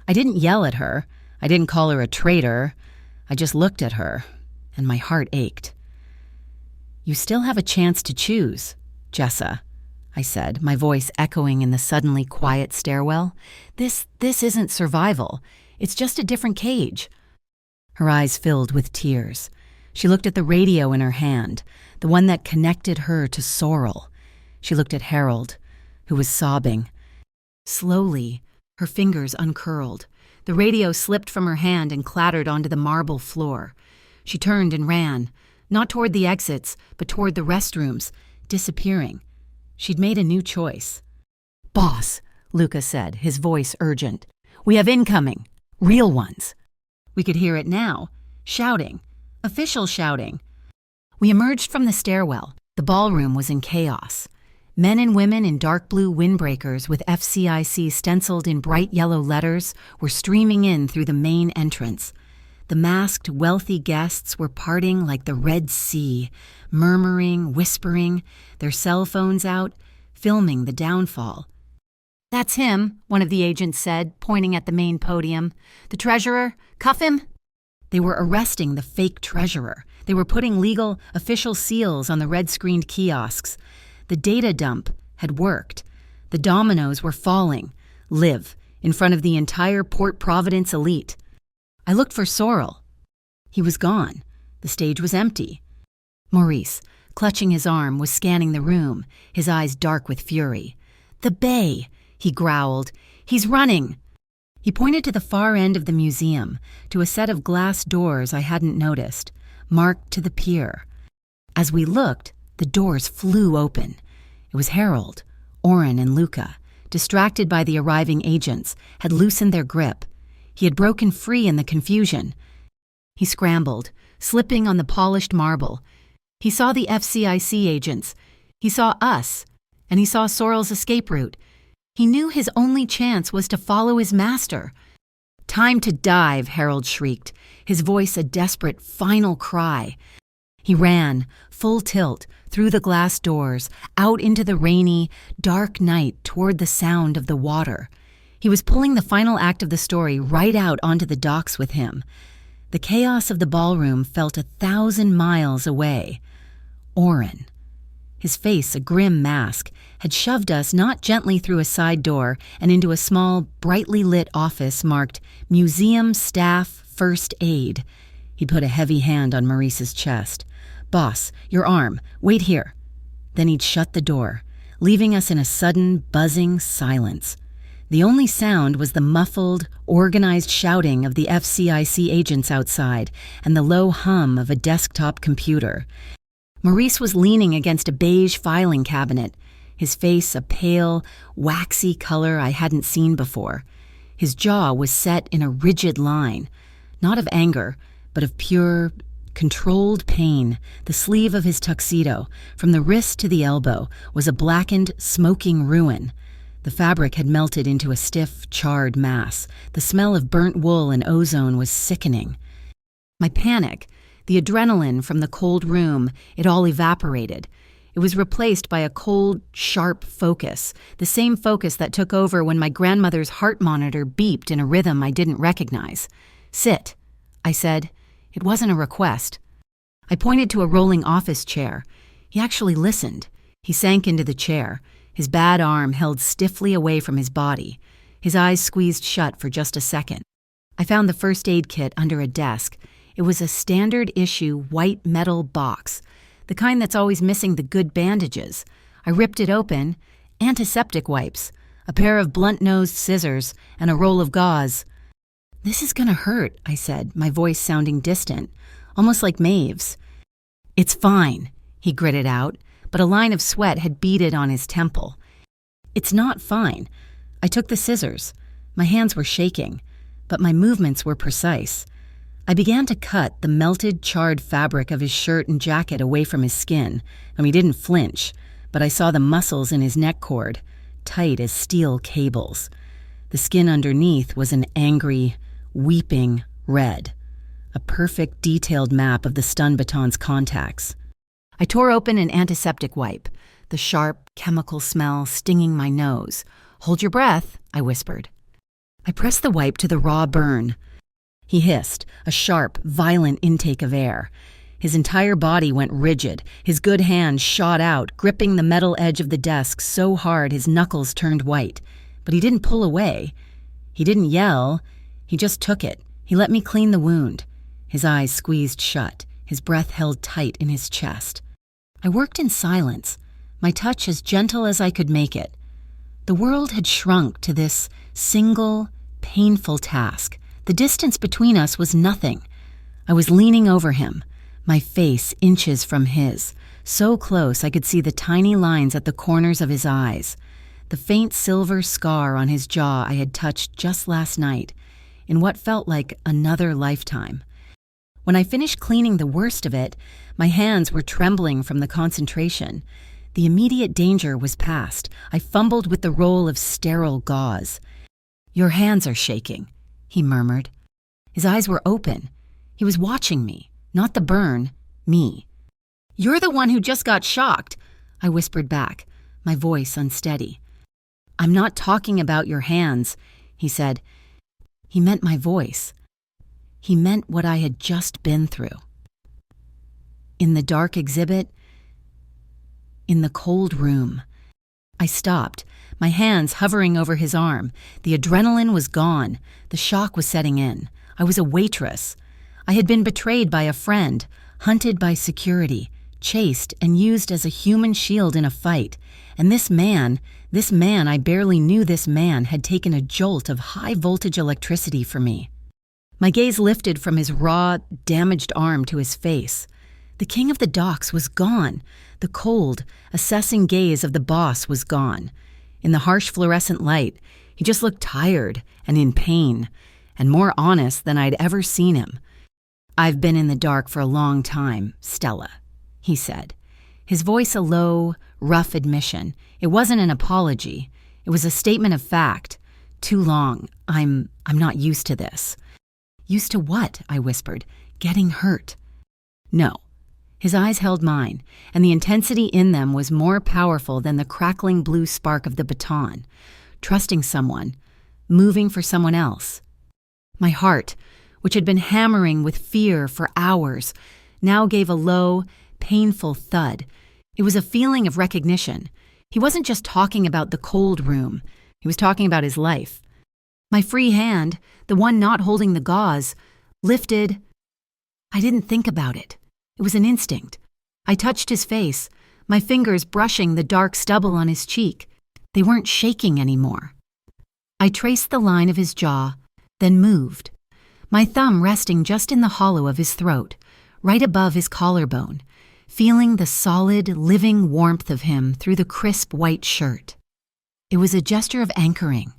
I didn't yell at her. I didn't call her a traitor. I just looked at her, and my heart ached. "You still have a chance to choose, Jessa," I said, my voice echoing in the suddenly quiet stairwell. This isn't survival. It's just a different cage." Her eyes filled with tears. She looked at the radio in her hand, the one that connected her to Sorrel. She looked at Harold, who was sobbing. Slowly, her fingers uncurled. The radio slipped from her hand and clattered onto the marble floor. She turned and ran, not toward the exits, but toward the restrooms, disappearing. She'd made a new choice. "Boss," Luca said, his voice urgent. "We have incoming. Real ones." We could hear it now. Shouting. Official shouting. We emerged from the stairwell. The ballroom was in chaos. Men and women in dark blue windbreakers with FCIC stenciled in bright yellow letters were streaming in through the main entrance. The masked, wealthy guests were parting like the Red Sea, murmuring, whispering, their cell phones out, filming the downfall. "That's him," one of the agents said, pointing at the main podium. "The treasurer. Cuff him." They were arresting the fake treasurer. They were putting legal, official seals on the red-screened kiosks. The data dump had worked. The dominoes were falling, live, in front of the entire Port Providence elite. I looked for Sorrel. He was gone. The stage was empty. Maurice, clutching his arm, was scanning the room, his eyes dark with fury. "The Bay," he growled. "He's running." He pointed to the far end of the museum, to a set of glass doors I hadn't noticed, marked to the pier. As we looked, the doors flew open. It was Harold, Orrin, and Luca, distracted by the arriving agents, had loosened their grip. He had broken free in the confusion. He scrambled, slipping on the polished marble. He saw the FCIC agents. He saw us, and he saw Sorrel's escape route. He knew his only chance was to follow his master. "Time to dive," Harold shrieked, his voice a desperate, final cry. He ran, full tilt, through the glass doors, out into the rainy, dark night toward the sound of the water. He was pulling the final act of the story right out onto the docks with him. The chaos of the ballroom felt 1,000 miles away. Orrin, his face a grim mask, had shoved us not gently through a side door and into a small, brightly lit office marked Museum Staff First Aid. He'd put a heavy hand on Maurice's chest. "Boss, your arm. Wait here." Then he'd shut the door, leaving us in a sudden, buzzing silence. The only sound was the muffled, organized shouting of the FCIC agents outside and the low hum of a desktop computer. Maurice was leaning against a beige filing cabinet, his face a pale, waxy color I hadn't seen before. His jaw was set in a rigid line, not of anger, but of pure, controlled pain. The sleeve of his tuxedo, from the wrist to the elbow, was a blackened, smoking ruin. The fabric had melted into a stiff, charred mass. The smell of burnt wool and ozone was sickening. My panic, the adrenaline from the cold room, it all evaporated. It was replaced by a cold, sharp focus, the same focus that took over when my grandmother's heart monitor beeped in a rhythm I didn't recognize. "Sit," I said. It wasn't a request. I pointed to a rolling office chair. He actually listened. He sank into the chair, his bad arm held stiffly away from his body. His eyes squeezed shut for just a second. I found the first aid kit under a desk. It was a standard-issue white metal box, the kind that's always missing the good bandages. I ripped it open. Antiseptic wipes, a pair of blunt-nosed scissors, and a roll of gauze. "This is gonna hurt," I said, my voice sounding distant, almost like Maeve's. "It's fine," he gritted out, but a line of sweat had beaded on his temple. "It's not fine." I took the scissors. My hands were shaking, but my movements were precise. I began to cut the melted, charred fabric of his shirt and jacket away from his skin, and he didn't flinch, but I saw the muscles in his neck cord, tight as steel cables. The skin underneath was an angry, weeping red, a perfect, detailed map of the stun baton's contacts. I tore open an antiseptic wipe, the sharp, chemical smell stinging my nose. "Hold your breath," I whispered. I pressed the wipe to the raw burn. He hissed, a sharp, violent intake of air. His entire body went rigid, his good hand shot out, gripping the metal edge of the desk so hard his knuckles turned white. But he didn't pull away. He didn't yell. He just took it. He let me clean the wound. His eyes squeezed shut, his breath held tight in his chest. I worked in silence, my touch as gentle as I could make it. The world had shrunk to this single, painful task. The distance between us was nothing. I was leaning over him, my face inches from his, so close I could see the tiny lines at the corners of his eyes, the faint silver scar on his jaw I had touched just last night, in what felt like another lifetime. When I finished cleaning the worst of it, my hands were trembling from the concentration. The immediate danger was past. I fumbled with the roll of sterile gauze. "Your hands are shaking," he murmured. His eyes were open. He was watching me, not the burn, me. "You're the one who just got shocked," I whispered back, my voice unsteady. "I'm not talking about your hands," he said. He meant my voice. He meant what I had just been through. In the dark exhibit, in the cold room. I stopped, my hands hovering over his arm. The adrenaline was gone. The shock was setting in. I was a waitress. I had been betrayed by a friend, hunted by security, chased and used as a human shield in a fight, and this man, I barely knew this man, had taken a jolt of high-voltage electricity for me. My gaze lifted from his raw, damaged arm to his face. The king of the docks was gone. The cold, assessing gaze of the boss was gone. In the harsh fluorescent light, he just looked tired and in pain, and more honest than I'd ever seen him. "I've been in the dark for a long time, Stella," he said. His voice a low, rough admission. It wasn't an apology. It was a statement of fact. "Too long. I'm not used to this." "Used to what?" I whispered. "Getting hurt." "No." His eyes held mine, and the intensity in them was more powerful than the crackling blue spark of the baton. Trusting someone, moving for someone else. My heart, which had been hammering with fear for hours, now gave a low, painful thud. It was a feeling of recognition. He wasn't just talking about the cold room. He was talking about his life. My free hand, the one not holding the gauze, lifted. I didn't think about it. It was an instinct. I touched his face, my fingers brushing the dark stubble on his cheek. They weren't shaking anymore. I traced the line of his jaw, then moved, my thumb resting just in the hollow of his throat, right above his collarbone, feeling the solid, living warmth of him through the crisp white shirt. It was a gesture of anchoring,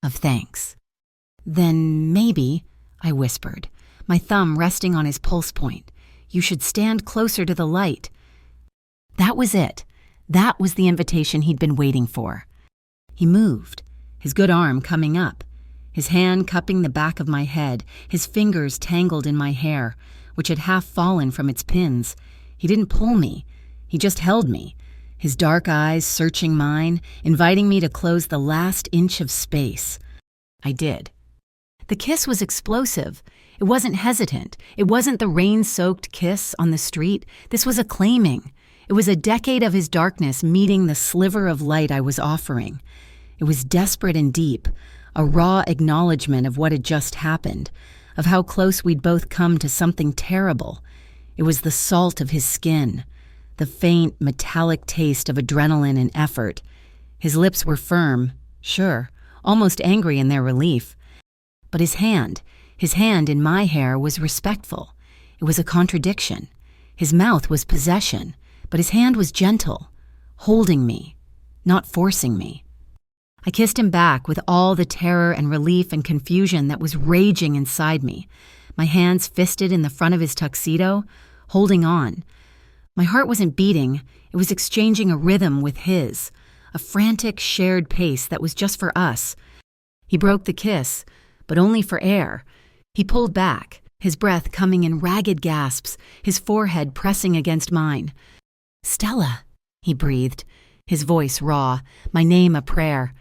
of thanks. "Then maybe," I whispered, my thumb resting on his pulse point, "you should stand closer to the light." That was it. That was the invitation he'd been waiting for. He moved, his good arm coming up, his hand cupping the back of my head, his fingers tangled in my hair, which had half fallen from its pins. He didn't pull me. He just held me, his dark eyes searching mine, inviting me to close the last inch of space. I did. The kiss was explosive. It wasn't hesitant. It wasn't the rain-soaked kiss on the street. This was a claiming. It was a decade of his darkness meeting the sliver of light I was offering. It was desperate and deep, a raw acknowledgement of what had just happened, of how close we'd both come to something terrible. It was the salt of his skin, the faint, metallic taste of adrenaline and effort. His lips were firm, sure, almost angry in their relief. But his hand in my hair was respectful. It was a contradiction. His mouth was possession, but his hand was gentle, holding me, not forcing me. I kissed him back with all the terror and relief and confusion that was raging inside me, my hands fisted in the front of his tuxedo, holding on. My heart wasn't beating, it was exchanging a rhythm with his, a frantic shared pace that was just for us. He broke the kiss, but only for air. He pulled back, his breath coming in ragged gasps, his forehead pressing against mine. "Stella," he breathed, his voice raw, my name a prayer.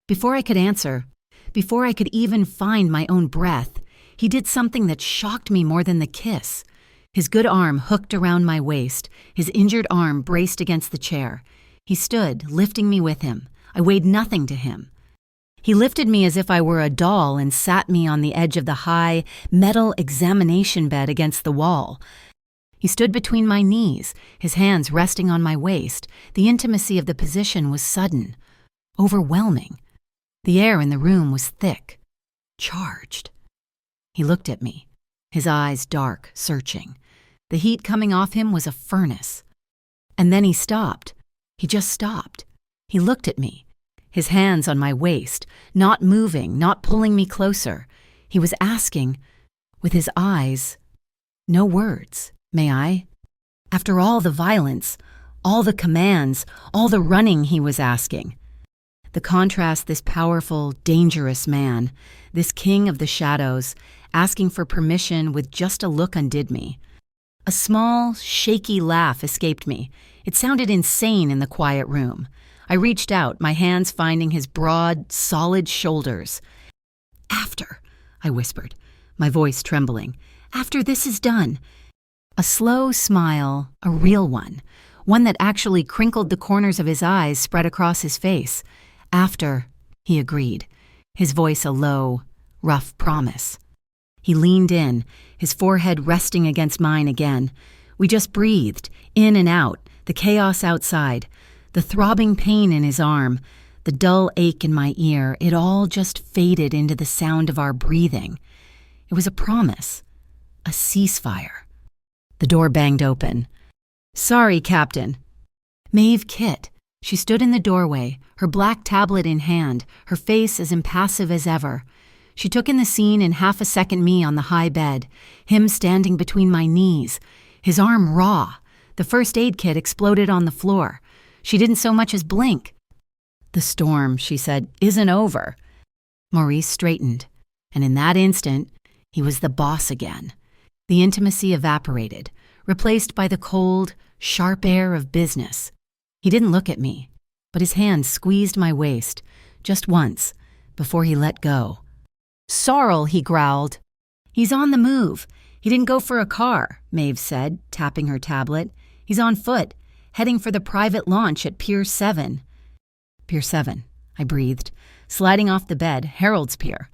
Before I could answer, before I could even find my own breath, he did something that shocked me more than the kiss. His good arm hooked around my waist, his injured arm braced against the chair. He stood, lifting me with him. I weighed nothing to him. He lifted me as if I were a doll and sat me on the edge of the high, metal examination bed against the wall. He stood between my knees, his hands resting on my waist. The intimacy of the position was sudden, overwhelming. The air in the room was thick, charged. He looked at me, his eyes dark, searching. The heat coming off him was a furnace. And then he stopped. He just stopped. He looked at me, his hands on my waist, not moving, not pulling me closer. He was asking, with his eyes, no words. "May I?" After all the violence, all the commands, all the running he was asking. The contrast this powerful, dangerous man, this king of the shadows, asking for permission with just a look undid me. A small, shaky laugh escaped me. It sounded insane in the quiet room. I reached out, my hands finding his broad, solid shoulders. "After," I whispered, my voice trembling. "After this is done." A slow smile, a real one that actually crinkled the corners of his eyes spread across his face. "After," he agreed, his voice a low, rough promise. He leaned in, his forehead resting against mine again. We just breathed, in and out, the chaos outside, the throbbing pain in his arm, the dull ache in my ear. It all just faded into the sound of our breathing. It was a promise, a ceasefire. The door banged open. "Sorry, Captain." Maeve Kit. She stood in the doorway, her black tablet in hand, her face as impassive as ever. She took in the scene in half a second, me on the high bed, him standing between my knees, his arm raw. The first aid kit exploded on the floor. She didn't so much as blink. "The storm," she said, "isn't over." Maurice straightened, and in that instant, he was the boss again. The intimacy evaporated, replaced by the cold, sharp air of business. He didn't look at me, but his hand squeezed my waist, just once, before he let go. "Sorrel," he growled. "He's on the move. He didn't go for a car," Maeve said, tapping her tablet. "He's on foot, heading for the private launch at Pier 7. "Pier 7, I breathed, sliding off the bed, Harold's Pier.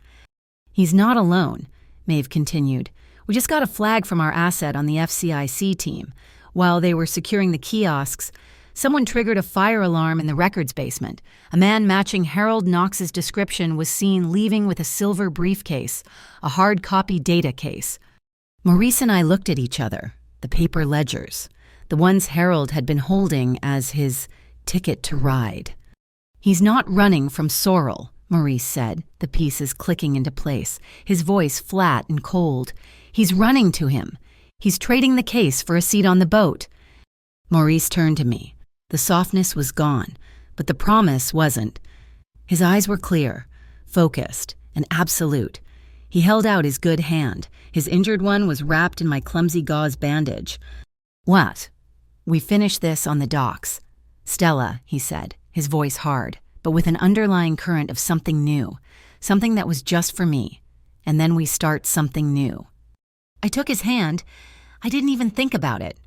"He's not alone," Maeve continued. "We just got a flag from our asset on the FCIC team. While they were securing the kiosks, someone triggered a fire alarm in the records basement. A man matching Harold Knox's description was seen leaving with a silver briefcase, a hard copy data case. Maurice and I looked at each other, the paper ledgers, the ones Harold had been holding as his ticket to ride. "He's not running from Sorrel," Maurice said, the pieces clicking into place, his voice flat and cold. "He's running to him. He's trading the case for a seat on the boat." Maurice turned to me. The softness was gone, but the promise wasn't. His eyes were clear, focused, and absolute. He held out his good hand. His injured one was wrapped in my clumsy gauze bandage. "What?" "We finished this on the docks." "Stella," he said, his voice hard, but with an underlying current of something new, something that was just for me. "And then we start something new." I took his hand. I didn't even think about it.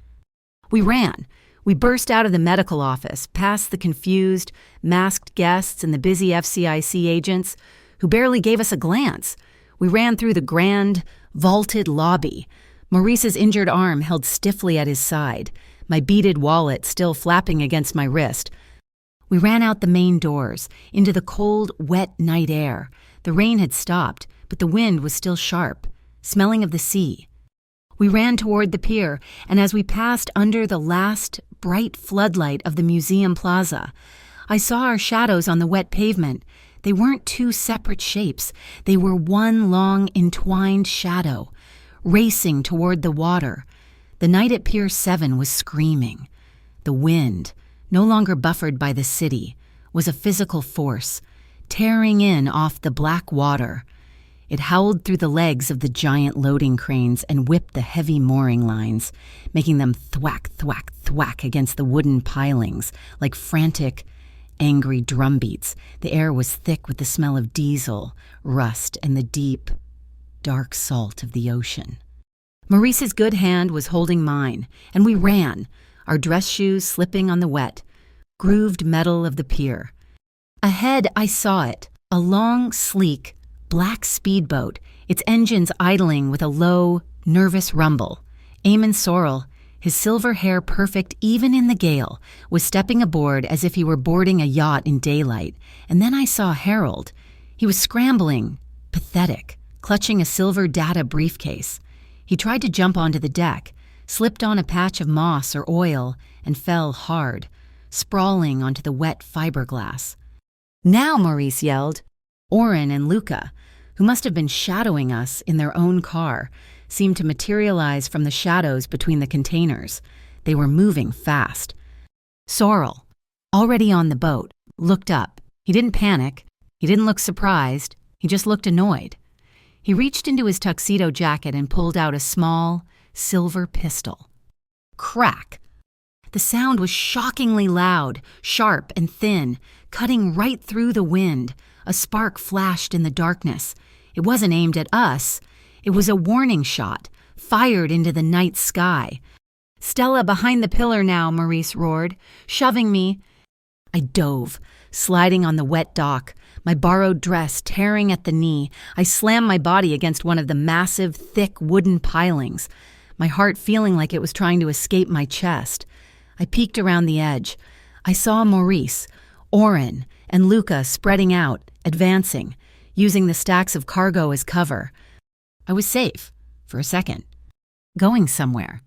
We ran. We burst out of the medical office, past the confused, masked guests and the busy FCIC agents who barely gave us a glance. We ran through the grand, vaulted lobby, Maurice's injured arm held stiffly at his side, my beaded wallet still flapping against my wrist. We ran out the main doors, into the cold, wet night air. The rain had stopped, but the wind was still sharp, smelling of the sea. We ran toward the pier, and as we passed under the last bright floodlight of the museum plaza, I saw our shadows on the wet pavement. They weren't two separate shapes. They were one long, entwined shadow, racing toward the water. The night at Pier 7 was screaming. The wind, no longer buffered by the city, was a physical force, tearing in off the black water. It howled through the legs of the giant loading cranes and whipped the heavy mooring lines, making them thwack, thwack, thwack against the wooden pilings like frantic, angry drumbeats. The air was thick with the smell of diesel, rust, and the deep, dark salt of the ocean. Maurice's good hand was holding mine, and we ran, our dress shoes slipping on the wet, grooved metal of the pier. Ahead, I saw it, a long, sleek, black speedboat, its engines idling with a low, nervous rumble. Eamon Sorrel, his silver hair perfect even in the gale, was stepping aboard as if he were boarding a yacht in daylight. And then I saw Harold. He was scrambling, pathetic, clutching a silver data briefcase. He tried to jump onto the deck, slipped on a patch of moss or oil, and fell hard, sprawling onto the wet fiberglass. "Now!" Maurice yelled. Oren and Luca, who must have been shadowing us in their own car, seemed to materialize from the shadows between the containers. They were moving fast. Sorrel, already on the boat, looked up. He didn't panic. He didn't look surprised. He just looked annoyed. He reached into his tuxedo jacket and pulled out a small, silver pistol. Crack! The sound was shockingly loud, sharp and thin, cutting right through the wind. A spark flashed in the darkness. It wasn't aimed at us. It was a warning shot, fired into the night sky. "Stella, behind the pillar now," Maurice roared, shoving me. I dove, sliding on the wet dock, my borrowed dress tearing at the knee. I slammed my body against one of the massive, thick wooden pilings. my heart feeling like it was trying to escape my chest. I peeked around the edge. I saw Maurice, Oren, and Luca spreading out, advancing, using the stacks of cargo as cover. I was safe, for a second. Going somewhere.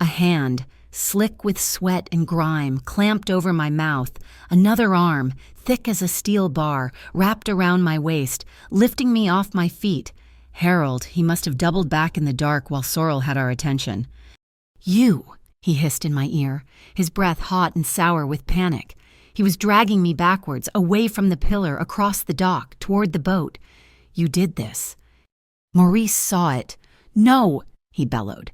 A hand, slick with sweat and grime, clamped over my mouth. Another arm, thick as a steel bar, wrapped around my waist, lifting me off my feet. Harold, he must have doubled back in the dark while Sorrel had our attention. "You," he hissed in my ear, his breath hot and sour with panic. He was dragging me backwards, away from the pillar, across the dock, toward the boat. "You did this." Maurice saw it. "No," he bellowed.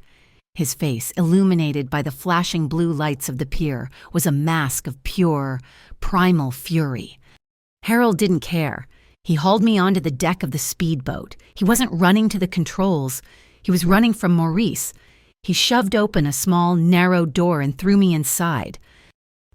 His face, illuminated by the flashing blue lights of the pier, was a mask of pure, primal fury. Harold didn't care. He hauled me onto the deck of the speedboat. He wasn't running to the controls. He was running from Maurice. He shoved open a small, narrow door and threw me inside.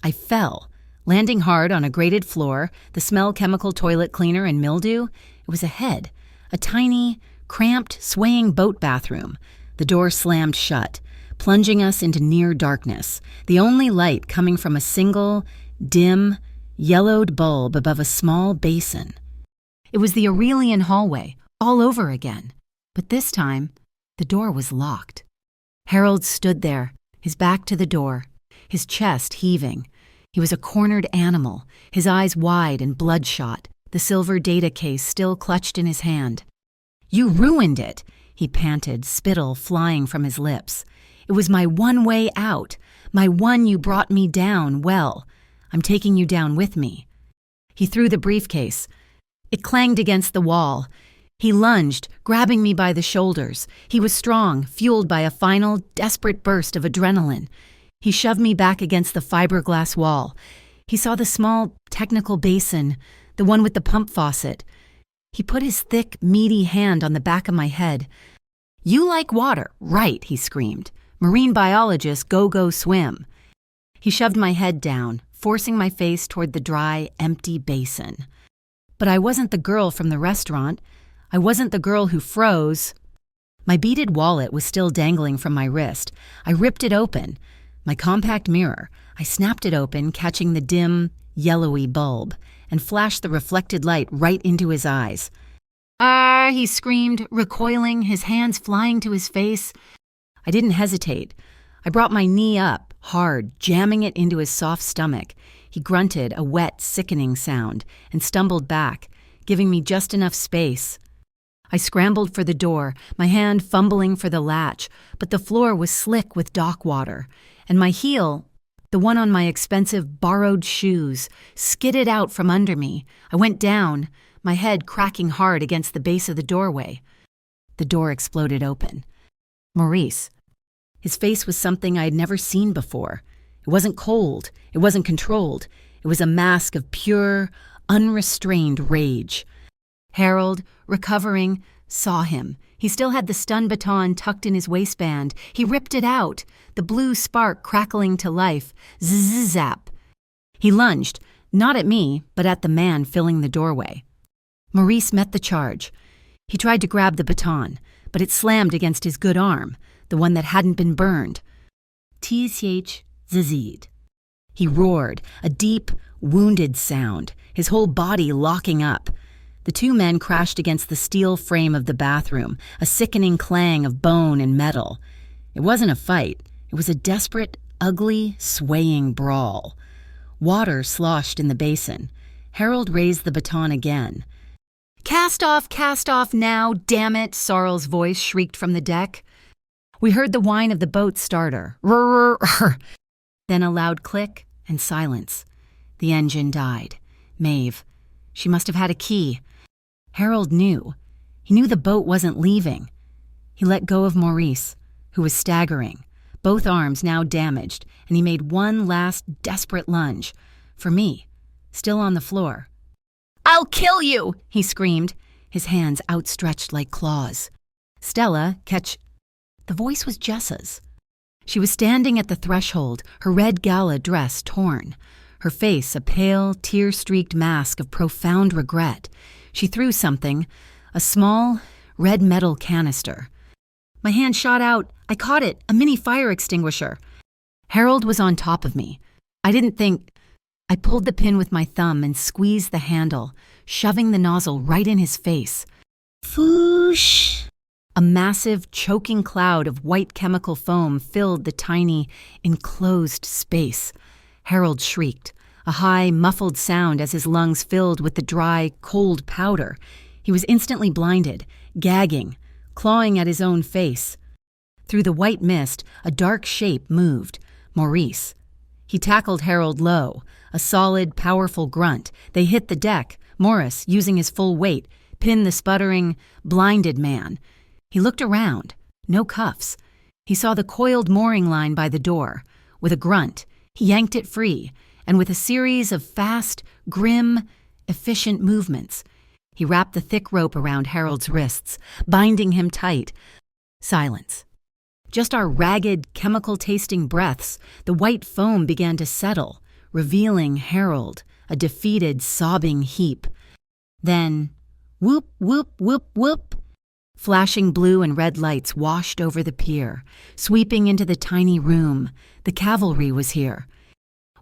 I fell, landing hard on a grated floor, the smell chemical toilet cleaner and mildew. It was ahead, a tiny, cramped, swaying boat bathroom. The door slammed shut, plunging us into near darkness, the only light coming from a single, dim, yellowed bulb above a small basin. It was the Aurelian hallway, all over again. But this time, the door was locked. Harold stood there, his back to the door, his chest heaving. He was a cornered animal, his eyes wide and bloodshot, the silver data case still clutched in his hand. "You ruined it," he panted, spittle flying from his lips. "It was my one way out, my one you brought me down. Well, I'm taking you down with me." He threw the briefcase. It clanged against the wall. He lunged, grabbing me by the shoulders. He was strong, fueled by a final, desperate burst of adrenaline. He shoved me back against the fiberglass wall. He saw the small, technical basin, the one with the pump faucet. He put his thick, meaty hand on the back of my head. "You like water, right," he screamed. "Marine biologist, go swim." He shoved my head down, forcing my face toward the dry, empty basin. But I wasn't the girl from the restaurant. I wasn't the girl who froze. My beaded wallet was still dangling from my wrist. I ripped it open. My compact mirror. I snapped it open, catching the dim, yellowy bulb, and flashed the reflected light right into his eyes. "Ah!" he screamed, recoiling, his hands flying to his face. I didn't hesitate. I brought my knee up, hard, jamming it into his soft stomach. He grunted a wet, sickening sound and stumbled back, giving me just enough space. I scrambled for the door, my hand fumbling for the latch, but the floor was slick with dock water, and my heel, the one on my expensive borrowed shoes, skidded out from under me. I went down, my head cracking hard against the base of the doorway. The door exploded open. Maurice. His face was something I had never seen before. It wasn't cold. It wasn't controlled. It was a mask of pure, unrestrained rage. Harold, recovering, saw him. He still had the stun baton tucked in his waistband. He ripped it out, the blue spark crackling to life. Zzz-zap. He lunged, not at me, but at the man filling the doorway. Maurice met the charge. He tried to grab the baton, but it slammed against his good arm, the one that hadn't been burned. Tsh Zazid. He roared, a deep, wounded sound, his whole body locking up. The two men crashed against the steel frame of the bathroom, a sickening clang of bone and metal. It wasn't a fight. It was a desperate, ugly, swaying brawl. Water sloshed in the basin. Harold raised the baton again. Cast off now, damn it," Sorrel's voice shrieked from the deck. We heard the whine of the boat's starter. Rrr. Then a loud click and silence. The engine died. Maeve. She must have had a key. Harold knew. He knew the boat wasn't leaving. He let go of Maurice, who was staggering, both arms now damaged, and he made one last desperate lunge. For me, still on the floor. "I'll kill you!" he screamed, his hands outstretched like claws. Stella, The voice was Jessa's. She was standing at the threshold, her red gala dress torn, her face a pale, tear-streaked mask of profound regret. She threw something, a small, red metal canister. My hand shot out. I caught it, a mini fire extinguisher. Harold was on top of me. I didn't think. I pulled the pin with my thumb and squeezed the handle, shoving the nozzle right in his face. Foosh! A massive, choking cloud of white chemical foam filled the tiny, enclosed space. Harold shrieked, a high, muffled sound as his lungs filled with the dry, cold powder. He was instantly blinded, gagging, clawing at his own face. Through the white mist, a dark shape moved. Maurice. He tackled Harold low, a solid, powerful grunt. They hit the deck. Morris, using his full weight, pinned the sputtering, blinded man. He looked around. No cuffs. He saw the coiled mooring line by the door. With a grunt, he yanked it free, and with a series of fast, grim, efficient movements, he wrapped the thick rope around Harold's wrists, binding him tight. Silence. Just our ragged, chemical-tasting breaths, the white foam began to settle, revealing Harold, a defeated, sobbing heap. Then, whoop, whoop, whoop, whoop. Flashing blue and red lights washed over the pier, sweeping into the tiny room. The cavalry was here.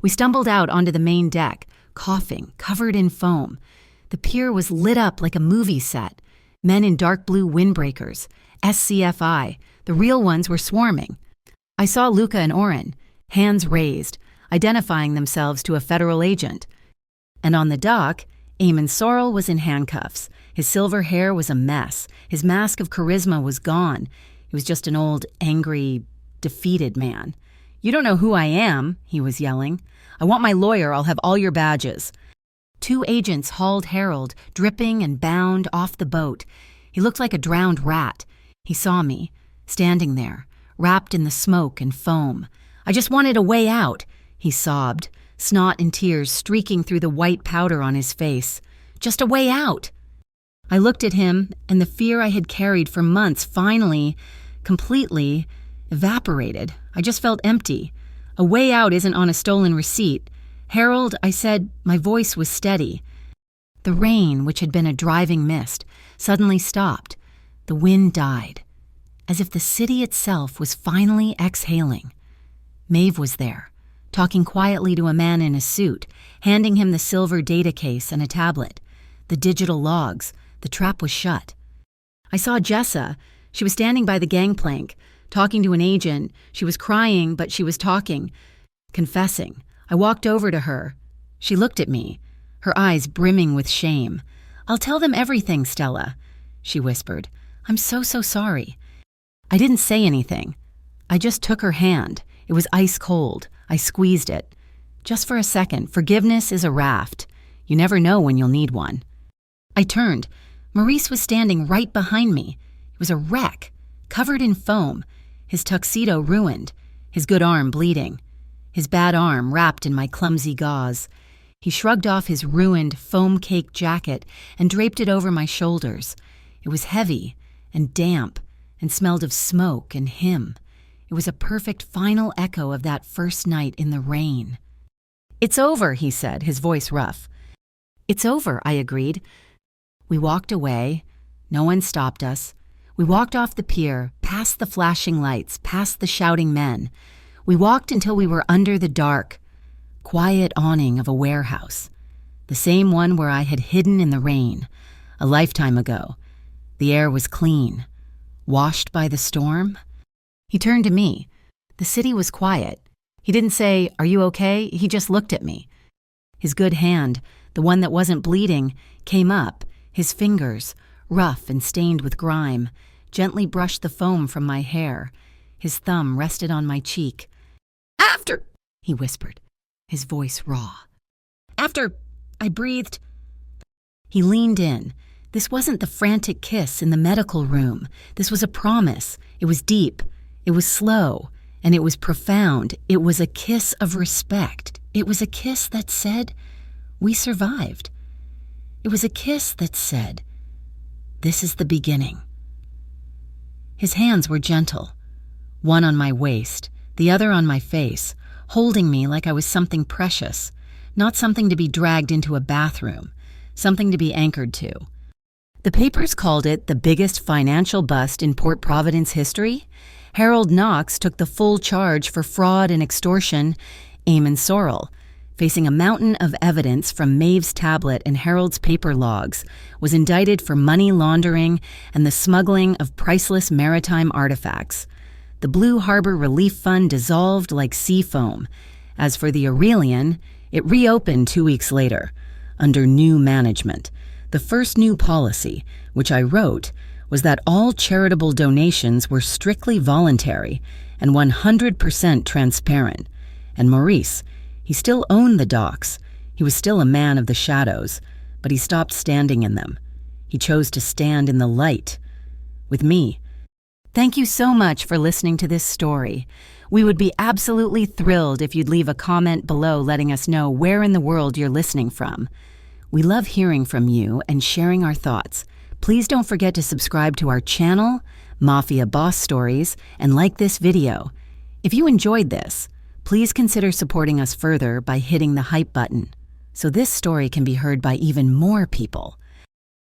We stumbled out onto the main deck, coughing, covered in foam. The pier was lit up like a movie set. Men in dark blue windbreakers, SCFI, the real ones were swarming. I saw Luca and Oren, hands raised, identifying themselves to a federal agent. And on the dock, Eamon Sorrell was in handcuffs. His silver hair was a mess. His mask of charisma was gone. He was just an old, angry, defeated man. "You don't know who I am," he was yelling. "I want my lawyer. I'll have all your badges." 2 agents hauled Harold, dripping and bound, off the boat. He looked like a drowned rat. He saw me, standing there, wrapped in the smoke and foam. "I just wanted a way out," he sobbed, snot and tears streaking through the white powder on his face. "Just a way out." I looked at him, and the fear I had carried for months finally, completely, evaporated. I just felt empty. A way out isn't on a stolen receipt. "Harold," I said, my voice was steady. The rain, which had been a driving mist, suddenly stopped. The wind died, as if the city itself was finally exhaling. Maeve was there, talking quietly to a man in a suit, handing him the silver data case and a tablet. The digital logs. The trap was shut. I saw Jessa. She was standing by the gangplank, talking to an agent. She was crying, but she was talking, confessing. I walked over to her. She looked at me, her eyes brimming with shame. "I'll tell them everything, Stella," she whispered. "I'm so sorry." I didn't say anything. I just took her hand. It was ice cold. I squeezed it. Just for a second, forgiveness is a raft. You never know when you'll need one. I turned. Maurice was standing right behind me. He was a wreck, covered in foam, his tuxedo ruined, his good arm bleeding, his bad arm wrapped in my clumsy gauze. He shrugged off his ruined, foam-caked jacket and draped it over my shoulders. It was heavy and damp and smelled of smoke and him. It was a perfect final echo of that first night in the rain. "It's over," he said, his voice rough. "It's over," I agreed. We walked away. No one stopped us. We walked off the pier, past the flashing lights, past the shouting men. We walked until we were under the dark, quiet awning of a warehouse, the same one where I had hidden in the rain, a lifetime ago. The air was clean, washed by the storm. He turned to me. The city was quiet. He didn't say, "Are you okay?" He just looked at me. His good hand, the one that wasn't bleeding, came up. His fingers, rough and stained with grime, gently brushed the foam from my hair. His thumb rested on my cheek. "After," he whispered, his voice raw. "After," I breathed. He leaned in. This wasn't the frantic kiss in the medical room. This was a promise. It was deep. It was slow. And it was profound. It was a kiss of respect. It was a kiss that said, "We survived." It was a kiss that said, "This is the beginning." His hands were gentle, one on my waist, the other on my face, holding me like I was something precious, not something to be dragged into a bathroom, something to be anchored to. The papers called it the biggest financial bust in Port Providence history. Harold Knox took the full charge for fraud and extortion. Eamon Sorrell, facing a mountain of evidence from Maeve's tablet and Harold's paper logs, was indicted for money laundering and the smuggling of priceless maritime artifacts. The Blue Harbor Relief Fund dissolved like sea foam. As for the Aurelian, it reopened 2 weeks later, under new management. The first new policy, which I wrote, was that all charitable donations were strictly voluntary and 100% transparent. And Maurice, he still owned the docks. He was still a man of the shadows, but he stopped standing in them. He chose to stand in the light, with me. Thank you so much for listening to this story. We would be absolutely thrilled if you'd leave a comment below letting us know where in the world you're listening from. We love hearing from you and sharing our thoughts. Please don't forget to subscribe to our channel, Mafia Boss Stories, and like this video. If you enjoyed this, please consider supporting us further by hitting the hype button, so this story can be heard by even more people.